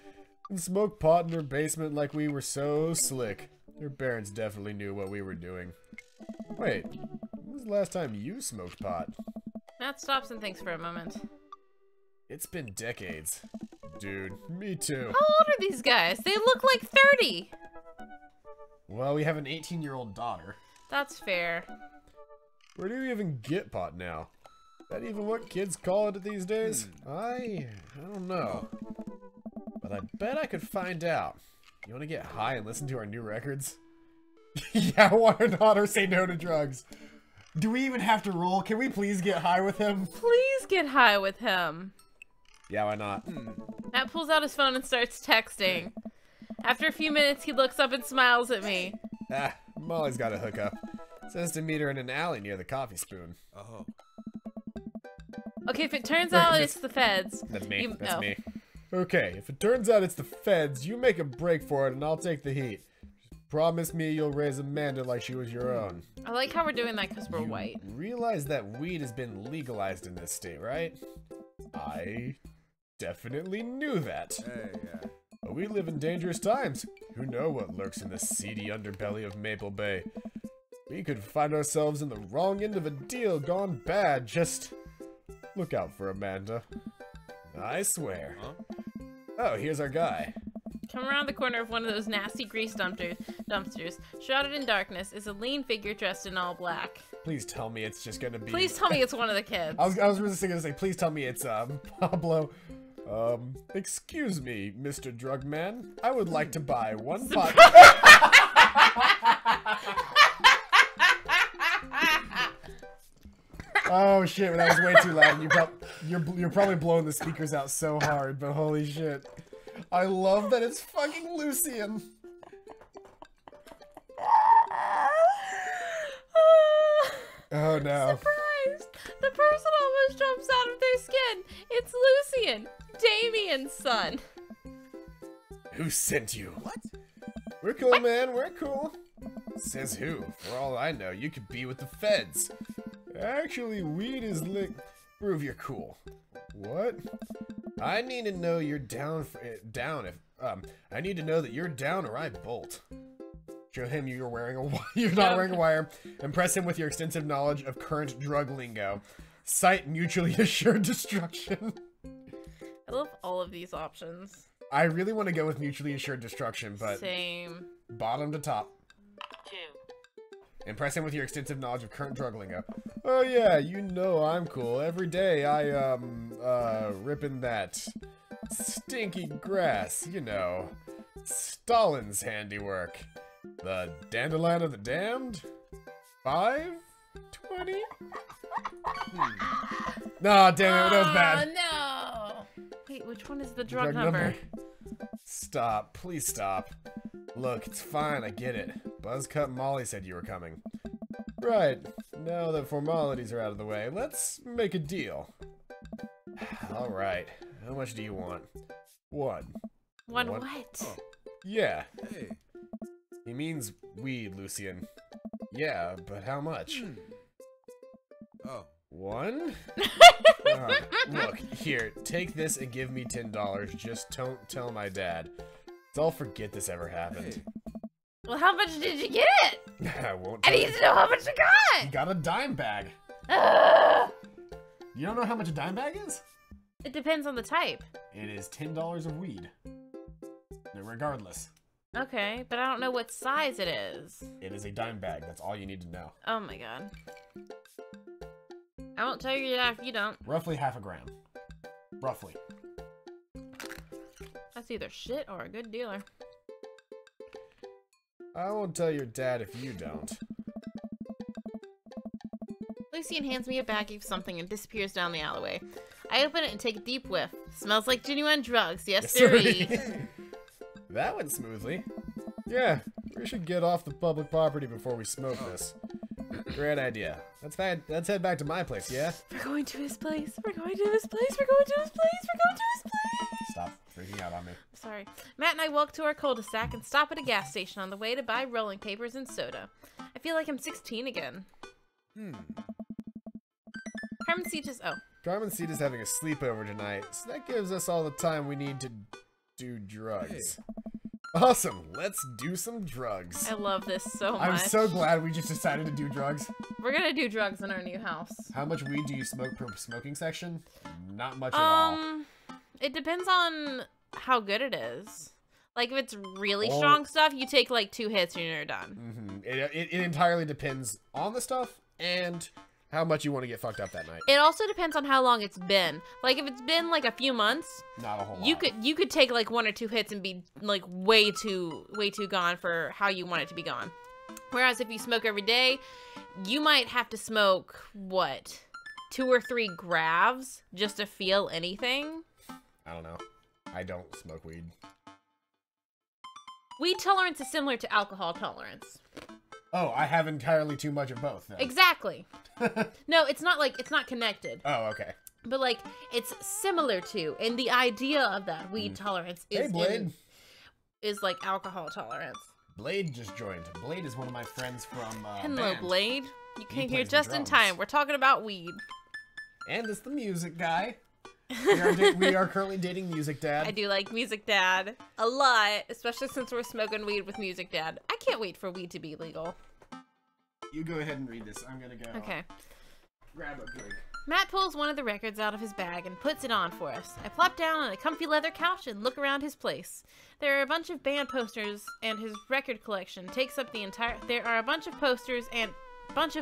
S1: and smoke pot in her basement like we were so slick. Her parents definitely knew what we were doing. Wait, when was the last time you smoked pot?
S2: Matt stops and thinks for a moment.
S1: It's been decades. Dude, me too.
S2: How old are these guys? They look like 30.
S1: Well, we have an 18-year-old daughter.
S2: That's fair.
S1: Where do you even get pot now? Is that even what kids call it these days? I don't know. But I bet I could find out. You want to get high and listen to our new records? Yeah, why not? Or say no to drugs. Do we even have to roll? Can we please get high with him?
S2: Please get high with him.
S1: Yeah, why not?
S2: Matt pulls out his phone and starts texting. After a few minutes, he looks up and smiles at me.
S1: Ah, Molly's got a hookup. Says to meet her in an alley near the coffee spoon.
S5: Oh.
S2: Okay, if it turns out it's the feds.
S1: That's me. That's me. Okay, if it turns out it's the feds, you make a break for it and I'll take the heat. Just promise me you'll raise Amanda like she was your own.
S2: I like how we're doing that because we're white.
S1: Realize that weed has been legalized in this state, right? I definitely knew that.
S5: Hey, yeah.
S1: But we live in dangerous times. Who knows what lurks in the seedy underbelly of Maple Bay? We could find ourselves in the wrong end of a deal gone bad. Just look out for Amanda. I swear.
S5: Huh?
S1: Oh, here's our guy.
S2: Come around the corner of one of those nasty grease dumpsters. Shrouded in darkness is a lean figure dressed in all black.
S1: Please tell me it's just gonna be...
S2: Please tell me it's one of the kids.
S1: I was really gonna say, please tell me it's, Pablo. Excuse me, Mr. Drugman. I would like to buy one pot... Oh shit, that was way too loud. You're probably blowing the speakers out so hard, but holy shit. I love that it's fucking Lucian. Oh no.
S2: Surprised! The person almost jumps out of their skin. It's Lucian, Damien's son.
S1: Who sent you?
S5: What?
S1: We're cool, man. We're cool. Says who? For all I know, you could be with the feds. Actually, weed is lit. Prove you're cool. What? I need to know you're down I need to know that you're down or I bolt. Show him you're not wearing a wire. Impress him with your extensive knowledge of current drug lingo. Cite mutually assured destruction.
S2: I love all of these options.
S1: I really want to go with mutually assured destruction, but
S2: Same.
S1: Bottom to top.
S4: 2,
S1: Impress him with your extensive knowledge of current drug lingo. Oh yeah, you know I'm cool. Every day I, ripping that stinky grass, you know. Stalin's handiwork. The Dandelion of the Damned? 520? Nah, damn it, that was bad.
S2: Oh no! Wait, which one is the drug number?
S1: Stop, please stop. Look, it's fine, I get it. Buzzcut Molly said you were coming. Right, now that formalities are out of the way, let's make a deal. Alright, how much do you want? One.
S2: One what?
S5: Oh.
S1: Yeah,
S5: Hey.
S1: he means weed, Lucian. Yeah, but how much?
S5: Oh.
S1: One? Look, here, take this and give me $10. Just don't tell my dad. I'll forget this ever happened.
S5: Hey.
S2: Well, how much did you get?
S1: I won't
S2: I
S1: tell
S2: need
S1: you.
S2: to know how much you
S1: You
S2: got!
S1: got a dime bag. You don't know how much a dime bag is?
S2: It depends on the type.
S1: It is $10 of weed. Regardless.
S2: Okay, but I don't know what size it is.
S1: It is a dime bag. That's all you need to know.
S2: Oh my god. I won't tell you if you don't.
S1: Roughly half a gram. Roughly.
S2: That's either shit or a good dealer.
S1: I won't tell your dad if you don't.
S2: Lucian hands me a baggie of something and disappears down the alleyway. I open it and take a deep whiff. Smells like genuine drugs. Yes, sirree.
S1: That went smoothly. Yeah, we should get off the public property before we smoke this. Great idea. Let's head back to my place, yeah?
S2: We're going to his place. We're going to his place. We're going to his place. We're going to his place.
S1: Stop. freaking out on me.
S2: Sorry. Matt and I walk to our cul-de-sac and stop at a gas station on the way to buy rolling papers and soda. I feel like I'm 16 again. Carmencita's
S1: Carmencita's having a sleepover tonight, so that gives us all the time we need to do drugs. Awesome, let's do some drugs.
S2: I love this so much.
S1: I'm so glad we just decided to do drugs.
S2: We're gonna do drugs in our new house.
S1: How much weed do you smoke per smoking section? Not much at all.
S2: It depends on how good it is. Like, if it's really strong stuff, you take, like, 2 hits and you're done.
S1: It entirely depends on the stuff and how much you want to get fucked up that night.
S2: It also depends on how long it's been. Like, if it's been, like, a few months,
S1: not a whole lot.
S2: You could take, like, 1 or 2 hits and be, like, way too gone for how you want it to be gone. Whereas if you smoke every day, you might have to smoke, what, 2 or 3 grabs just to feel anything?
S1: I don't know. I don't smoke weed.
S2: Weed tolerance is similar to alcohol tolerance.
S1: Oh, I have entirely too much of both, then.
S2: Exactly. No, it's not connected.
S1: Oh, okay.
S2: But, like, it's similar to, and the idea of that weed tolerance is,
S1: hey, Blade.
S2: Is like alcohol tolerance.
S1: Blade just joined. Blade is one of my friends from
S2: Hello,
S1: band.
S2: Blade. You came here
S1: plays the
S2: just in
S1: drums.
S2: time. We're talking about weed.
S1: And it's the music guy. We are currently dating Music Dad.
S2: I do like Music Dad a lot, especially since we're smoking weed with Music Dad. I can't wait for weed to be legal.
S1: You go ahead and read this. I'm gonna go.
S2: Okay.
S1: Grab a drink.
S2: Matt pulls one of the records out of his bag and puts it on for us. I plop down on a comfy leather couch and look around his place. There are a bunch of band posters, and his record collection takes up the entire. There are a bunch of posters and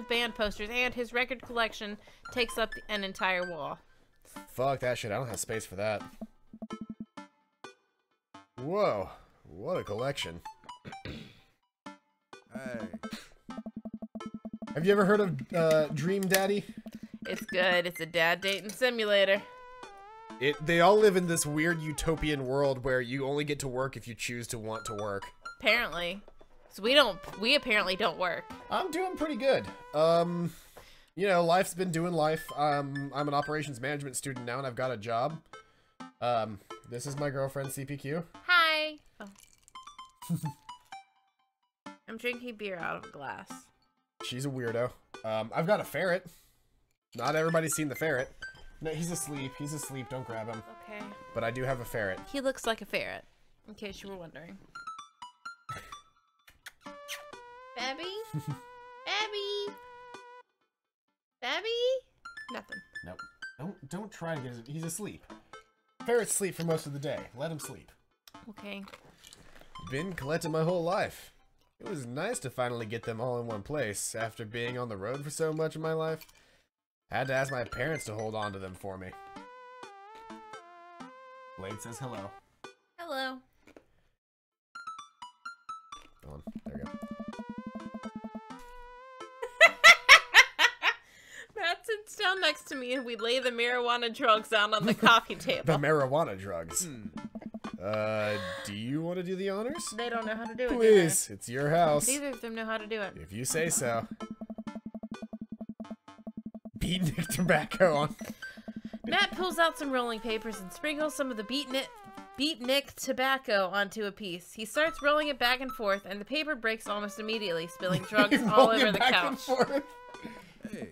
S2: band posters, and his record collection takes up an entire wall.
S1: Fuck that shit. I don't have space for that. Whoa. What a collection.
S5: Hey.
S1: Have you ever heard of Dream Daddy?
S2: It's good. It's a dad dating simulator.
S1: They all live in this weird utopian world where you only get to work if you choose to want to work.
S2: Apparently. So we apparently don't work.
S1: I'm doing pretty good. You know, life's been doing life. I'm an operations management student now and I've got a job. This is my girlfriend, CPQ.
S2: Hi. Oh. I'm drinking beer out of a glass.
S1: She's a weirdo. I've got a ferret. Not everybody's seen the ferret. No, he's asleep. He's asleep. Don't grab him.
S2: Okay.
S1: But I do have a ferret.
S2: He looks like a ferret, in case you were wondering. Babby? Babby? Babby? Nothing.
S1: Nope. Don't try to get his... He's asleep. Ferrets sleep for most of the day. Let him sleep.
S2: Okay.
S1: Been collecting my whole life. It was nice to finally get them all in one place after being on the road for so much of my life. Had to ask my parents to hold on to them for me. Blade says hello.
S2: Hello.
S1: Go on. There we go.
S2: Matt sits down next to me and we lay the marijuana drugs out on the coffee table.
S1: The marijuana drugs. Do you want to do the honors?
S2: They don't know how to do it.
S1: Please, it's your house.
S2: Neither of them know how to do it.
S1: If you say so. Beatnik tobacco on.
S2: Matt pulls out some rolling papers and sprinkles some of the beatnik tobacco onto a piece. He starts rolling it back and forth, and the paper breaks almost immediately, spilling drugs all over the couch.
S5: Hey.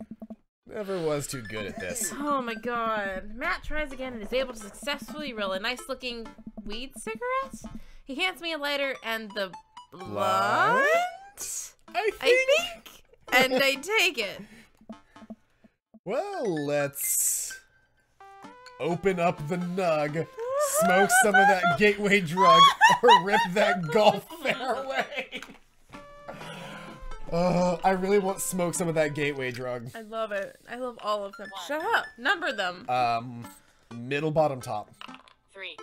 S1: Never was too good at this.
S2: Oh my god. Matt tries again and is able to successfully roll a nice-looking weed cigarette. He hands me a lighter and the blunt?
S1: I think.
S2: And I take it.
S1: Well, let's open up the nug, smoke some of that gateway drug, or rip that golf fairway. I really want to smoke some of that gateway drug.
S2: I love it. I love all of them. Shut up. Number them.
S1: Middle, bottom, top.
S4: 3.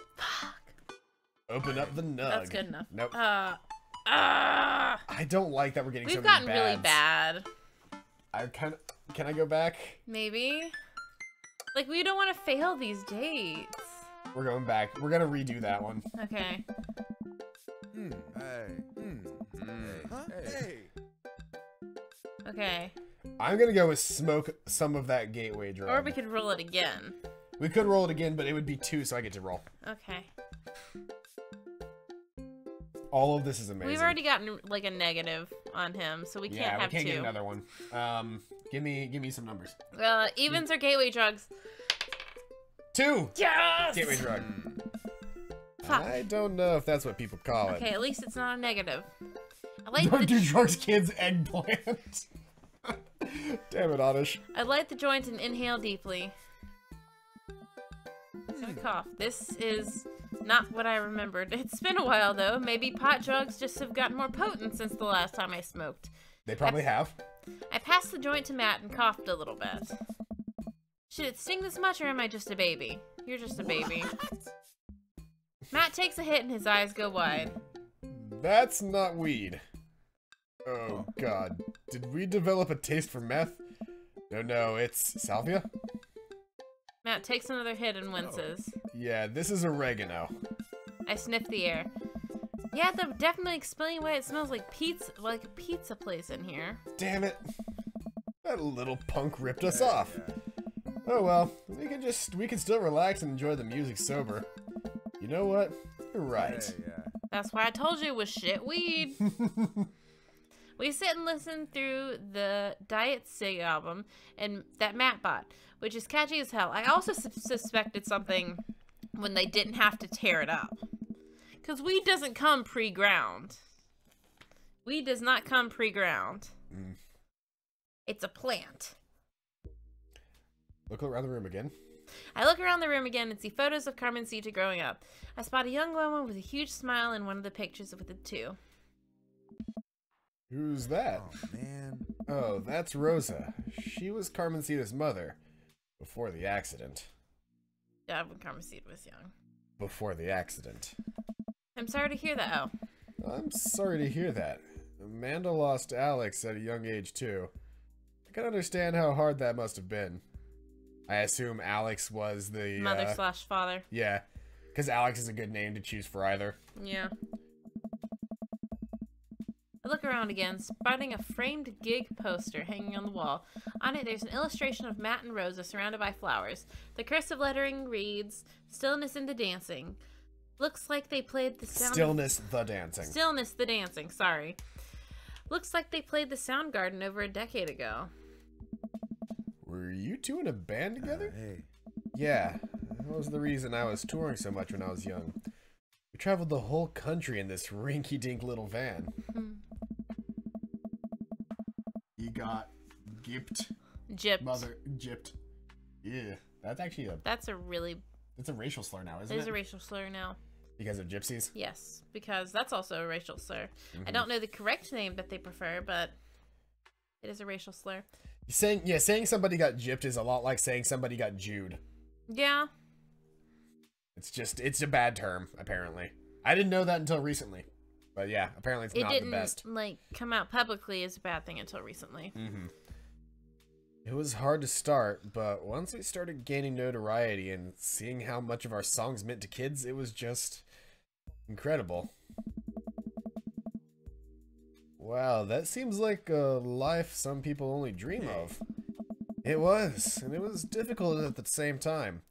S1: Open up the nug.
S2: That's good enough.
S1: Nope.
S2: I
S1: don't like that we're getting so
S2: We've
S1: many
S2: gotten really
S1: bads.
S2: bad.
S1: Can I go back?
S2: Maybe. Like, we don't want to fail these dates.
S1: We're going back. We're gonna redo that one.
S2: Okay.
S5: Hey. Huh? Hey.
S2: Okay.
S1: I'm gonna go with smoke some of that gateway drug.
S2: Or we could roll it again.
S1: We could roll it again, but it would be 2, so I get to roll.
S2: Okay.
S1: All of this is amazing.
S2: We've already gotten like a negative on him, so we can't have
S1: we can't
S2: two.
S1: get another one. Give me some numbers.
S2: Evens or gateway drugs?
S1: 2.
S2: Yes!
S1: Gateway drug.
S2: Fuck.
S1: I don't know if that's what people call it.
S2: Okay, at least it's not a negative. I like
S1: Don't do
S2: the
S1: drugs, kids. Eggplant. Damn it, Oddish.
S2: I light the joint and inhale deeply. I'm gonna cough. This is not what I remembered. It's been a while though. Maybe pot drugs just have gotten more potent since the last time I smoked.
S1: They probably have.
S2: I passed the joint to Matt and coughed a little bit. Should it sting this much or am I just a baby? You're just a baby. Matt takes a hit and his eyes go wide.
S1: That's not weed. Oh, God. Did we develop a taste for meth? No, it's salvia?
S2: Matt takes another hit and winces.
S1: Yeah, this is oregano.
S2: I sniff the air. Yeah, that would definitely explain why it smells like a pizza place in here.
S1: Damn it. That little punk ripped us off. Oh well, we can still relax and enjoy the music sober. You know what? You're right.
S2: That's why I told you it was shit weed. We sit and listen through the Diet Sig album and that Matt bought, which is catchy as hell. I also suspected something when they didn't have to tear it up. Because weed doesn't come pre-ground. Weed does not come pre-ground. It's a plant.
S1: Look around the room again.
S2: I look around the room again and see photos of Carmencita growing up. I spot a young woman with a huge smile in one of the pictures with the two.
S1: Who's that?
S5: Oh, man.
S1: Oh, that's Rosa. She was Carmencita's mother. Before the accident.
S2: Yeah, when Carmencita was young.
S1: Before the accident.
S2: I'm sorry to hear that. Oh.
S1: I'm sorry to hear that. Amanda lost Alex at a young age, too. I can understand how hard that must have been. I assume Alex was the...
S2: Mother/father.
S1: Yeah, because Alex is a good name to choose for either.
S2: Yeah. I look around again, spotting a framed gig poster hanging on the wall. On it, there's an illustration of Matt and Rosa surrounded by flowers. The cursive lettering reads, "Stillness in the dancing." Looks like they played the sound...
S1: Stillness the dancing.
S2: Stillness the dancing, sorry. Looks like they played the Soundgarden over a decade ago.
S1: Were you two in a band together?
S5: Hey.
S1: Yeah, that was the reason I was touring so much when I was young. We traveled the whole country in this rinky-dink little van. He got gypped.
S2: Gypped.
S1: Gypped. Yeah, that's actually
S2: That's a really...
S1: It's a racial slur now, isn't it?
S2: It is a racial slur now.
S1: Because of gypsies?
S2: Yes, because that's also a racial slur. I don't know the correct name that they prefer, but it is a racial slur.
S1: Saying somebody got gypped is a lot like saying somebody got Jewed.
S2: Yeah.
S1: It's a bad term, apparently. I didn't know that until recently. But yeah, apparently it's not the best.
S2: It didn't, like, come out publicly as a bad thing until recently.
S1: It was hard to start, but once we started gaining notoriety and seeing how much of our songs meant to kids, it was just incredible. Wow, that seems like a life some people only dream of. It was, and it was difficult at the same time.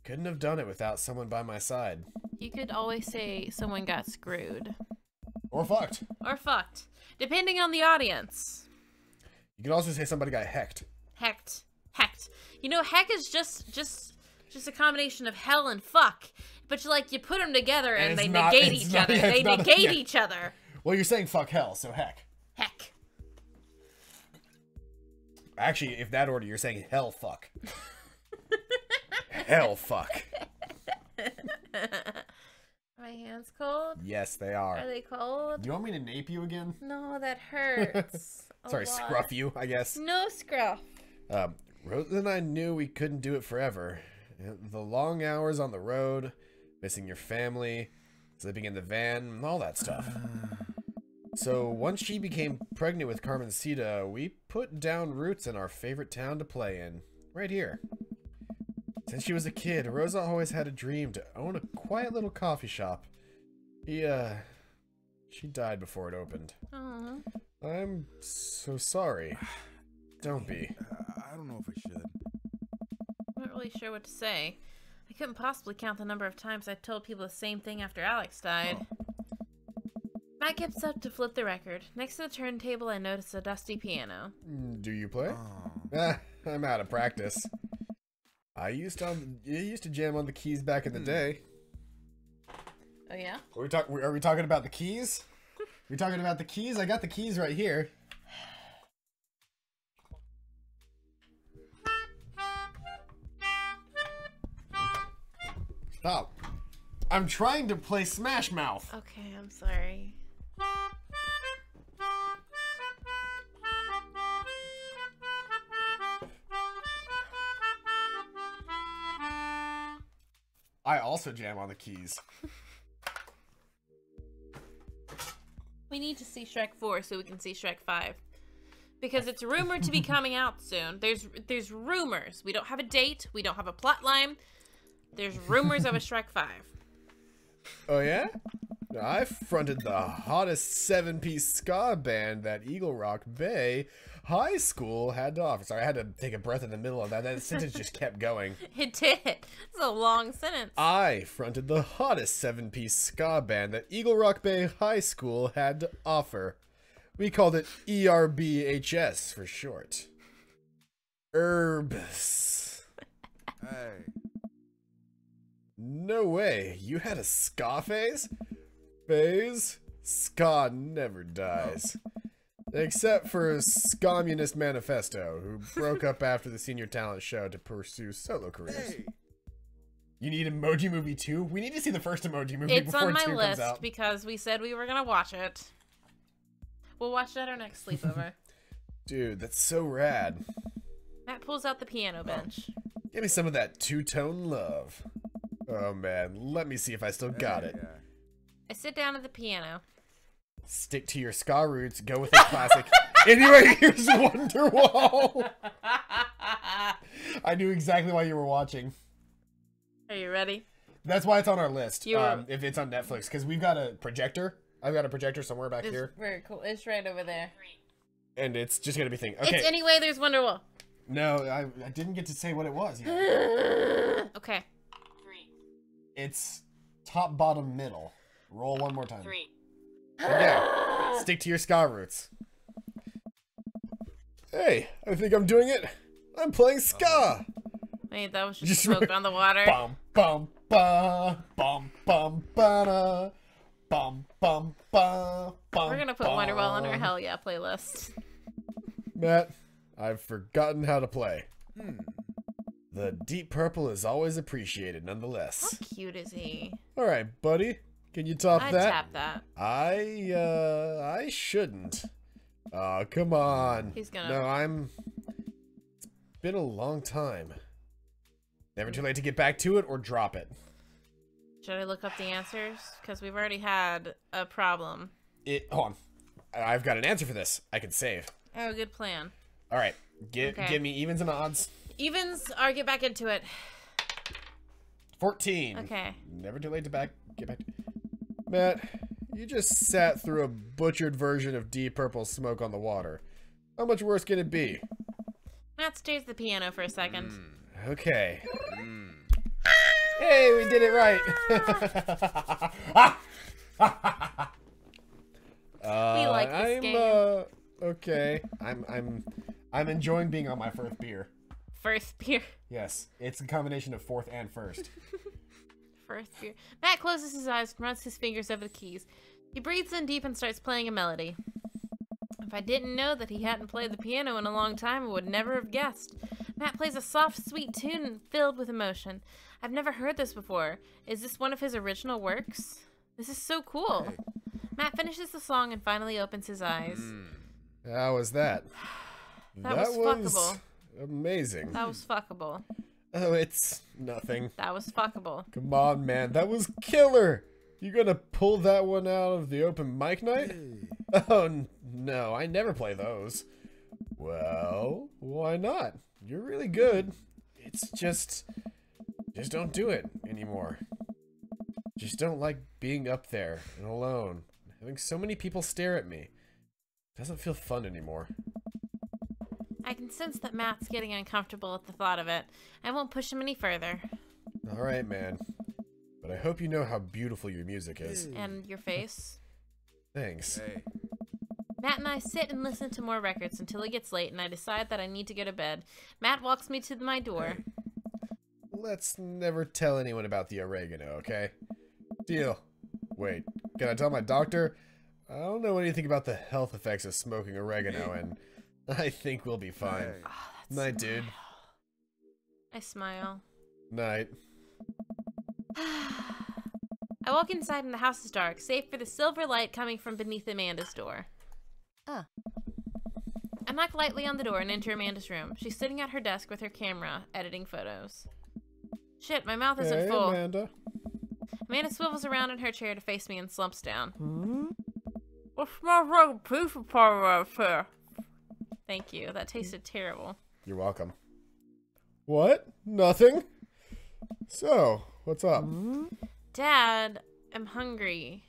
S1: Couldn't have done it without someone by my side.
S2: You could always say someone got screwed.
S1: Or fucked.
S2: Or fucked. Depending on the audience.
S1: You could also say somebody got hecked.
S2: Hecked. You know, heck is just a combination of hell and fuck. But you put them together and they negate each other. They negate each other.
S1: Well, you're saying fuck hell, so heck.
S2: Heck.
S1: Actually, if that order, you're saying hell fuck. Hell fuck.
S2: My hands cold?
S1: Yes, they are.
S2: Are they cold?
S1: Do you want me to nape you again?
S2: No, that hurts.
S1: Sorry, scruff you, I guess.
S2: No scruff.
S1: Rosa and I knew we couldn't do it forever. The long hours on the road, missing your family, sleeping in the van, all that stuff. So once she became pregnant with Carmencita, we put down roots in our favorite town to play in, right here. Since she was a kid, Rosa always had a dream to own a quiet little coffee shop. She died before it opened.
S2: Aww.
S1: I'm so sorry. Don't be.
S5: I don't know if I should.
S2: I'm not really sure what to say. I couldn't possibly count the number of times I told people the same thing after Alex died. Matt gets up to flip the record. Next to the turntable, I notice a dusty piano.
S1: Do you play?
S5: Oh.
S1: I'm out of practice. I used to jam on the keys back in the day.
S2: Oh yeah?
S1: Are we talking about the keys? We talking about the keys? I got the keys right here. Stop. I'm trying to play Smash Mouth.
S2: Okay, I'm sorry.
S1: I also jam on the keys.
S2: We need to see Shrek 4 so we can see Shrek 5. Because it's rumored to be coming out soon. There's rumors. We don't have a date. We don't have a plot line. There's rumors of a Shrek 5.
S1: Oh yeah? I fronted the hottest 7-piece ska band that Eagle Rock Bay High School had to offer. Sorry, I had to take a breath in the middle of that. That sentence just kept going.
S2: It did. It's a long sentence.
S1: I fronted the hottest 7-piece ska band that Eagle Rock Bay High School had to offer. We called it ERBHS for short. Herbs.
S5: Hey.
S1: No way. You had a ska phase? Phase? Ska never dies. Except for Scommunist Manifesto, who broke up after the senior talent show to pursue solo careers.
S5: Hey.
S1: You need Emoji Movie 2? We need to see the first Emoji Movie
S2: It's
S1: before
S2: on my
S1: 2 comes
S2: list
S1: out.
S2: because we said we were going to watch it. We'll watch it at our next sleepover.
S1: Dude, that's so rad.
S2: Matt pulls out the piano bench.
S1: Give me some of that two-tone love. Oh man, let me see if I still got it.
S5: Yeah.
S2: I sit down at the piano.
S1: Stick to your ska roots, go with a classic. Anyway, here's Wonderwall. I knew exactly why you were watching.
S2: Are you ready?
S1: That's why it's on our list.
S2: You were-
S1: If it's on Netflix, because we've got a projector. I've got a projector somewhere back
S2: It's
S1: here,
S2: very cool. It's right over there.
S1: and it's just gonna be thing. Okay.
S2: It's Anyway, There's Wonderwall.
S1: No, I didn't get to say what it was yet.
S2: Okay.
S4: 3,
S1: It's top, bottom, middle. Roll one more time.
S4: 3,
S1: Yeah. Stick to your ska roots. Hey, I think I'm doing it. I'm playing ska.
S2: Wait, that was just
S1: Just
S2: smoke on the water.
S1: Bum bum ba bum bum ba da bum bum ba bum.
S2: We're gonna put Wonderwall on our Hell Yeah playlist.
S1: Matt, I've forgotten how to play. The Deep Purple is always appreciated,
S2: How
S1: nonetheless.
S2: cute is he?
S1: All right, buddy, can you top
S2: I'd
S1: that?
S2: tap that.
S1: I shouldn't. Oh, come on.
S2: He's gonna-
S1: No, It's been a long time. Never too late to get back to it or drop it.
S2: Should I look up the answers? Because we've already had a problem.
S1: Hold on. I've got an answer for this. I can save.
S2: Oh, good plan.
S1: All right. Give
S2: Okay.
S1: me evens and odds.
S2: Evens or get back into it.
S1: 14.
S2: Okay.
S1: Never too late to get back. Matt, you just sat through a butchered version of Deep Purple Smoke on the Water. How much worse can it be?
S2: Matt stares at the piano for a second.
S1: Okay. Hey, we did it right.
S2: We like this game.
S1: Okay. I'm enjoying being on my first beer.
S2: First beer.
S1: Yes, it's a combination of fourth and first.
S2: First beer. Matt closes his eyes and runs his fingers over the keys. He breathes in deep and starts playing a melody. If I didn't know that he hadn't played the piano in a long time, I would never have guessed. Matt plays a soft, sweet tune filled with emotion. I've never heard this before. Is this one of his original works? This is so cool.
S5: Hey.
S2: Matt finishes the song and finally opens his eyes.
S1: How was that?
S2: That was fuckable.
S1: Amazing.
S2: That was fuckable.
S1: Oh, it's nothing.
S2: That was fuckable.
S1: Come on, man. That was killer. You gonna pull that one out of the open mic night?
S5: Hey.
S1: Oh, no. I never play those. Well, why not? You're really good. It's just don't do it anymore. Just don't like being up there and alone. Having so many people stare at me. Doesn't feel fun anymore.
S2: I can sense that Matt's getting uncomfortable at the thought of it. I won't push him any further.
S1: All right, man. But I hope you know how beautiful your music is.
S2: And your face?
S1: Thanks.
S5: Hey.
S2: Matt and I sit and listen to more records until it gets late and I decide that I need to go to bed. Matt walks me to my door.
S1: Hey. Let's never tell anyone about the oregano, okay? Deal. Wait, can I tell my doctor? I don't know anything about the health effects of smoking oregano, and I think we'll be fine.
S5: Hey.
S2: Oh,
S1: Night, dude.
S2: I smile.
S1: Night.
S2: I walk inside and the house is dark, save for the silver light coming from beneath Amanda's door. I knock lightly on the door and enter Amanda's room. She's sitting at her desk with her camera, editing photos. Shit, my mouth isn't full.
S1: Amanda.
S2: Amanda swivels around in her chair to face me and slumps down. It smells like a pizza party right here. Thank you. That tasted terrible.
S1: You're welcome. What? Nothing? So, what's up?
S2: Dad, I'm hungry.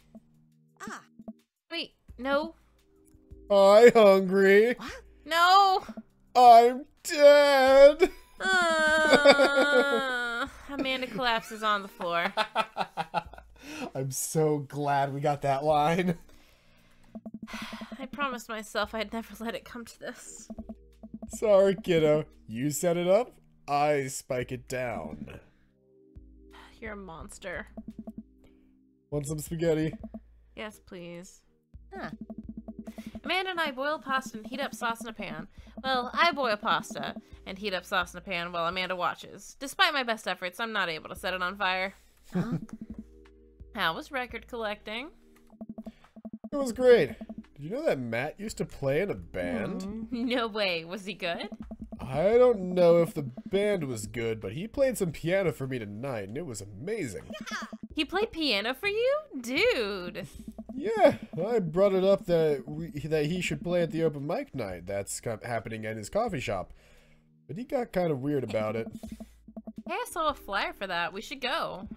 S2: Wait, no.
S1: I hungry.
S2: No!
S1: I'm dead.
S2: Amanda collapses on the floor.
S1: I'm so glad we got that line.
S2: I promised myself I'd never let it come to this.
S1: Sorry, kiddo. You set it up, I spike it down.
S2: You're a monster.
S1: Want some spaghetti?
S2: Yes, please. Amanda and I boil pasta and heat up sauce in a pan. Well, I boil pasta and heat up sauce in a pan while Amanda watches. Despite my best efforts, I'm not able to set it on fire. How was record collecting?
S1: It was great. Did you know that Matt used to play in a band?
S2: No way. Was he good?
S1: I don't know if the band was good, but he played some piano for me tonight, and it was amazing.
S2: He played piano for you? Dude.
S1: Yeah, I brought it up that he should play at the open mic night that's happening at his coffee shop, but he got kind of weird about it.
S2: Hey, I saw a flyer for that. We should go.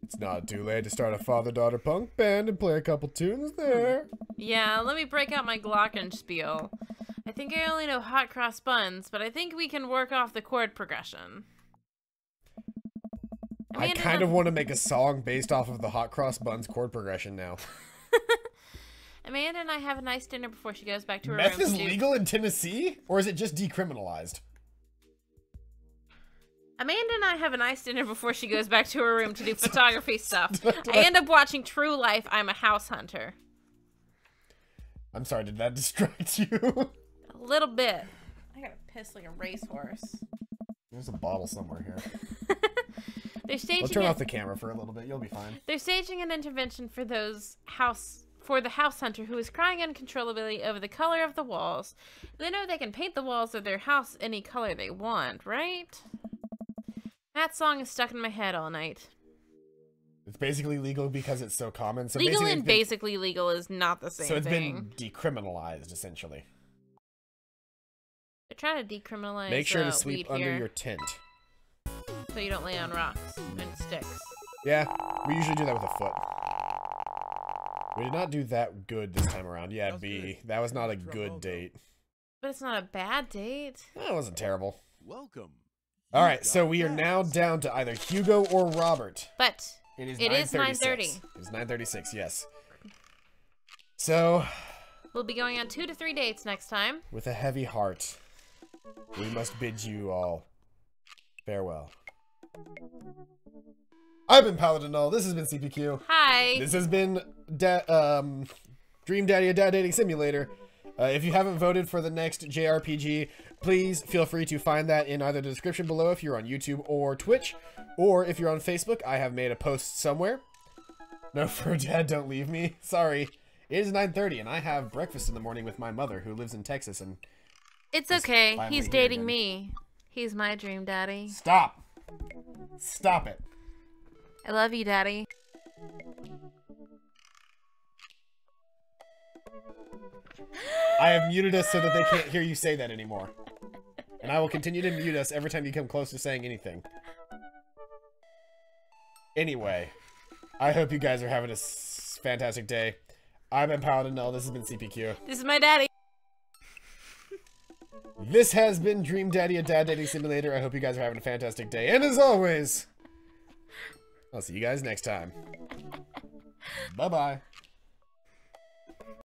S1: It's not too late to start a father-daughter punk band and play a couple tunes there.
S2: Yeah, let me break out my glockenspiel. I think I only know hot cross buns, but I think we can work off the chord progression.
S1: I kind of want to make a song based off of the hot cross buns chord progression now.
S2: Amanda and I have a nice dinner before she goes back to her
S1: Meth
S2: room.
S1: is legal in Tennessee? Or is it just decriminalized?
S2: Amanda and I have a nice dinner before she goes back to her room to do photography stuff. I end up watching True Life, I'm a House Hunter.
S1: I'm sorry, did that distract you?
S2: A little bit. I gotta piss like a racehorse.
S1: There's a bottle somewhere here.
S2: They're staging
S1: I'll turn off the camera for a little bit, you'll be fine.
S2: They're staging an intervention for the house hunter who is crying uncontrollably over the color of the walls. They know they can paint the walls of their house any color they want, right? That song is stuck in my head all night.
S1: It's basically legal because it's so common. So
S2: legal and basically legal is not the same thing.
S1: So it's been decriminalized, essentially.
S2: They're trying to decriminalize
S1: Make sure to sleep
S2: weed
S1: under
S2: here,
S1: your tent.
S2: so you don't lay on rocks and sticks.
S1: Yeah, we usually do that with a foot. We did not do that good this time around. Yeah, B. That was not a good date.
S2: But it's not a bad date.
S1: That wasn't terrible.
S5: Welcome.
S1: Alright, so we are now down to either Hugo or Robert.
S2: But
S1: It is
S2: 9:30.
S1: It is 9:36, yes. So,
S2: we'll be going on 2 to 3 dates next time.
S1: with a heavy heart, we must bid you all farewell. I've been Paladin. This has been CPQ.
S2: Hi.
S1: This has been Dream Daddy, a Dad Dating Simulator. If you haven't voted for the next JRPG, please feel free to find that in either the description below if you're on YouTube or Twitch, or if you're on Facebook, I have made a post somewhere. No, for Dad, don't leave me. Sorry. It is 9:30 and I have breakfast in the morning with my mother who lives in Texas and...
S2: It's okay.
S1: finally
S2: He's
S1: here
S2: dating
S1: again.
S2: me. He's my dream daddy.
S1: Stop! Stop it.
S2: I love you, daddy.
S1: I have muted us so that they can't hear you say that anymore. And I will continue to mute us every time you come close to saying anything. Anyway, I hope you guys are having a fantastic day. I've been Paladin. This has been CPQ.
S2: This is my daddy.
S1: This has been Dream Daddy, a Dad Dating Simulator. I hope you guys are having a fantastic day. And as always, I'll see you guys next time. Bye-bye.